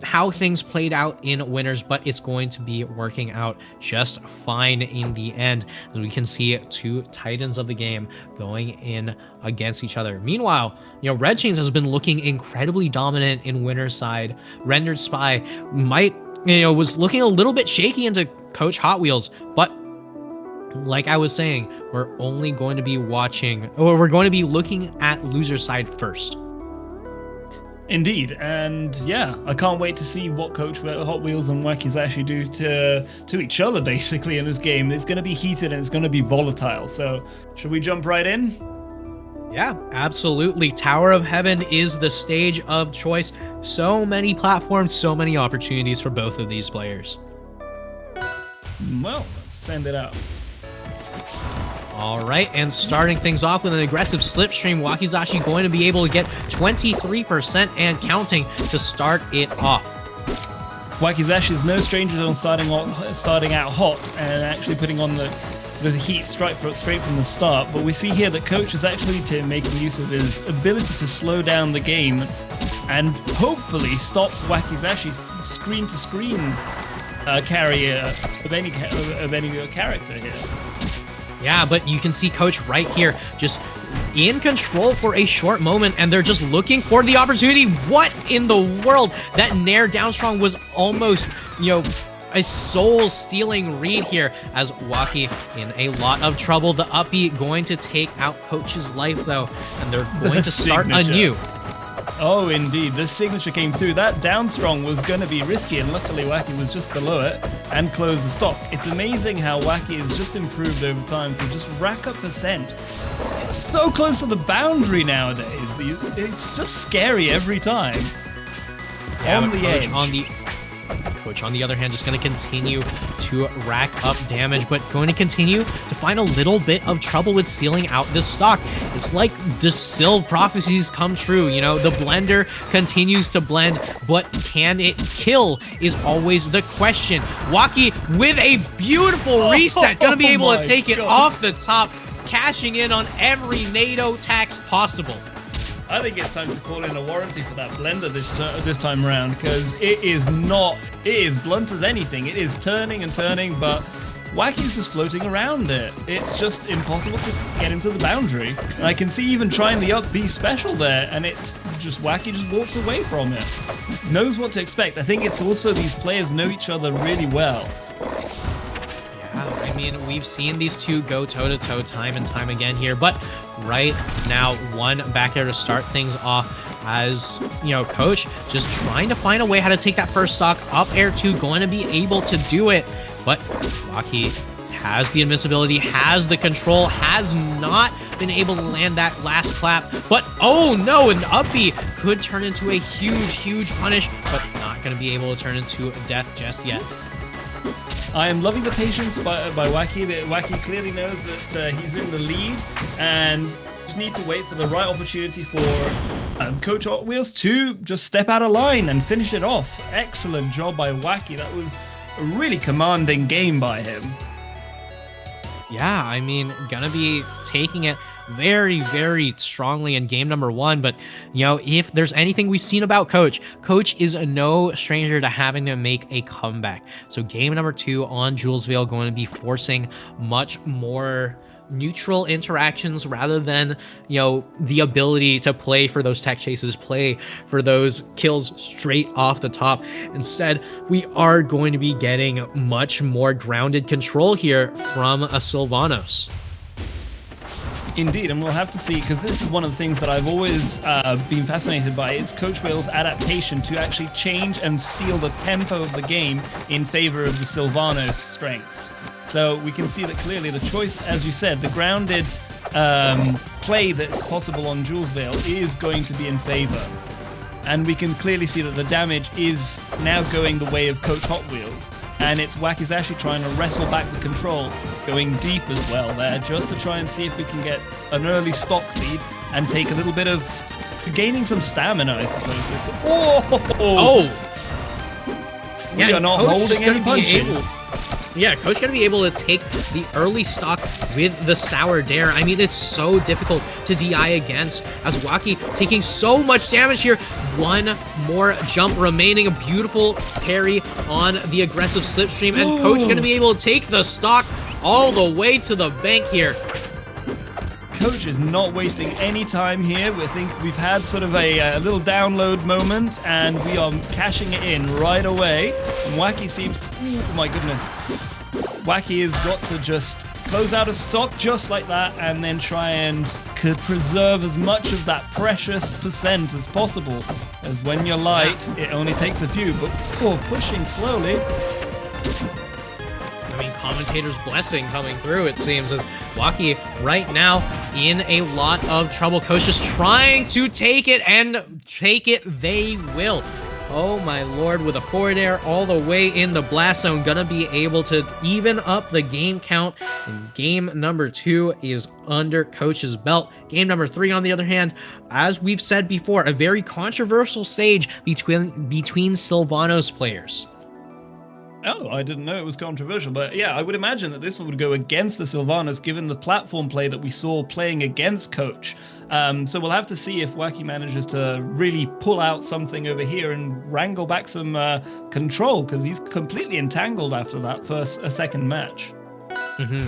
how things played out in Winners, but it's going to be working out just fine in the end, as we can see 2 titans of the game going in against each other. Meanwhile, Red Chains has been looking incredibly dominant in Winners side. Rendered Spy was looking a little bit shaky into Coach Hot Wheels, but like I was saying, we're only going to be we're going to be looking at loser side first. Indeed, and yeah, I can't wait to see what Coach Hot Wheels and Wakizashi do to each other, basically, in this game. It's going to be heated and it's going to be volatile, so should we jump right in? Yeah, absolutely. Tower of Heaven is the stage of choice. So many platforms, so many opportunities for both of these players. Well, let's send it out. All right, and starting things off with an aggressive slipstream, Wakizashi going to be able to get 23% and counting to start it off. Wakizashi is no stranger on starting out hot and actually putting on the heat straight from the start, but we see here that Coach is actually making use of his ability to slow down the game and hopefully stop Wakizashi's screen-to-screen carrier of any character here. Yeah, but you can see Coach right here, just in control for a short moment, and they're just looking for the opportunity. What in the world? That Nair downstrong was almost, a soul-stealing read here, as Waki in a lot of trouble. The up B going to take out Coach's life, though, and they're going to start anew. Oh, indeed. The signature came through. That downstrong was going to be risky, and luckily Wacky was just below it and closed the stock. It's amazing how Wacky has just improved over time to just rack up percent. It's so close to the boundary nowadays. It's just scary every time. Yeah, on the edge. Coach, on the other hand, just going to continue to rack up damage, but going to continue to find a little bit of trouble with sealing out this stock. It's like the Sylve prophecies come true. The blender continues to blend, but can it kill is always the question. Waki with a beautiful reset, going to be able to take it off the top, cashing in on every NATO tax possible. I think it's time to call in a warranty for that blender this time around, because it is blunt as anything. It is turning and turning, but Wacky's just floating around it. It's just impossible to get him to the boundary. And I can see even trying the up B special there, and it's just Wacky just walks away from it. Just knows what to expect. I think it's also these players know each other really well. I mean, we've seen these two go toe-to-toe time and time again here, but right now, one back there to start things off as, Coach just trying to find a way how to take that first stock. Up air 2, going to be able to do it, but Waki has the invincibility, has the control, has not been able to land that last clap. But oh no, an up B could turn into a huge punish, but not going to be able to turn into death just yet. I am loving the patience by Wacky. Wacky clearly knows that he's in the lead and just need to wait for the right opportunity for Coach Hot Wheels to just step out of line and finish it off. Excellent job by Wacky. That was a really commanding game by him. Yeah, I mean, gonna be taking it very strongly in game number 1, but you know, if there's anything we've seen about Coach is no stranger to having to make a comeback. So game number 2 on Julesville going to be forcing much more neutral interactions rather than, you know, the ability to play for those tech chases, play for those kills straight off the top. Instead, we are going to be getting much more grounded control here from a Sylvanos. Indeed, and we'll have to see, because this is one of the things that I've always been fascinated by, is Coach Will's adaptation to actually change and steal the tempo of the game in favor of the Sylvanos' strengths. So we can see that clearly the choice, as you said, the grounded play that's possible on Julesville is going to be in favor. And we can clearly see that the damage is now going the way of Coach Hot Wheels. And it's Wacky's actually trying to wrestle back the control, going deep as well there, just to try and see if we can get an early stock lead and take a little bit of gaining some stamina, I suppose. Oh! We are not holding any punches. Yeah, Coach gonna be able to take the early stock with the Sour Dare. I mean, it's so difficult to DI against, as Wacky taking so much damage here. One more jump remaining, a beautiful parry on the aggressive Slipstream, and Coach gonna be able to take the stock all the way to the bank here. Coach is not wasting any time here. We think we've had sort of a little download moment, and we are cashing it in right away. And Wacky seems... Oh my goodness. Wacky has got to just close out a stock just like that, and then try and preserve as much of that precious percent as possible. As when you're light, it only takes a few, but pushing slowly. I mean, commentator's blessing coming through, it seems, as Wacky right now in a lot of trouble. Coach just trying to take it, and take it they will. Oh my lord, with a forward air all the way in the blast zone, gonna be able to even up the game count. And game number 2 is under Coach's belt. Game number 3, on the other hand, as we've said before, a very controversial stage between Sylvanos players. Oh, I didn't know it was controversial, but yeah, I would imagine that this one would go against the Sylvanos, given the platform play that we saw playing against Coach. So we'll have to see if Wacky manages to really pull out something over here and wrangle back some control, because he's completely entangled after that second match.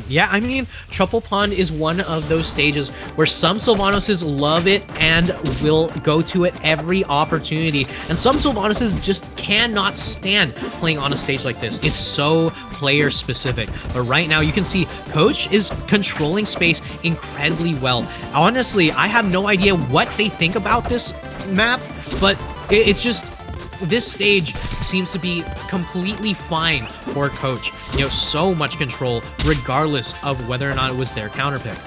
Yeah, I mean, Trouble Pond is one of those stages where some Sylvanoses love it and will go to it every opportunity, and some Sylvanoses just cannot stand playing on a stage like this. It's so player specific. But right now, you can see Coach is controlling space incredibly well. Honestly, I have no idea what they think about this map, but it's just... this stage seems to be completely fine for Coach. You know, so much control, regardless of whether or not it was their counterpick.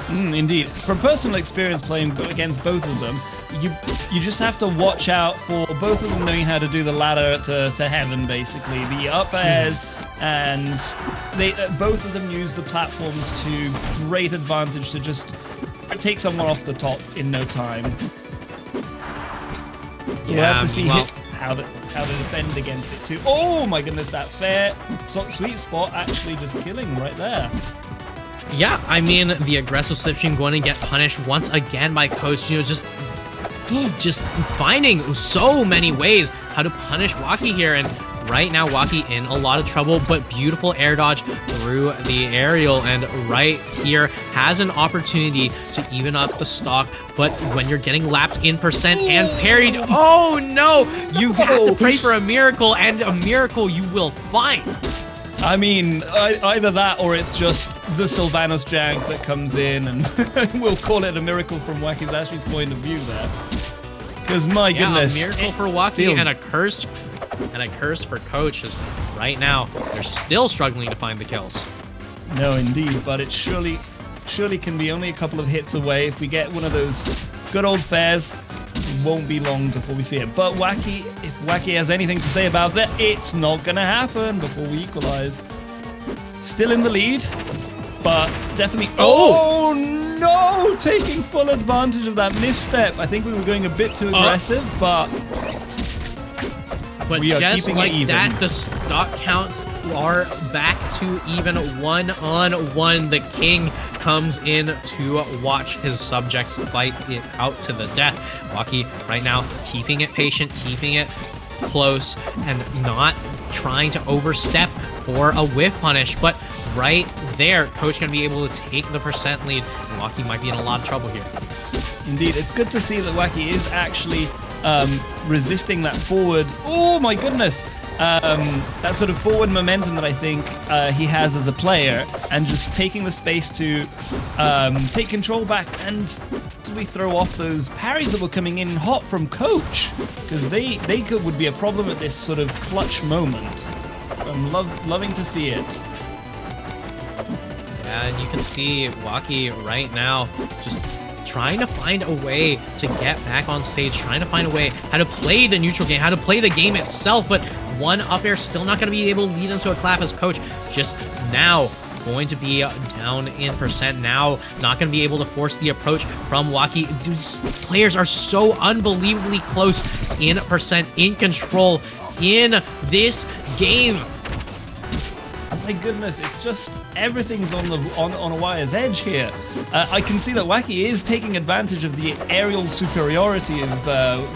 Indeed. From personal experience playing against both of them, you just have to watch out for both of them knowing how to do the ladder to heaven, basically. The up airs, and they both of them use the platforms to great advantage to just take someone off the top in no time. So we'll have to see how to defend against it too. Oh my goodness, that fair sweet spot actually just killing right there. Yeah, I mean, the aggressive Slipstream going to get punished once again by Coach. You know, just finding so many ways how to punish Wacky here, and right now Wacky in a lot of trouble, but beautiful air dodge through the aerial, and right here has an opportunity to even up the stock. But when you're getting lapped in percent and parried, oh no, you have to pray for a miracle, and a miracle you will find. I mean, either that or it's just the Sylvanos jank that comes in, and we'll call it a miracle from Wacky's Ashley's point of view there. Because my goodness, a miracle for Wacky and a curse for Coach, as right now they're still struggling to find the kills. No, indeed, but it's surely surely can be only a couple of hits away. If we get one of those good old fairs, it won't be long before we see it. But Wacky, if Wacky has anything to say about that, it's not gonna happen before we equalize. Still in the lead, but definitely. Oh no! Taking full advantage of that misstep. I think we were going a bit too aggressive, but we are just keeping like it even. that, the stock counts are back to even 1-on-1. The king comes in to watch his subjects fight it out to the death. Wacky right now keeping it patient, keeping it close, and not trying to overstep for a whiff punish. But right there, Coach gonna be able to take the percent lead, and Wacky might be in a lot of trouble here. Indeed, it's good to see that Wacky is actually resisting that forward. Oh my goodness! That sort of forward momentum that I think he has as a player, and just taking the space to take control back and we throw off those parries that were coming in hot from Coach, because they would be a problem at this sort of clutch moment. I'm loving to see it. Yeah, and you can see Wacky right now just trying to find a way to get back on stage, trying to find a way how to play the neutral game, how to play the game itself, but one up air still not going to be able to lead into a clap as Coach just now going to be down in percent, now not going to be able to force the approach from Wacky. These players are so unbelievably close in percent, in control in this game. My goodness, it's just everything's on a wire's edge here. I can see that Wacky is taking advantage of the aerial superiority of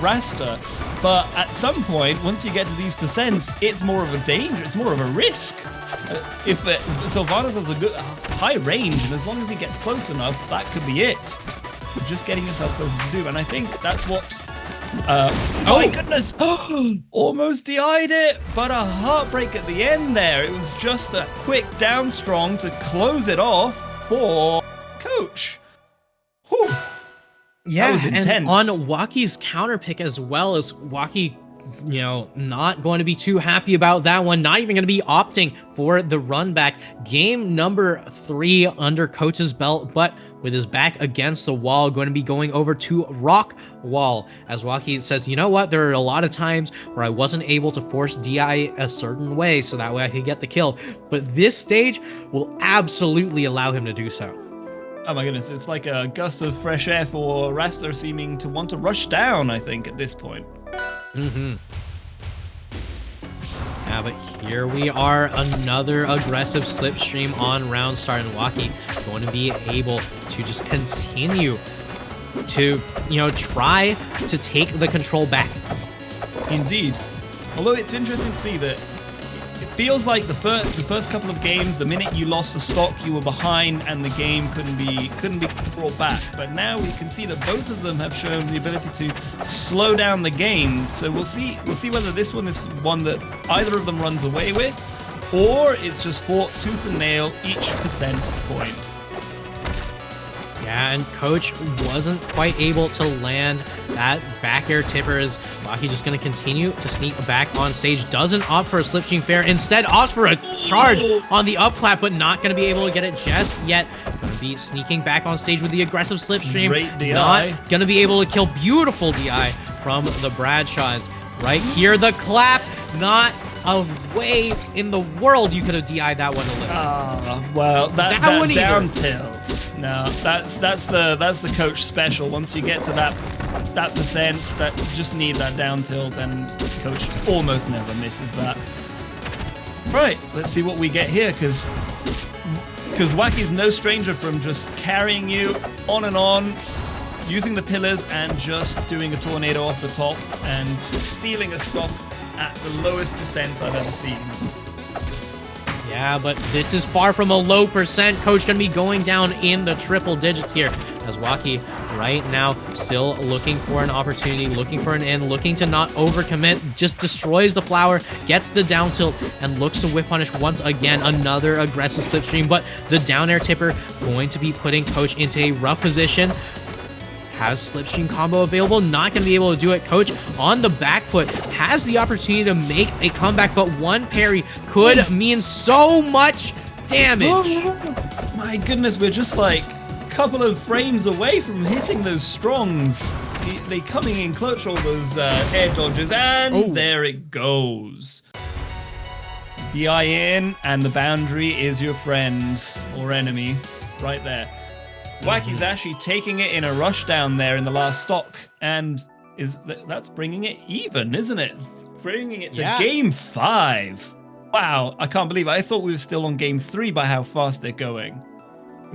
Rasta, but at some point, once you get to these percents, it's more of a danger, it's more of a risk. If Sylvanas has a good high range, and as long as he gets close enough, that could be it. Just getting yourself closer to do, and I think that's what. Oh my goodness! Almost DI'd it, but a heartbreak at the end there. It was just a quick down strong to close it off for Coach. Whew. Yeah, that was intense. And on Wacky's counter pick as well, as Wacky, you know, not going to be too happy about that one, not even going to be opting for the run back. Game number 3 under Coach's belt, but with his back against the wall, going to be going over to Rock Wall. As Wacky says, you know what, there are a lot of times where I wasn't able to force DI a certain way so that way I could get the kill, but this stage will absolutely allow him to do so. Oh my goodness, it's like a gust of fresh air for Rasta seeming to want to rush down, I think, at this point. Yeah, but here we are, another aggressive slipstream on round start, and Wacky going to be able to just continue to, you know, try to take the control back. Indeed. Although it's interesting to see that it feels like the first couple of games, the minute you lost the stock, you were behind and the game couldn't be brought back. But now we can see that both of them have shown the ability to slow down the game. So we'll see whether this one is one that either of them runs away with, or it's just fought tooth and nail each percent point. Yeah, and Coach wasn't quite able to land that back air tipper, as Wacky just going to continue to sneak back on stage. Doesn't opt for a slipstream fair, instead opts for a charge on the up clap, but not going to be able to get it just yet. Going to be sneaking back on stage with the aggressive slipstream. Great DI. Not going to be able to kill. Beautiful DI from the Bradshaws. Right here, the clap, not a way in the world you could have DI'd that one a little. Well, that one down either. tilt. No, that's the Coach special. Once you get to that percent, that you just need that down tilt, and Coach almost never misses that. Right, let's see what we get here, because Wacky's no stranger from just carrying you on and on, using the pillars and just doing a tornado off the top and stealing a stock at the lowest percents I've ever seen. Yeah, but this is far from a low percent. Coach gonna be going down in the triple digits here, as Wacky right now still looking for an opportunity, looking for an end, looking to not overcommit, just destroys the flower, gets the down tilt, and looks to whip punish once again. Another aggressive slipstream, but the down air tipper going to be putting Coach into a rough position. Has slipstream combo available, not going to be able to do it. Coach on the back foot has the opportunity to make a comeback, but one parry could mean so much damage. My goodness, we're just like couple of frames away from hitting those strongs. They coming in clutch, all those air dodges, and there it goes. DI in, and the boundary is your friend or enemy, right there. Wacky's actually taking it in a rush down there in the last stock, and that's bringing it even, isn't it? Bringing it to game 5. Wow, I can't believe it. I thought we were still on game 3 by how fast they're going.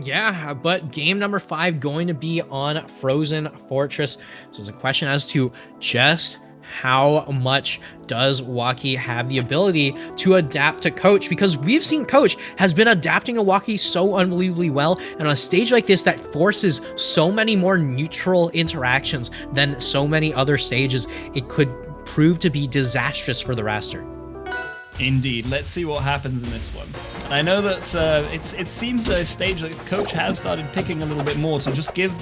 Yeah, but game number 5 going to be on Frozen Fortress. So it's a question as to just how much does Wacky have the ability to adapt to Coach? Because we've seen Coach has been adapting to Wacky so unbelievably well, and on a stage like this that forces so many more neutral interactions than so many other stages, it could prove to be disastrous for the roster. Indeed. Let's see what happens in this one. And I know that it seems that a stage that Coach has started picking a little bit more to just give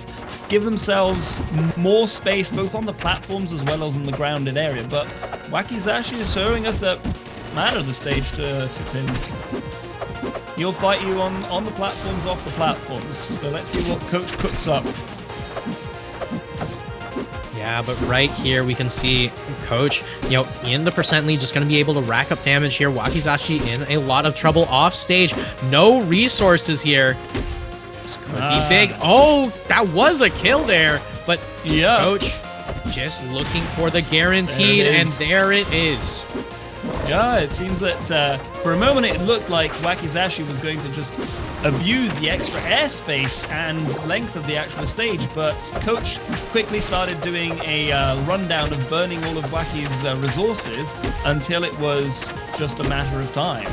themselves more space both on the platforms as well as on the grounded area. But Wacky's actually showing us that matter the stage to Tim. He'll fight you on the platforms, off the platforms. So let's see what Coach cooks up. Yeah, but right here we can see Coach, in the percent lead, just going to be able to rack up damage here. Wacky's actually in a lot of trouble off stage. No resources here. This could be big. Oh, that was a kill there. But Coach just looking for the guaranteed, and there it is. Yeah, it seems that for a moment it looked like Wakizashi was going to just abuse the extra airspace and length of the actual stage, but Coach quickly started doing a rundown of burning all of Waki's resources until it was just a matter of time.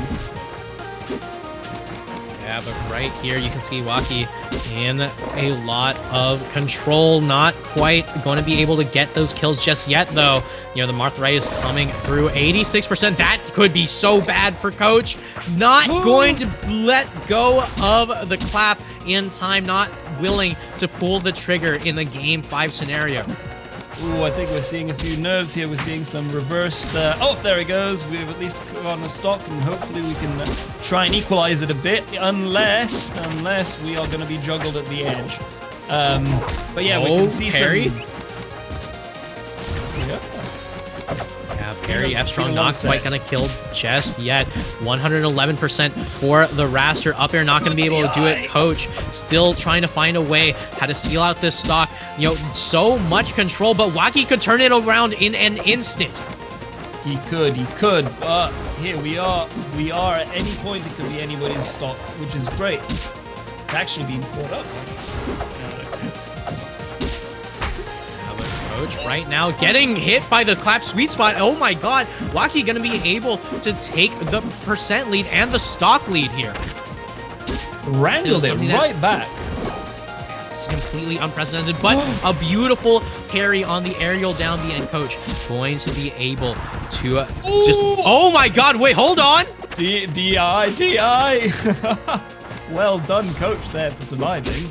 Yeah, but right here you can see Wacky in a lot of control. Not quite going to be able to get those kills just yet, though. The Marthritis coming through 86%. That could be so bad for Coach. Not going to let go of the clap in time. Not willing to pull the trigger in the game 5 scenario. Ooh, I think we're seeing a few nerves here. We're seeing some reversed... oh, there he goes. We've at least gotten a stock, and hopefully we can try and equalize it a bit, unless we are going to be juggled at the edge. But yeah, we can see parry. some... Parry, F-Strong not quite going to kill just yet. 111% for the Raster. Up air not going to be able to do it. Coach still trying to find a way how to seal out this stock. So much control, but Wacky could turn it around in an instant. He could, but here we are. At any point, it could be anybody's stock, which is great. It's actually being caught up. Coach right now getting hit by the clap sweet spot. Oh my god, Wacky gonna be able to take the percent lead and the stock lead here. Wrangled it right back. It's completely unprecedented, but a beautiful parry on the aerial down the end. Coach going to be able to just... Oh my god, wait, hold on! DI. Well done, Coach, there for surviving.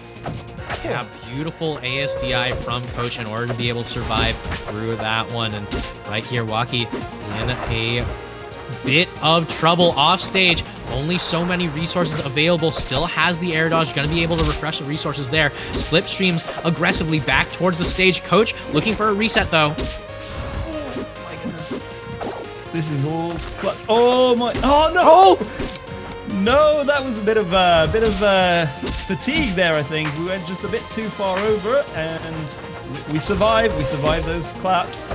Yeah, beautiful ASDI from Coach in order to be able to survive through that one. And right here, Wacky in a bit of trouble off stage. Only so many resources available. Still has the air dodge. Going to be able to refresh the resources there. Slipstreams aggressively back towards the stage. Coach looking for a reset, though. Oh, my goodness. This is all clutch. Oh, my... Oh, no! Oh! No, that was a bit of fatigue there, I think. We went just a bit too far over it, and we survived. We survived those claps.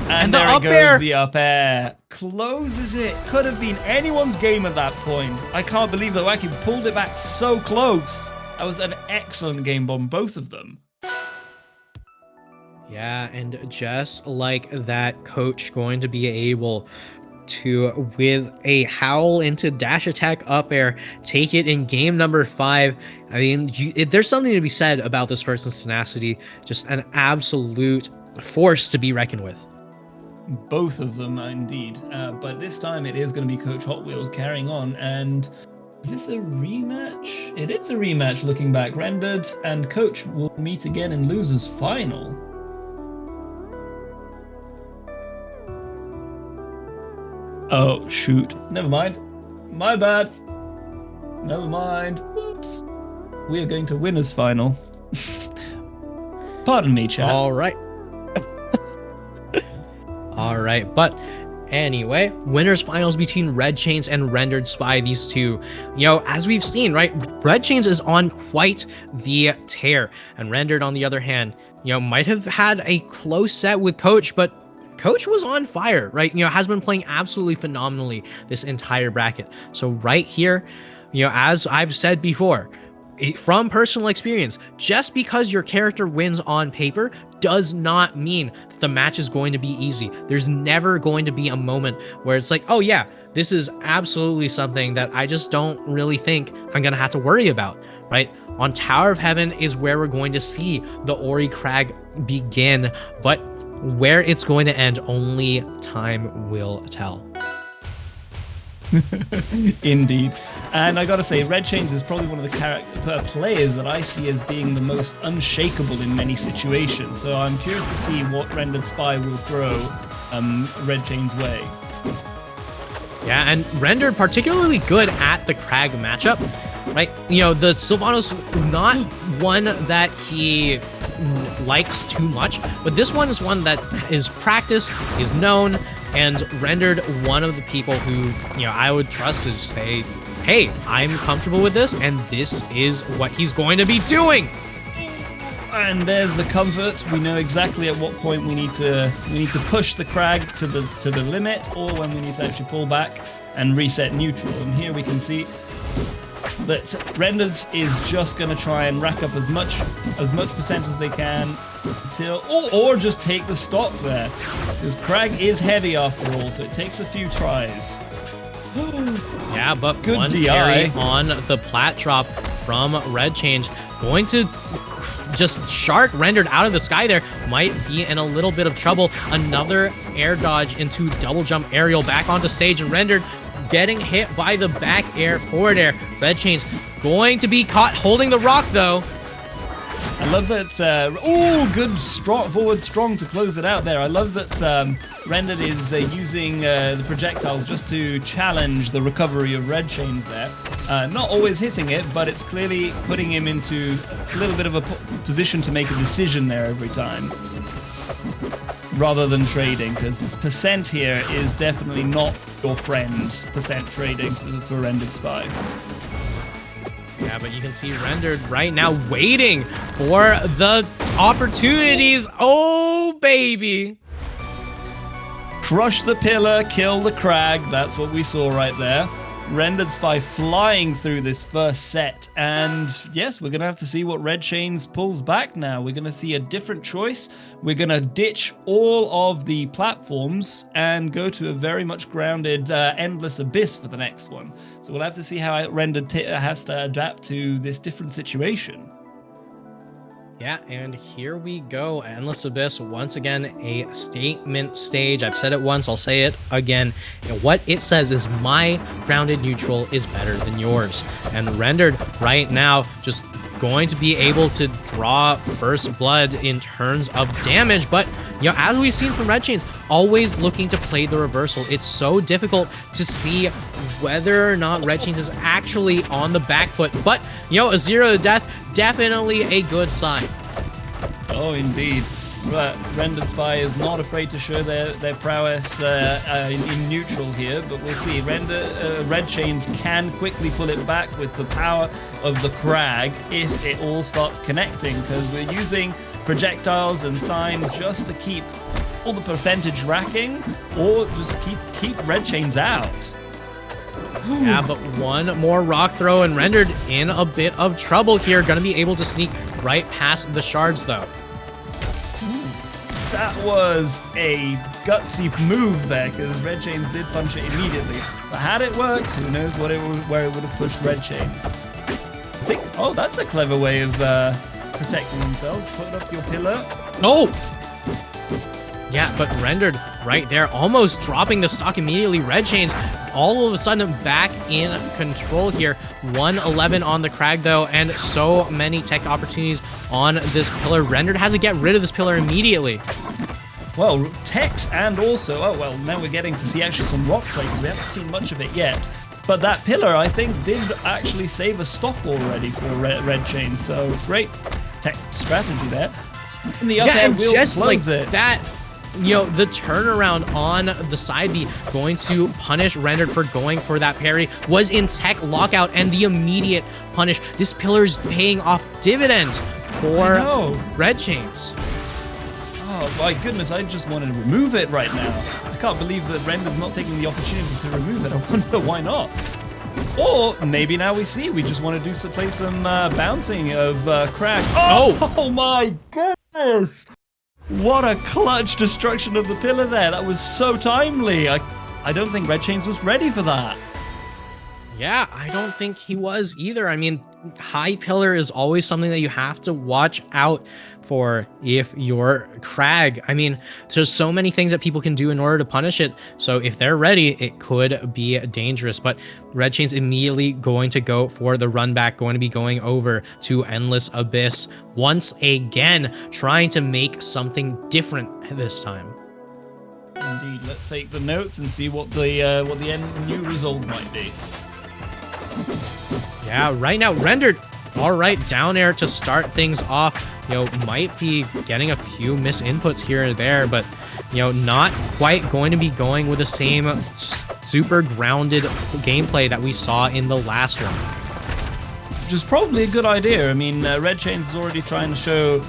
And there it goes, the up air. Closes it. Could have been anyone's game at that point. I can't believe that Wacky pulled it back so close. That was an excellent game bomb, both of them. Yeah, and just like that, Coach going to be able to, with a howl into dash attack up air, take it in game number 5. I mean, there's something to be said about this person's tenacity. Just an absolute force to be reckoned with. Both of them, indeed. But this time it is going to be Coach Hot Wheels carrying on. And is this a rematch? It is a rematch looking back. Rendered and Coach will meet again in Losers Final. Oh, shoot. Never mind. My bad. Never mind. Whoops. we are going to winners final. Pardon me, chat. All right. All right, but anyway, winners finals between Red Chains and Rendered Spy, these two. As we've seen, right, Red Chains is on quite the tear, and Rendered, on the other hand, might have had a close set with Coach, but Coach was on fire, right? Has been playing absolutely phenomenally this entire bracket. So right here, as I've said before, from personal experience, just because your character wins on paper does not mean that the match is going to be easy. There's never going to be a moment where it's like, oh yeah, this is absolutely something that I just don't really think I'm gonna have to worry about, right? On Tower of Heaven is where we're going to see the Ori Crag begin, but where it's going to end, only time will tell. Indeed. And I gotta say, Red Chains is probably one of the players that I see as being the most unshakable in many situations. So I'm curious to see what Rendered Spy will throw Red Chains' way. Yeah, and Rendered particularly good at the Crag matchup, right? The Sylvanos, not one that he likes too much, but this one is one that is practiced, is known, and Rendered one of the people who, I would trust to say, hey, I'm comfortable with this, and this is what he's going to be doing. And there's the comfort. We know exactly at what point we need to push the Crag to the limit, or when we need to actually pull back and reset neutral. And here we can see that Rendered is just going to try and rack up as much percent as they can until, or just take the stock there, because Crag is heavy after all, so it takes a few tries. Yeah, but Good one DI. parry on the plat drop from Red Change, going to just shark Rendered out of the sky there, might be in a little bit of trouble. Another air dodge into double jump aerial back onto stage, and Rendered getting hit by the back air forward air. Red Chains going to be caught holding the rock though. I love that. Good forward strong to close it out there. I love that Rendered is using the projectiles just to challenge the recovery of Red Chains there. Not always hitting it, but it's clearly putting him into a little bit of a position to make a decision there every time, rather than trading, because percent here is definitely not your friend. Percent trading for Rendered Spy. Yeah, but you can see Rendered right now waiting for the opportunities. Oh, baby. Crush the pillar, kill the Crag. That's what we saw right there. Rendered Spy flying through this first set. And yes, we're going to have to see what Red Chains pulls back now. We're going to see a different choice. We're going to ditch all of the platforms and go to a very much grounded Endless Abyss for the next one. So we'll have to see how Rendered has to adapt to this different situation. Yeah, and here we go. Endless Abyss, once again, a statement stage. I've said it once, I'll say it again. And what it says is my grounded neutral is better than yours. And Rendered right now just going to be able to draw first blood in terms of damage. But, as we've seen from Red Chains, always looking to play the reversal. It's so difficult to see whether or not Red Chains is actually on the back foot. But, a 0 to death, definitely a good sign. Oh, indeed. Rendered Spy is not afraid to show their prowess in neutral here, but we'll see. Red Chains can quickly pull it back with the power of the Crag if it all starts connecting, because we're using projectiles and sign just to keep all the percentage racking, or just keep Red Chains out. Yeah, but one more rock throw and Rendered in a bit of trouble here. Gonna be able to sneak right past the shards though. That was a gutsy move there, because Red Chains did punch it immediately. But had it worked, who knows where it would have pushed Red Chains. Oh, that's a clever way of protecting himself. Put up your pillar. Oh! Yeah, but Rendered right there, almost dropping the stock immediately. Red Chains all of a sudden back in control here. 111 on the Crag though, and so many tech opportunities on this pillar. Rendered has to get rid of this pillar immediately. Well, techs, and also, now we're getting to see actually some rock plays. We haven't seen much of it yet. But that pillar, I think, did actually save a stock already for Red Chain. So great tech strategy there. And the up air and will just close like it. that, you know, the turnaround on the side B going to punish Rendered for going for that parry was in tech lockout, and the immediate punish. This pillar is paying off dividends for Red Chains. Oh my goodness, I just want to remove it right now. I can't believe that Render's not taking the opportunity to remove it. I wonder why not. Or maybe now we see, we just want to play some bouncing of Crag. Oh my goodness! What a clutch destruction of the pillar there. That was so timely. I don't think Red Chains was ready for that. Yeah, I don't think he was either. I mean, high pillar is always something that you have to watch out for if you're Crag. I mean, there's so many things that people can do in order to punish it. So if they're ready, it could be dangerous. But Red Chain's immediately going to go for the run back, going to be going over to Endless Abyss once again, trying to make something different this time. Indeed, let's take the notes and see what the new result might be. Yeah, right now, Rendered, all right, down air to start things off. You know, might be getting a few misinputs here and there, but, you know, not quite going to be going with the same super grounded gameplay that we saw in the last one. Which is probably a good idea. I mean, Red Chains is already trying to show,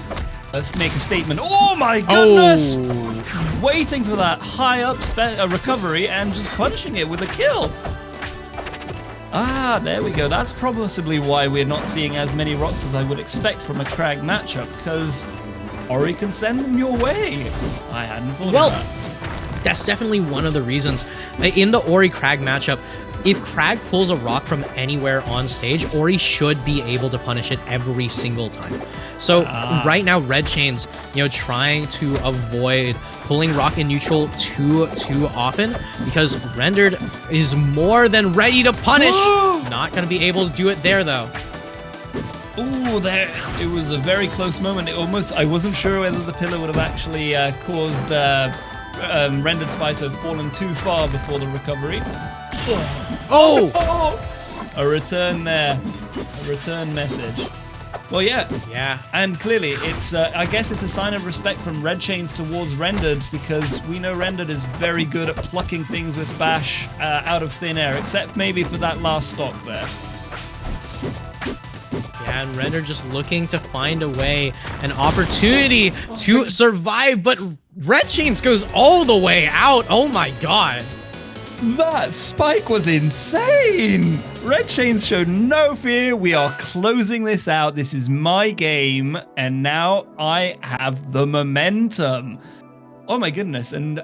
make a statement. Oh my goodness! Oh. Waiting for that high up recovery and just punishing it with a kill. Ah, there we go. That's possibly why we're not seeing as many rocks as I would expect from a Crag matchup, because Ori can send them your way. I hadn't thought of that. That's definitely one of the reasons. In the Ori Crag matchup, if Crag pulls a rock from anywhere on stage, Ori should be able to punish it every single time. So right now, Red Chains, you know, trying to avoid pulling rock in neutral too often, because Rendered is more than ready to punish. Not going to be able to do it there, though. Ooh, there. It was a very close moment. I wasn't sure whether the pillar would have actually caused Rendered Spy to have fallen too far before the recovery. Oh! A return there. A return message. Well, yeah. And clearly, it's I guess it's a sign of respect from Red Chains towards Rendered, because we know Rendered is very good at plucking things with Bash out of thin air, except maybe for that last stock there. Yeah, and Rendered just looking to find a way, an opportunity to survive, but Red Chains goes all the way out. Oh my god. That spike was insane! Red Chains showed no fear. We are closing this out. This is my game, and now I have the momentum. Oh my goodness, and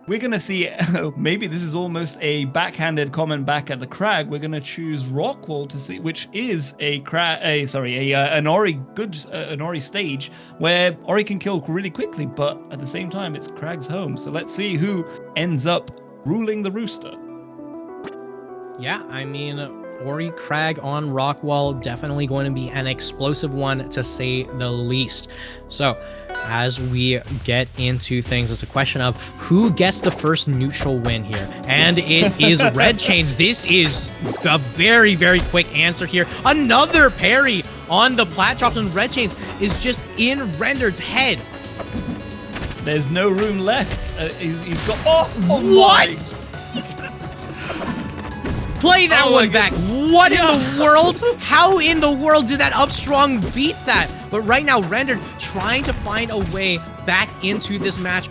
we're going to see, maybe this is almost a backhanded comment back at the Crag. We're going to choose Rockwall to see, which is an Ori stage where Ori can kill really quickly, but at the same time, it's Crag's home. So let's see who ends up ruling the rooster. Yeah, I mean, Ori Crag on Rockwall, definitely going to be an explosive one, to say the least. So, as we get into things, it's a question of who gets the first neutral win here. And it is Red Chains. This is a very, very quick answer here. Another parry on the plat drops, and Red Chains is just in Rendered's head. There's no room left. He's got... Oh what? Play that one back. What in the world? How in the world did that up strong beat that? But right now, Rendered trying to find a way back into this match.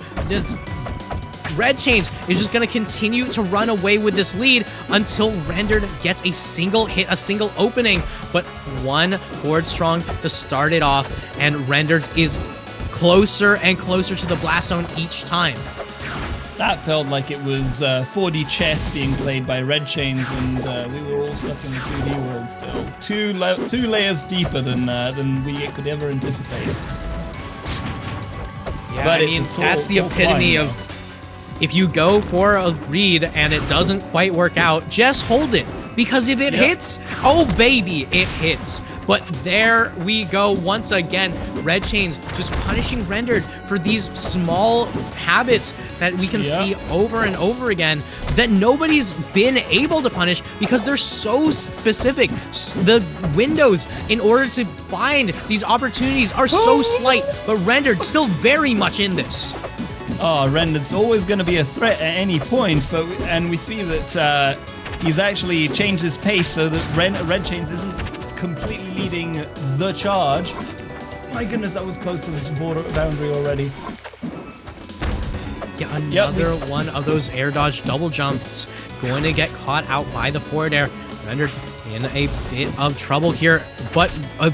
Red Chains is just going to continue to run away with this lead until Rendered gets a single hit, a single opening. But one forward strong to start it off, and Rendered is closer and closer to the blast zone each time. That felt like it was 4D chess being played by Red Chains, and we were all stuck in the 2D world still. Two layers deeper than we could ever anticipate. Yeah, but I mean, that's the epitome of, if you go for a read and it doesn't quite work out, just hold it. Because if it hits, oh baby, it hits. But there we go once again. Red Chains just punishing Rendered for these small habits that we can see over and over again that nobody's been able to punish because they're so specific. The windows in order to find these opportunities are so slight, but Rendered still very much in this. Oh, Rendered's always going to be a threat at any point, and we see that he's actually changed his pace so that Red Chains isn't completely leading the charge. My goodness, that was close to this border boundary already. Yeah, another one of those air dodge double jumps going to get caught out by the forward air. Rendered in a bit of trouble here, but a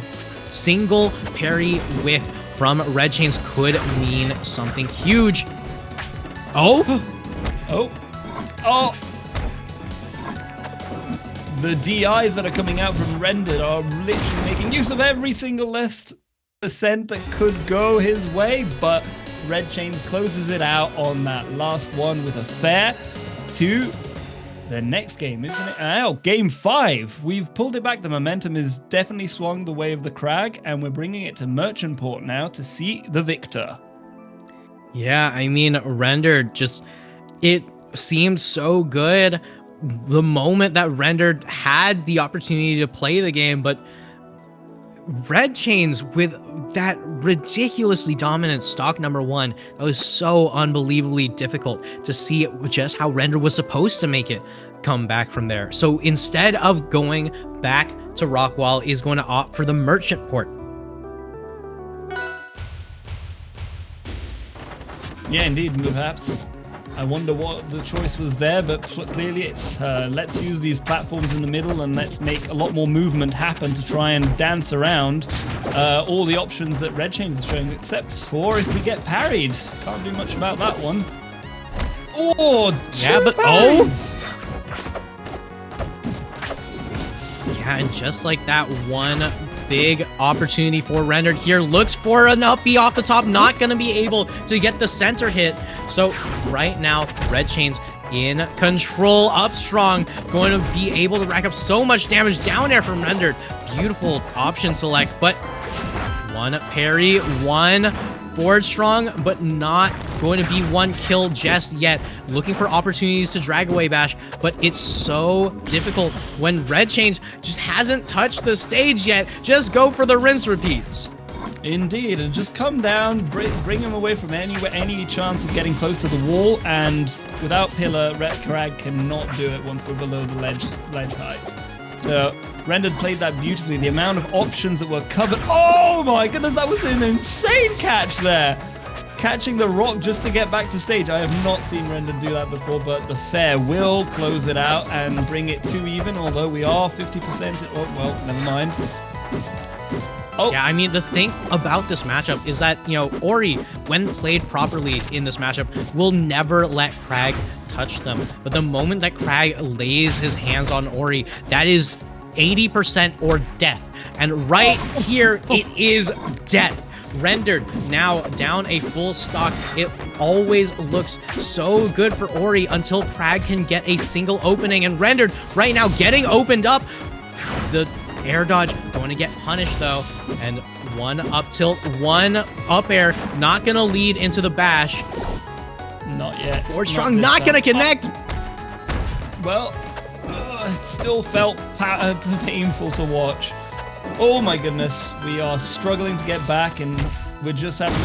single parry whiff from Red Chains could mean something huge. Oh! Oh! The DIs that are coming out from Rendered are literally making use of every single last percent that could go his way, but Red Chains closes it out on that last one with a fair to the next game, isn't it? Oh, game 5. We've pulled it back. The momentum is definitely swung the way of the Crag, and we're bringing it to Merchant Port now to see the victor. Yeah, I mean, Rendered just, it seemed so good the moment that Rendered had the opportunity to play the game, but Red Chains with that ridiculously dominant stock number 1, that was so unbelievably difficult to see just how Rendered was supposed to make it come back from there. So instead of going back to Rockwall, is going to opt for the Merchant Port. Yeah, indeed, perhaps. I wonder what the choice was there, but clearly it's let's use these platforms in the middle and let's make a lot more movement happen to try and dance around all the options that Red Chains is showing, except for if we get parried. Can't do much about that one. Oh, yeah, but parries. Yeah, and just like that, one big opportunity for Rendered here. Looks for an up B off the top, not going to be able to get the center hit. So right now, Red Chains in control, up strong, going to be able to rack up so much damage down air from Rendered. Beautiful option select, but one parry, one forward strong, but not going to be one kill just yet. Looking for opportunities to drag away bash, but it's so difficult when Red Chains just hasn't touched the stage yet. Just go for the rinse repeats. Indeed, and just come down, bring him away from any chance of getting close to the wall, and without pillar, Red Crag cannot do it once we're below the ledge height. So Rendered played that beautifully. The amount of options that were covered. Oh my goodness, that was an insane catch there. Catching the rock just to get back to stage. I have not seen Rendered do that before, but the fair will close it out and bring it to even, although we are 50%. Oh, well, never mind. Oh. Yeah, I mean, the thing about this matchup is that, you know, Ori, when played properly in this matchup, will never let Crag touch them. But the moment that Crag lays his hands on Ori, that is 80% or death. And right here, it is death. Rendered now down a full stock. It always looks so good for Ori until Crag can get a single opening. And Rendered right now getting opened up. The air dodge going to get punished though, and one up tilt, one up air, not gonna lead into the bash. Not yet. Forward strong, not gonna connect. Well, it still felt painful to watch. Oh my goodness, we are struggling to get back, and we're just having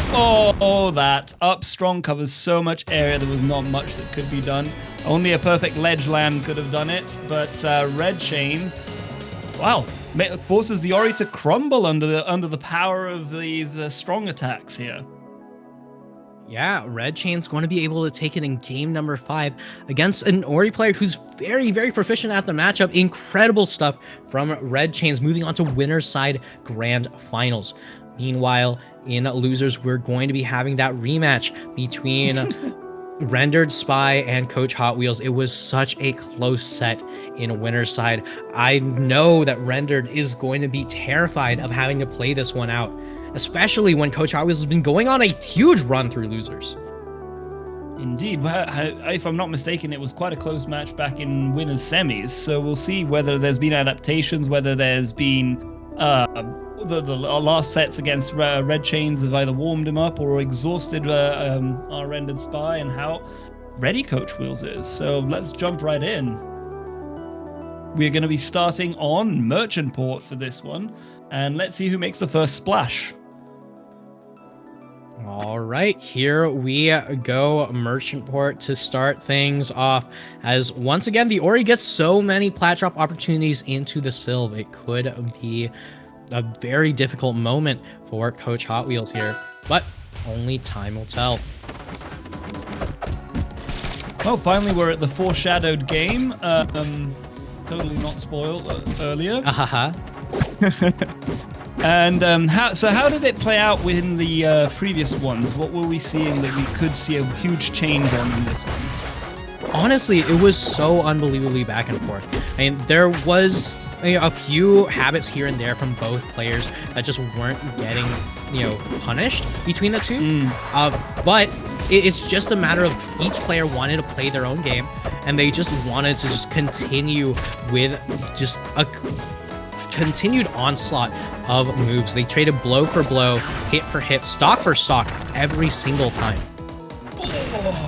that up strong covers so much area. There was not much that could be done. Only a perfect ledge land could have done it, but Red Chain, wow, forces the Ori to crumble under the power of these strong attacks here. Yeah, Red Chain's going to be able to take it in game number 5 against an Ori player who's very, very proficient at the matchup. Incredible stuff from Red Chains, moving on to winner's side grand finals. Meanwhile, in losers, we're going to be having that rematch between Rendered Spy and Coach Hot Wheels. It was such a close set in winner's side. I know that Rendered is going to be terrified of having to play this one out, especially when Coach Hot Wheels has been going on a huge run through losers. Indeed. If I'm not mistaken, it was quite a close match back in winners semis, so we'll see whether there's been adaptations, whether there's been The last sets against Red Chains have either warmed him up or exhausted our rendered spy, and how ready Coach Wheels is. So let's jump right in. We're going to be starting on Merchant Port for this one, and let's see who makes the first splash. All right, here we go. Merchant Port to start things off, as once again the Ori gets so many plat drop opportunities into the Sylve. It could be a very difficult moment for Coach Hot Wheels here, but only time will tell. Well, finally we're at the foreshadowed game. Totally not spoiled earlier. And how did it play out in the previous ones? What were we seeing that we could see a huge change on in this one? Honestly, it was so unbelievably back and forth. I mean, there was a few habits here and there from both players that just weren't getting, punished between the two. But it's just a matter of each player wanted to play their own game, and they just wanted to just continue with just a continued onslaught of moves. They traded blow for blow, hit for hit, stock for stock every single time.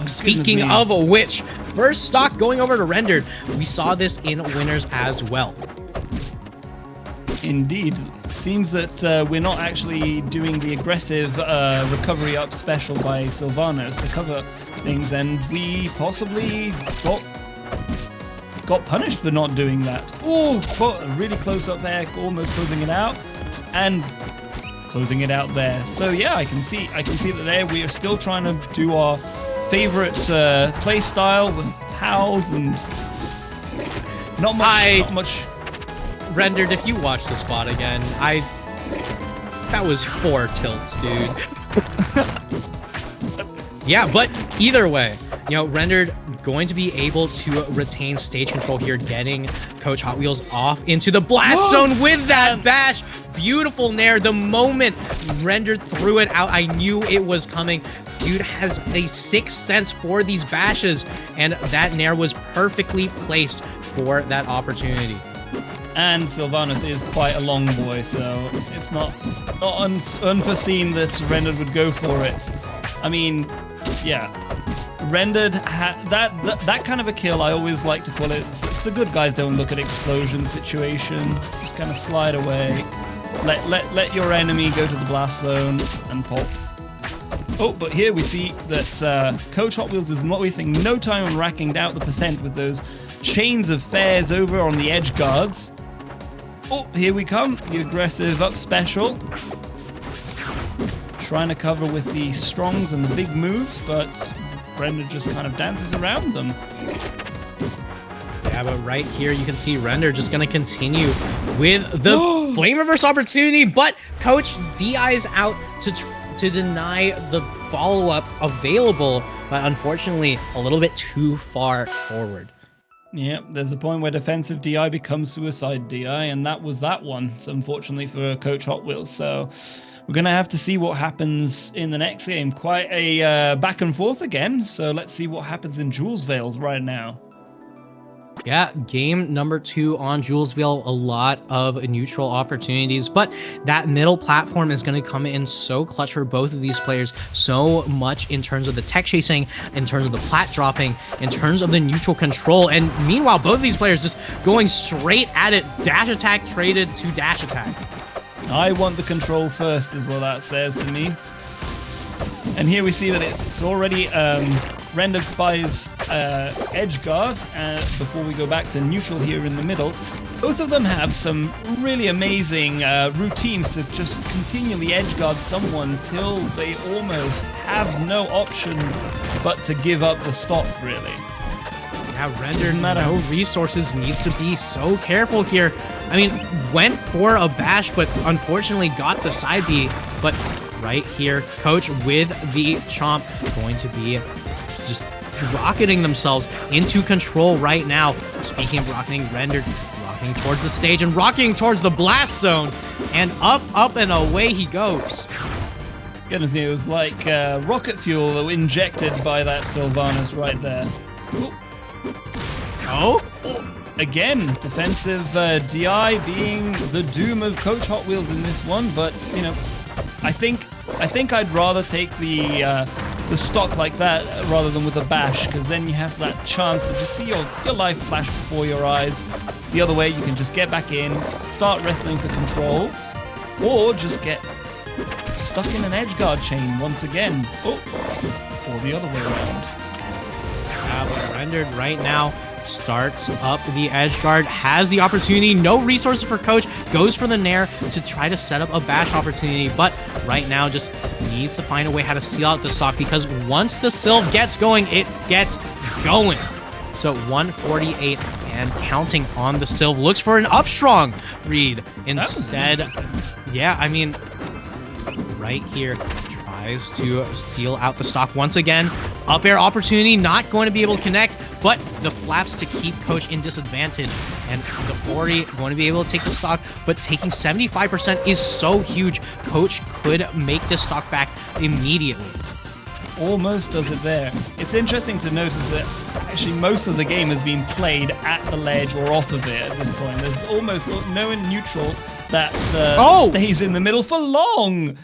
Speaking of which, first stock going over to Rendered. We saw this in winners as well. Indeed. Seems that we're not actually doing the aggressive recovery up special by Sylvanos to cover things, and we possibly got punished for not doing that. Oh, really close up there, almost closing it out, and closing it out there. So yeah, I can see that there we are still trying to do our favorite play style with howls and not much. Rendered, if you watch the spot again, that was 4 tilts, dude. Yeah, but either way, Rendered going to be able to retain stage control here, getting Coach Hot Wheels off into the blast zone with that bash. Beautiful nair. The moment Rendered threw it out, I knew it was coming. Dude has a 6th sense for these bashes, and that nair was perfectly placed for that opportunity. And Sylvanos is quite a long boy, so it's not unforeseen that Rendered would go for it. I mean, yeah, Rendered that kind of a kill. I always like to call it. It's the good guys don't look at explosion situation. Just kind of slide away, let your enemy go to the blast zone and pop. Oh, but here we see that Coach Hot Wheels is not wasting no time on racking out the percent with those chains of fares over on the edge guards. Oh, here we come, the aggressive up special. Trying to cover with the strongs and the big moves, but Brenda just kind of dances around them. Yeah, but right here you can see Render just going to continue with the Flame Reverse opportunity, but Coach DI's out to deny the follow-up available, but unfortunately a little bit too far forward. Yeah, there's a point where defensive DI becomes suicide DI, and that was that one, so unfortunately for Coach Hot Wheels. So we're going to have to see what happens in the next game. Quite a back and forth again, so let's see what happens in Julesvale right now. Yeah, game number 2 on Julesvale, a lot of neutral opportunities, but that middle platform is going to come in so clutch for both of these players, so much in terms of the tech chasing, in terms of the plat dropping, in terms of the neutral control, and meanwhile, both of these players just going straight at it, dash attack traded to dash attack. I want the control first is what that says to me. And here we see that it's already Rendered Spy's edge guard before we go back to neutral here in the middle. Both of them have some really amazing routines to just continually edge guard someone till they almost have no option but to give up the stock, really. Yeah, Rendered, no resources, needs to be so careful here. I mean, went for a bash, but unfortunately got the side B, but right here, Coach with the chomp going to be just rocketing themselves into control right now. Speaking of rocketing, Rendered rocking towards the stage and rocking towards the blast zone, and up and away he goes. Goodness me, it was like rocket fuel that was injected by that Sylvanos right there. Oh? again, defensive DI being the doom of Coach Hot Wheels in this one, but you know, I think I'd rather take the stock like that rather than with a bash, because then you have that chance to just see your life flash before your eyes. The other way, you can just get back in, start wrestling for control, or just get stuck in an edge guard chain once again. Oh, or the other way around. But Rendered right now starts up the edge guard, has the opportunity, no resources for Coach, goes for the nair to try to set up a bash opportunity, but right now just needs to find a way how to steal out the stock, because once the Sylve gets going, it gets going. So 148 and counting on the Sylve, looks for an up strong read instead. Yeah, I mean, right here, tries to steal out the stock once again. Up air opportunity, not going to be able to connect, but the flaps to keep Coach in disadvantage. And the Ori going to be able to take the stock, but taking 75% is so huge. Coach could make this stock back immediately. Almost does it there. It's interesting to notice that actually most of the game has been played at the ledge or off of it at this point. There's almost no neutral that stays in the middle for long.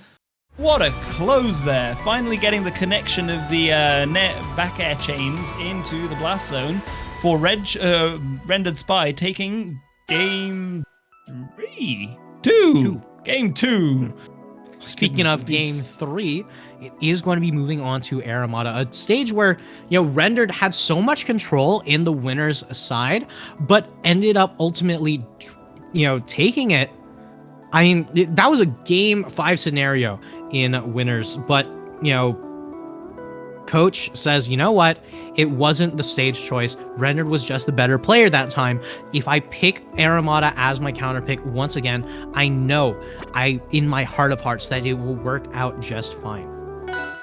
What a close there. Finally getting the connection of the net back air chains into the blast zone for Rendered Spy, taking game 2. Game 2. Speaking of game 3, it is going to be moving on to Aramata, a stage where, you know, Rendered had so much control in the winner's side, but ended up ultimately, you know, taking it. I mean, that was a game 5 scenario in winners, but, you know, Coach says, you know what? It wasn't the stage choice. Rendered was just the better player that time. If I pick Aramata as my counter pick once again, I know in my heart of hearts that it will work out just fine.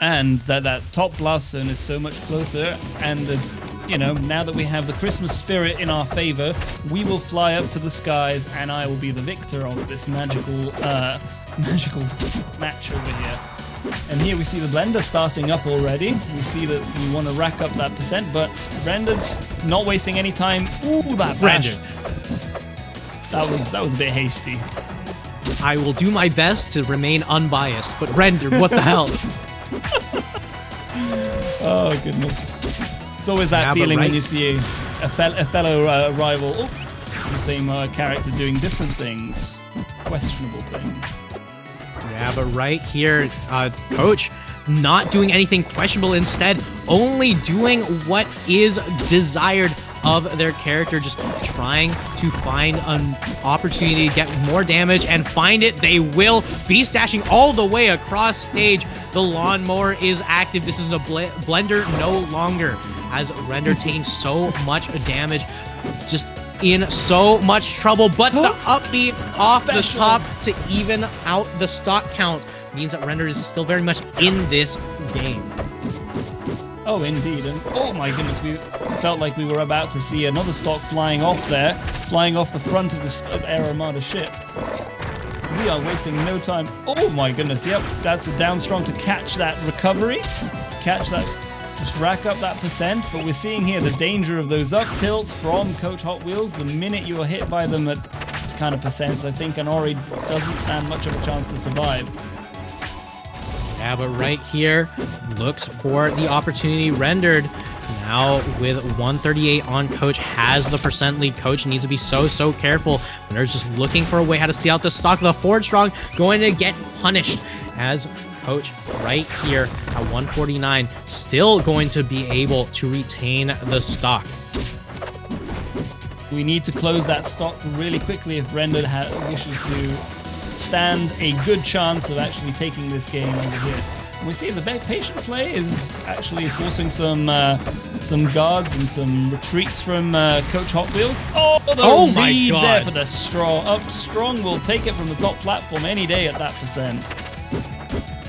And that top blast zone is so much closer, and you know, now that we have the Christmas spirit in our favor, we will fly up to the skies, and I will be the victor of this magical match over here. And here we see the blender starting up already. We see that we want to rack up that percent, but Rendered's not wasting any time. Ooh, that bash. That was a bit hasty. I will do my best to remain unbiased, but Rendered, what the hell? Oh, goodness. It's always that feeling when you see a fellow rival, the same character doing different things, questionable things. Yeah, but right here, Coach not doing anything questionable, instead only doing what is desired of their character, just trying to find an opportunity to get more damage and find it. They will be stashing all the way across stage. The lawnmower is active. This is a blender no longer, as Render taking so much damage, just in so much trouble, but the up B off the top to even out the stock count means that Render is still very much in this game. Oh, indeed. And oh my goodness, we felt like we were about to see another stock flying off there, flying off the front of the Air Armada ship. We are wasting no time. Oh my goodness, yep, that's a down strong to catch that recovery, catch that, just rack up that percent. But we're seeing here the danger of those up tilts from Coach Hot Wheels. The minute you are hit by them at this kind of percents, I think an Ori doesn't stand much of a chance to survive. Yeah, but right here, looks for the opportunity. Rendered now with 138 on Coach, has the percent lead. Coach needs to be so careful. Rendered's just looking for a way how to steal out the stock. The forward strong going to get punished, as Coach right here at 149 still going to be able to retain the stock. We need to close that stock really quickly if Rendered wishes to stand a good chance of actually taking this game over here. And we see the patient play is actually forcing some guards and some retreats from Coach Hot Wheels. Oh, the read there for the strong. Up strong will take it from the top platform any day at that percent.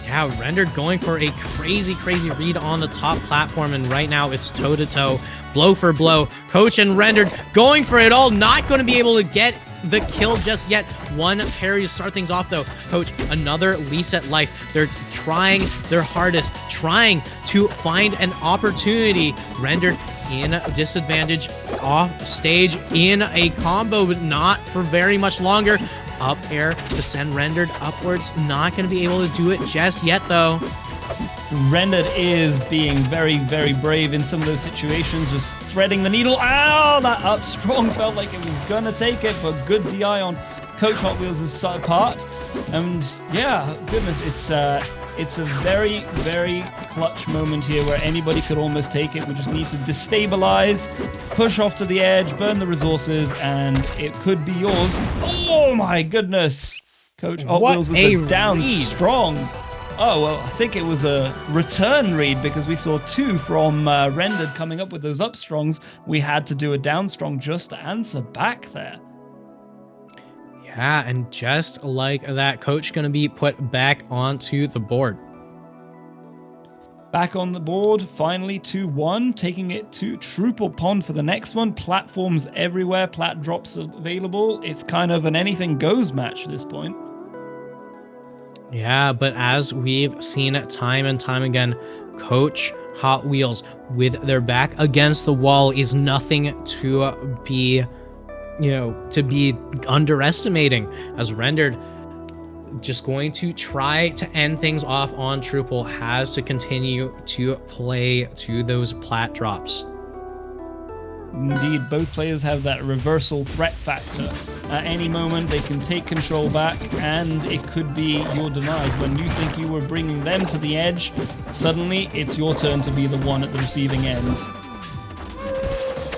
Yeah, Rendered going for a crazy read on the top platform, and right now it's toe-to-toe, blow for blow. Coach and Rendered going for it all, not going to be able to get the kill just yet. One parry to start things off, though. Coach, another lease at life. They're trying their hardest, trying to find an opportunity. Rendered in disadvantage off stage in a combo, but not for very much longer. Up air to send Rendered upwards. Not going to be able to do it just yet, though. Rendered is being very, very brave in some of those situations, just threading the needle. Ow! That up strong felt like it was gonna take it, but good DI on Coach Hot Wheels' part. And yeah, goodness, it's a very, very clutch moment here where anybody could almost take it. We just need to destabilize, push off to the edge, burn the resources, and it could be yours. Oh my goodness! Coach Hot Wheels with the down strong. Oh, well, I think it was a return read because we saw 2 from Rendered coming up with those up strongs. We had to do a down strong just to answer back there. Yeah, and just like that, Coach going to be put back onto the board. Back on the board, finally 2-1, taking it to Triple Pond for the next one. Platforms everywhere, plat drops available. It's kind of an anything goes match at this point. Yeah, but as we've seen time and time again, Coach Hot Wheels with their back against the wall is nothing to be, underestimating, as Rendered just going to try to end things off on Truple, has to continue to play to those plat drops. Indeed, both players have that reversal threat factor. At any moment, they can take control back, and it could be your demise. When you think you were bringing them to the edge, suddenly it's your turn to be the one at the receiving end.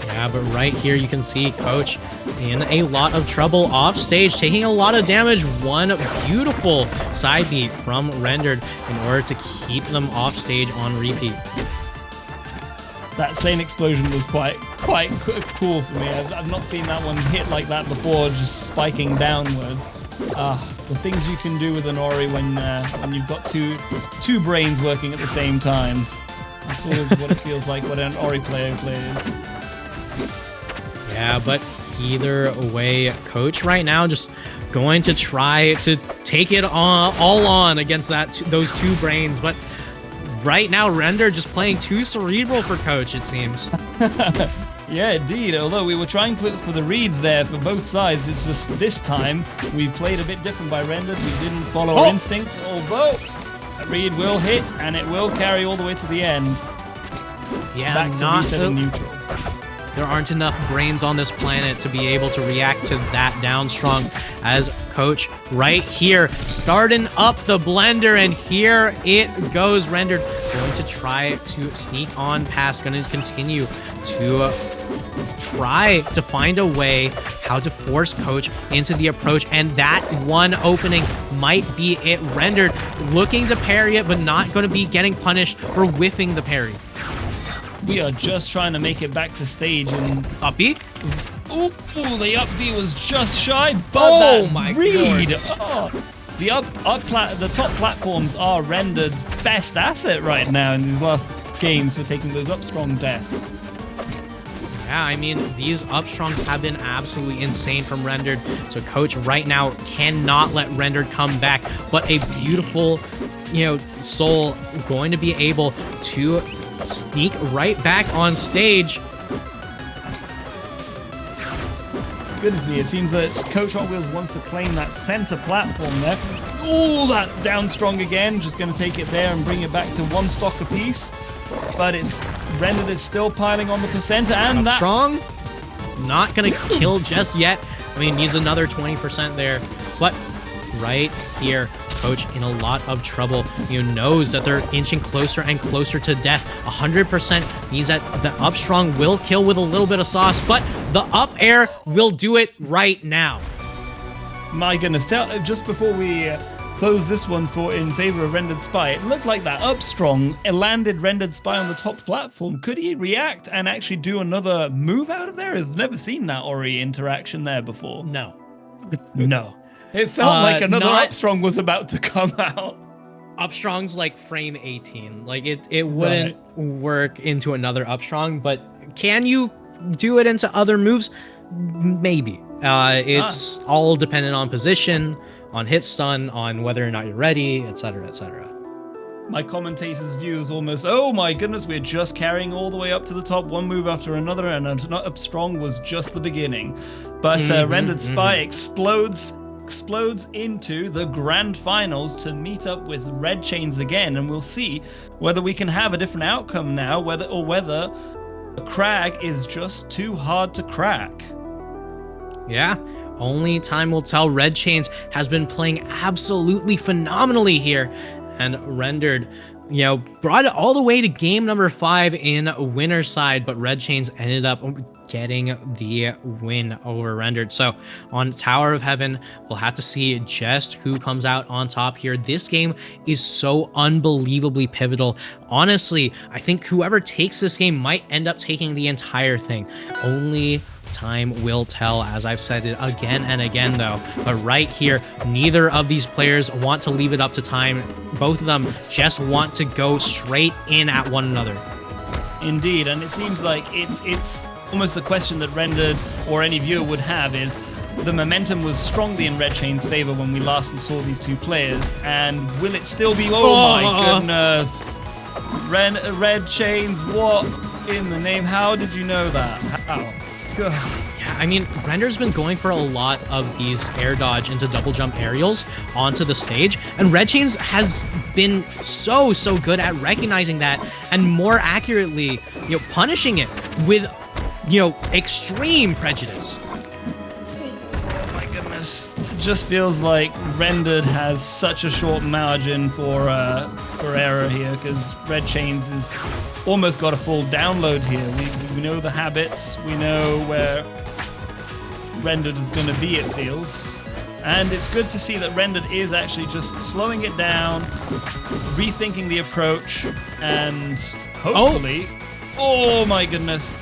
Yeah, but right here you can see Coach in a lot of trouble off stage, taking a lot of damage. One beautiful side beat from Rendered in order to keep them off stage on repeat. That same explosion was quite cool for me. I've not seen that one hit like that before, just spiking downwards. The things you can do with an Ori when you've got two brains working at the same time. That's always what it feels like when an Ori player plays. Yeah, but either way, Coach right now just going to try to take it all on against those 2 brains, but right now, Render just playing too cerebral for Coach, it seems. Yeah, indeed. Although we were trying for the reads there for both sides, it's just this time we played a bit different by Rendered. We didn't follow our instincts, although a read will hit and it will carry all the way to the end. Yeah, back to reset and neutral. There aren't enough brains on this planet to be able to react to that down strong, as Coach right here starting up the blender, and here it goes. Rendered going to try to sneak on past, going to continue to try to find a way how to force Coach into the approach, and that one opening might be it. Rendered looking to parry it, but not going to be getting punished for whiffing the parry. We are just trying to make it back to stage, and Up B? Ooh, the up B was just shy, but that my read! God. Oh, the top platforms are Rendered's best asset right now in these last games for taking those up strong deaths. Yeah, I mean, these upstrongs have been absolutely insane from Rendered, so Coach right now cannot let Rendered come back, but a beautiful, Soul going to be able to sneak right back on stage. Goodness me, it seems that Coach Hot Wheels wants to claim that center platform there. Oh, that down strong again, just going to take it there and bring it back to 1 stock apiece. But it's Rendered is still piling on the percent, and that strong, not going to kill just yet. I mean, needs another 20% there, but right here, Coach in a lot of trouble. Knows that they're inching closer and closer to death. 100% means that the up strong will kill with a little bit of sauce, but the up air will do it right now. My goodness, just before we close this one in favor of Rendered Spy, it looked like that up strong landed Rendered Spy on the top platform. Could he react and actually do another move out of there? I've never seen that Ori interaction there before. No. No. It felt like another upstrong was about to come out. Upstrong's like frame 18. Like it wouldn't work into another upstrong, but can you do it into other moves? Maybe. It's all dependent on position, on hit stun, on whether or not you're ready, etc., etc. my commentator's view is almost, oh my goodness, we're just carrying all the way up to the top, one move after another, and up strong was just the beginning. But Rendered Spy explodes into the grand finals to meet up with Red Chains again, and we'll see whether we can have a different outcome now, whether the crag is just too hard to crack. Yeah, only time will tell. Red Chains has been playing absolutely phenomenally here, and Rendered, you know, brought it all the way to game number 5 in winner's side, but Red Chains ended up getting the win over Rendered. So on Tower of Heaven, we'll have to see just who comes out on top here. This game is so unbelievably pivotal. Honestly, I think whoever takes this game might end up taking the entire thing. Only time will tell, as I've said it again and again though. But right here, neither of these players want to leave it up to time. Both of them just want to go straight in at one another. Indeed, and it seems like it's almost the question that Rendered or any viewer would have is, the momentum was strongly in Red Chain's favor when we last saw these two players, and will it still be? Oh my goodness! Red Chains, what in the name? How did you know that? How? Yeah, I mean, Render's been going for a lot of these air dodge into double jump aerials onto the stage, and Red Chains has been so good at recognizing that and more accurately, you know, punishing it with, you know, extreme prejudice. Oh my goodness. It just feels like Rendered has such a short margin for error here, because Red Chains is almost got a full download here. We know the habits, we know where Rendered is going to be, it feels. And it's good to see that Rendered is actually just slowing it down, rethinking the approach, and hopefully... Oh my goodness.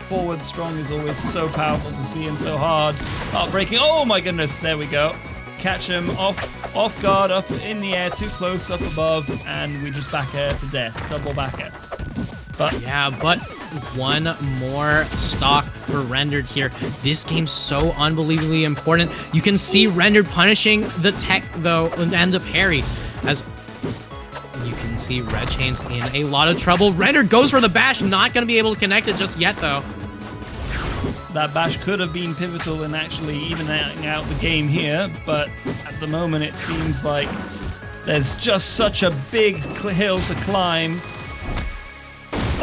Forward strong is always so powerful to see and so hard. Heartbreaking. Oh my goodness, there we go. Catch him off guard, up in the air, too close, up above, and we just back air to death. Double back air. But yeah, but one more stock for Rendered here. This game's so unbelievably important. You can see Rendered punishing the tech though, and the parry, as you can see Red Chains in a lot of trouble. Rendered goes for the bash, not going to be able to connect it just yet though. That bash could have been pivotal in actually evening out the game here, but at the moment it seems like there's just such a big hill to climb.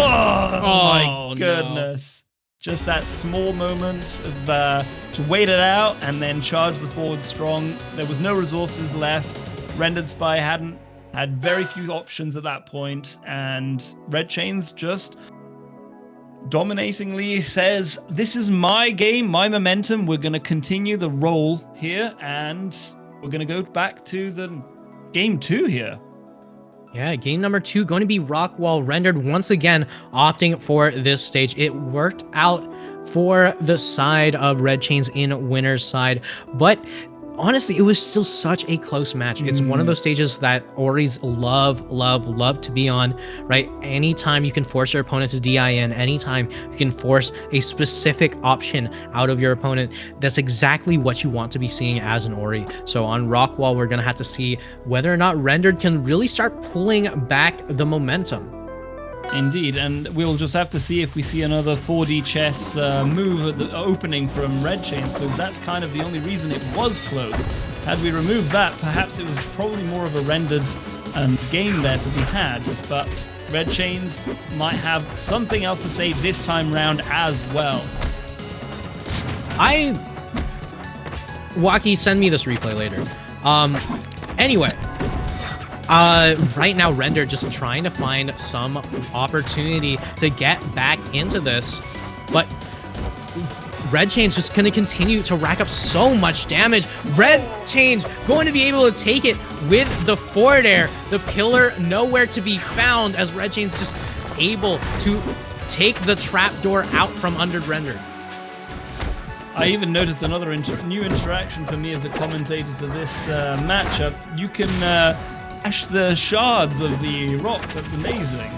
Oh my goodness. No. Just that small moment of to wait it out and then charge the forward strong. There was no resources left. Rendered Spy had very few options at that point, and Red Chains just dominatingly says, this is my game, my momentum. We're going to continue the roll here, and we're going to go back to the game 2 here. Yeah, game number 2 going to be Rockwall. Rendered once again opting for this stage. It worked out for the side of Red Chains in winner's side, but honestly, it was still such a close match. It's one of those stages that Oris love to be on, right? Anytime you can force your opponent to DIN, anytime you can force a specific option out of your opponent, that's exactly what you want to be seeing as an Ori. So on Rockwall, we're going to have to see whether or not Rendered can really start pulling back the momentum. Indeed, and we'll just have to see if we see another 4D chess move at the opening from Red Chains, because that's kind of the only reason it was close. Had we removed that, perhaps it was probably more of a Rendered game there to be had, but Red Chains might have something else to say this time round as well. Waki, send me this replay later. Anyway. Right now, Rendered just trying to find some opportunity to get back into this, but Red Chains just going to continue to rack up so much damage. Red Chains going to be able to take it with the forward air. The pillar nowhere to be found, as Red Chains just able to take the trapdoor out from under Rendered. I even noticed another new interaction for me as a commentator to this matchup. You can bash the shards of the rocks. That's amazing.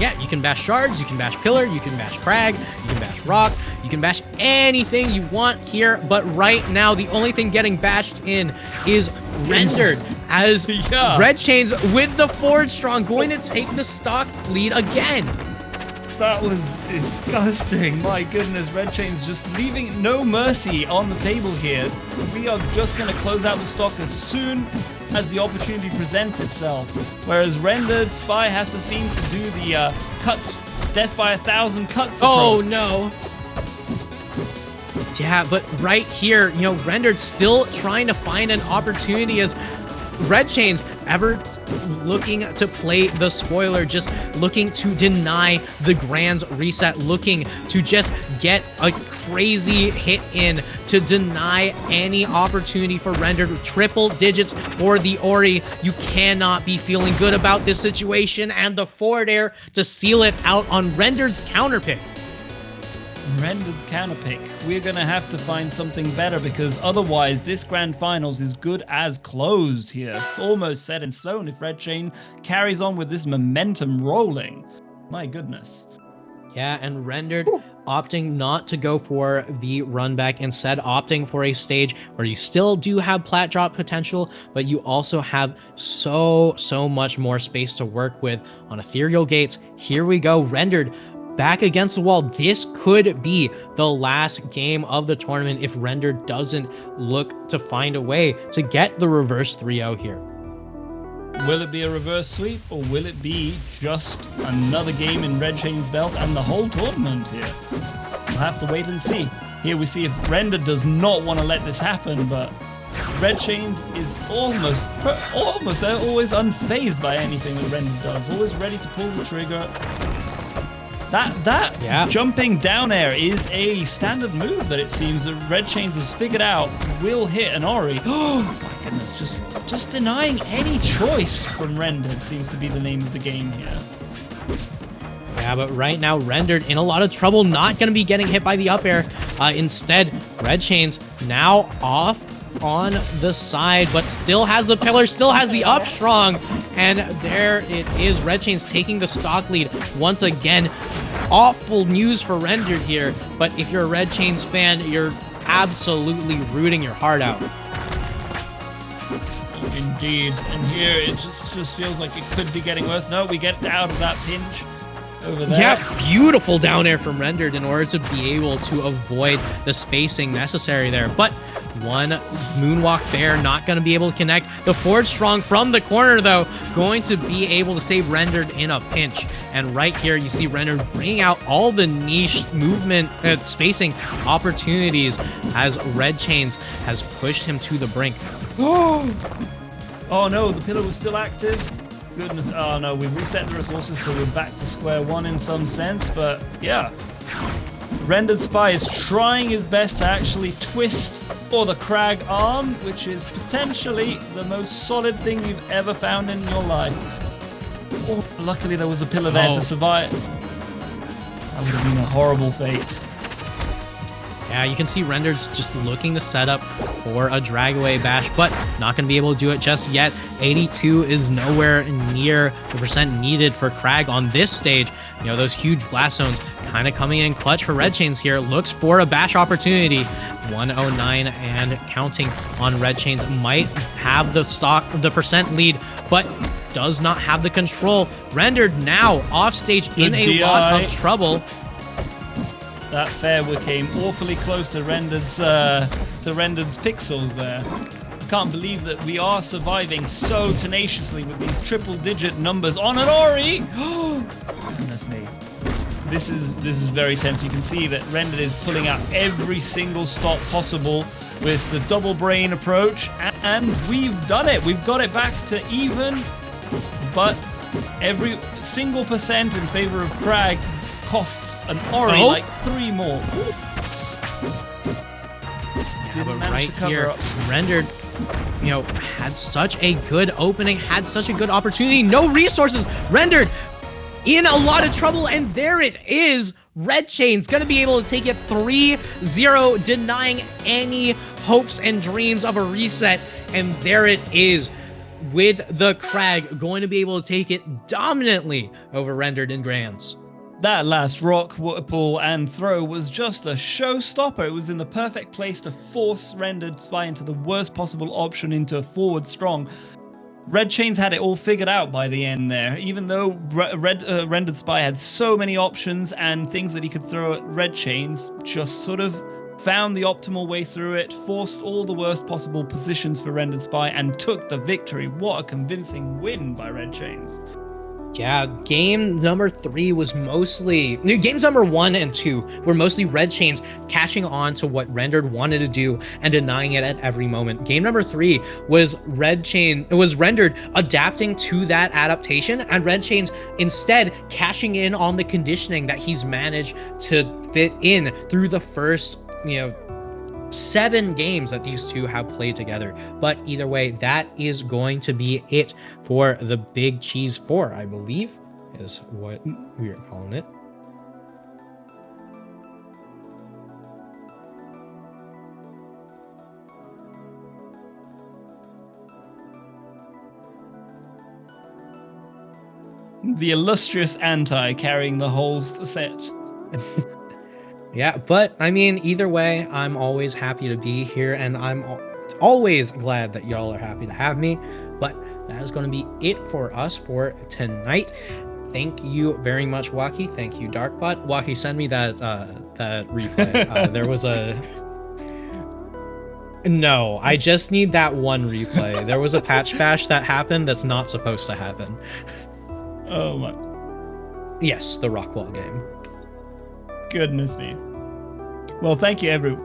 Yeah, you can bash shards, you can bash pillar, you can bash crag, you can bash rock, you can bash anything you want here, but right now the only thing getting bashed in is Rendered, as Yeah. Red Chains with the forward strong going to take the stock lead again. That was disgusting. My goodness, Red Chain's just leaving no mercy on the table here. We are just going to close out the stock as soon as the opportunity presents itself. Whereas Rendered Spy has to seem to do the cuts, death by 1,000 cuts Oh approach. no. Yeah, but right here, Rendered still trying to find an opportunity as Red Chains ever looking to play the spoiler, just looking to deny the Grand's reset, looking to just get a crazy hit in to deny any opportunity for Rendered. Triple digits for the Ori. You cannot be feeling good about this situation, and the forward air to seal it out on Rendered's counterpick. Rendered's counterpick. We're going to have to find something better because otherwise this grand finals is good as closed here. It's almost set in stone if Red Chain carries on with this momentum rolling. My goodness. Yeah, and Rendered opting not to go for the run back, instead opting for a stage where you still do have plat drop potential, but you also have so much more space to work with on ethereal gates. Here we go, Rendered back against the wall. This could be the last game of the tournament if Rendered doesn't look to find a way to get the reverse 3-0 here. Will it be a reverse sweep or will it be just another game in Red Chain's belt and the whole tournament here? We'll have to wait and see. Here we see if Rendered does not want to let this happen, but Red Chains is almost always unfazed by anything that Rendered does. Always ready to pull the trigger. That jumping down air is a standard move that it seems that Red Chains has figured out will hit an Ori. Oh my goodness, just denying any choice from Rendered seems to be the name of the game here. Yeah, but right now, Rendered in a lot of trouble, not going to be getting hit by the up air. Instead, Red Chains now off on the side, but still has the pillar, still has the up strong, and there it is. Red Chains taking the stock lead once again. Awful news for Rendered here, but if you're a Red Chains fan, you're absolutely rooting your heart out. Indeed, and here it just feels like it could be getting worse. No, we get out of that pinch over there. Yeah, beautiful down air from Rendered in order to be able to avoid the spacing necessary there, but one moonwalk there, not going to be able to connect. The forward strong from the corner, though, going to be able to save Rendered in a pinch. And right here, you see Rendered bringing out all the niche movement, spacing opportunities as Red Chains has pushed him to the brink. Oh no, the pillar was still active. Goodness, oh no, we've reset the resources, so we're back to square one in some sense, but yeah. Rendered Spy is trying his best to actually twist for the Crag arm, which is potentially the most solid thing you've ever found in your life. Oh, luckily there was a pillar there to survive. That would have been a horrible fate. Yeah, you can see Rendered's just looking to set up for a drag away bash, but not going to be able to do it just yet. 82 is nowhere near the percent needed for Crag on this stage. You know, those huge blast zones kind of coming in clutch for Red Chains here. Looks for a bash opportunity. 109 and counting on Red Chains. Might have the percent lead, but does not have the control. Rendered now off stage in a lot of trouble. That fair came awfully close to Rendered's pixels there. I can't believe that we are surviving so tenaciously with these triple-digit numbers on an Ori. Oh, goodness me. This is very tense. You can see that Rendered is pulling out every single stop possible with the double brain approach, and we've done it. We've got it back to even, but every single percent in favor of Crag costs an Ori like 3 more. Yeah, but right here, Rendered, you know, had such a good opening, had such a good opportunity. No resources. Rendered in a lot of trouble, and there it is. Red Chains gonna be able to take it 3-0, denying any hopes and dreams of a reset. And there it is, with the Crag going to be able to take it dominantly over Rendered in Grands. That last rock, pull, and throw was just a showstopper. It was in the perfect place to force Rendered Spy into the worst possible option, into a forward strong. Red Chains had it all figured out by the end there. Even though Rendered Spy had so many options and things that he could throw at Red Chains, just sort of found the optimal way through it, forced all the worst possible positions for Rendered Spy, and took the victory. What a convincing win by Red Chains. Yeah, game number 3 was mostly... Games number 1 and 2 were mostly Red Chains catching on to what Rendered wanted to do and denying it at every moment. Game number 3 was Rendered adapting to that adaptation, and Red Chains instead cashing in on the conditioning that he's managed to fit in through the first, 7 games that these two have played together. But either way, that is going to be it for the Big Cheese 4, I believe, is what we are calling it. The illustrious Anti carrying the whole set. Yeah, but I mean, either way, I'm always happy to be here, and I'm always glad that y'all are happy to have me. But that is going to be it for us for tonight. Thank you very much, Waki. Thank you, Darkbot. Waki, send me that replay. There was a... No, I just need that one replay. There was a patch bash that happened that's not supposed to happen. Oh my... Yes, the Rockwall game. Goodness me. Well, thank you, everyone.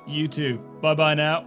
You too. Bye-bye now.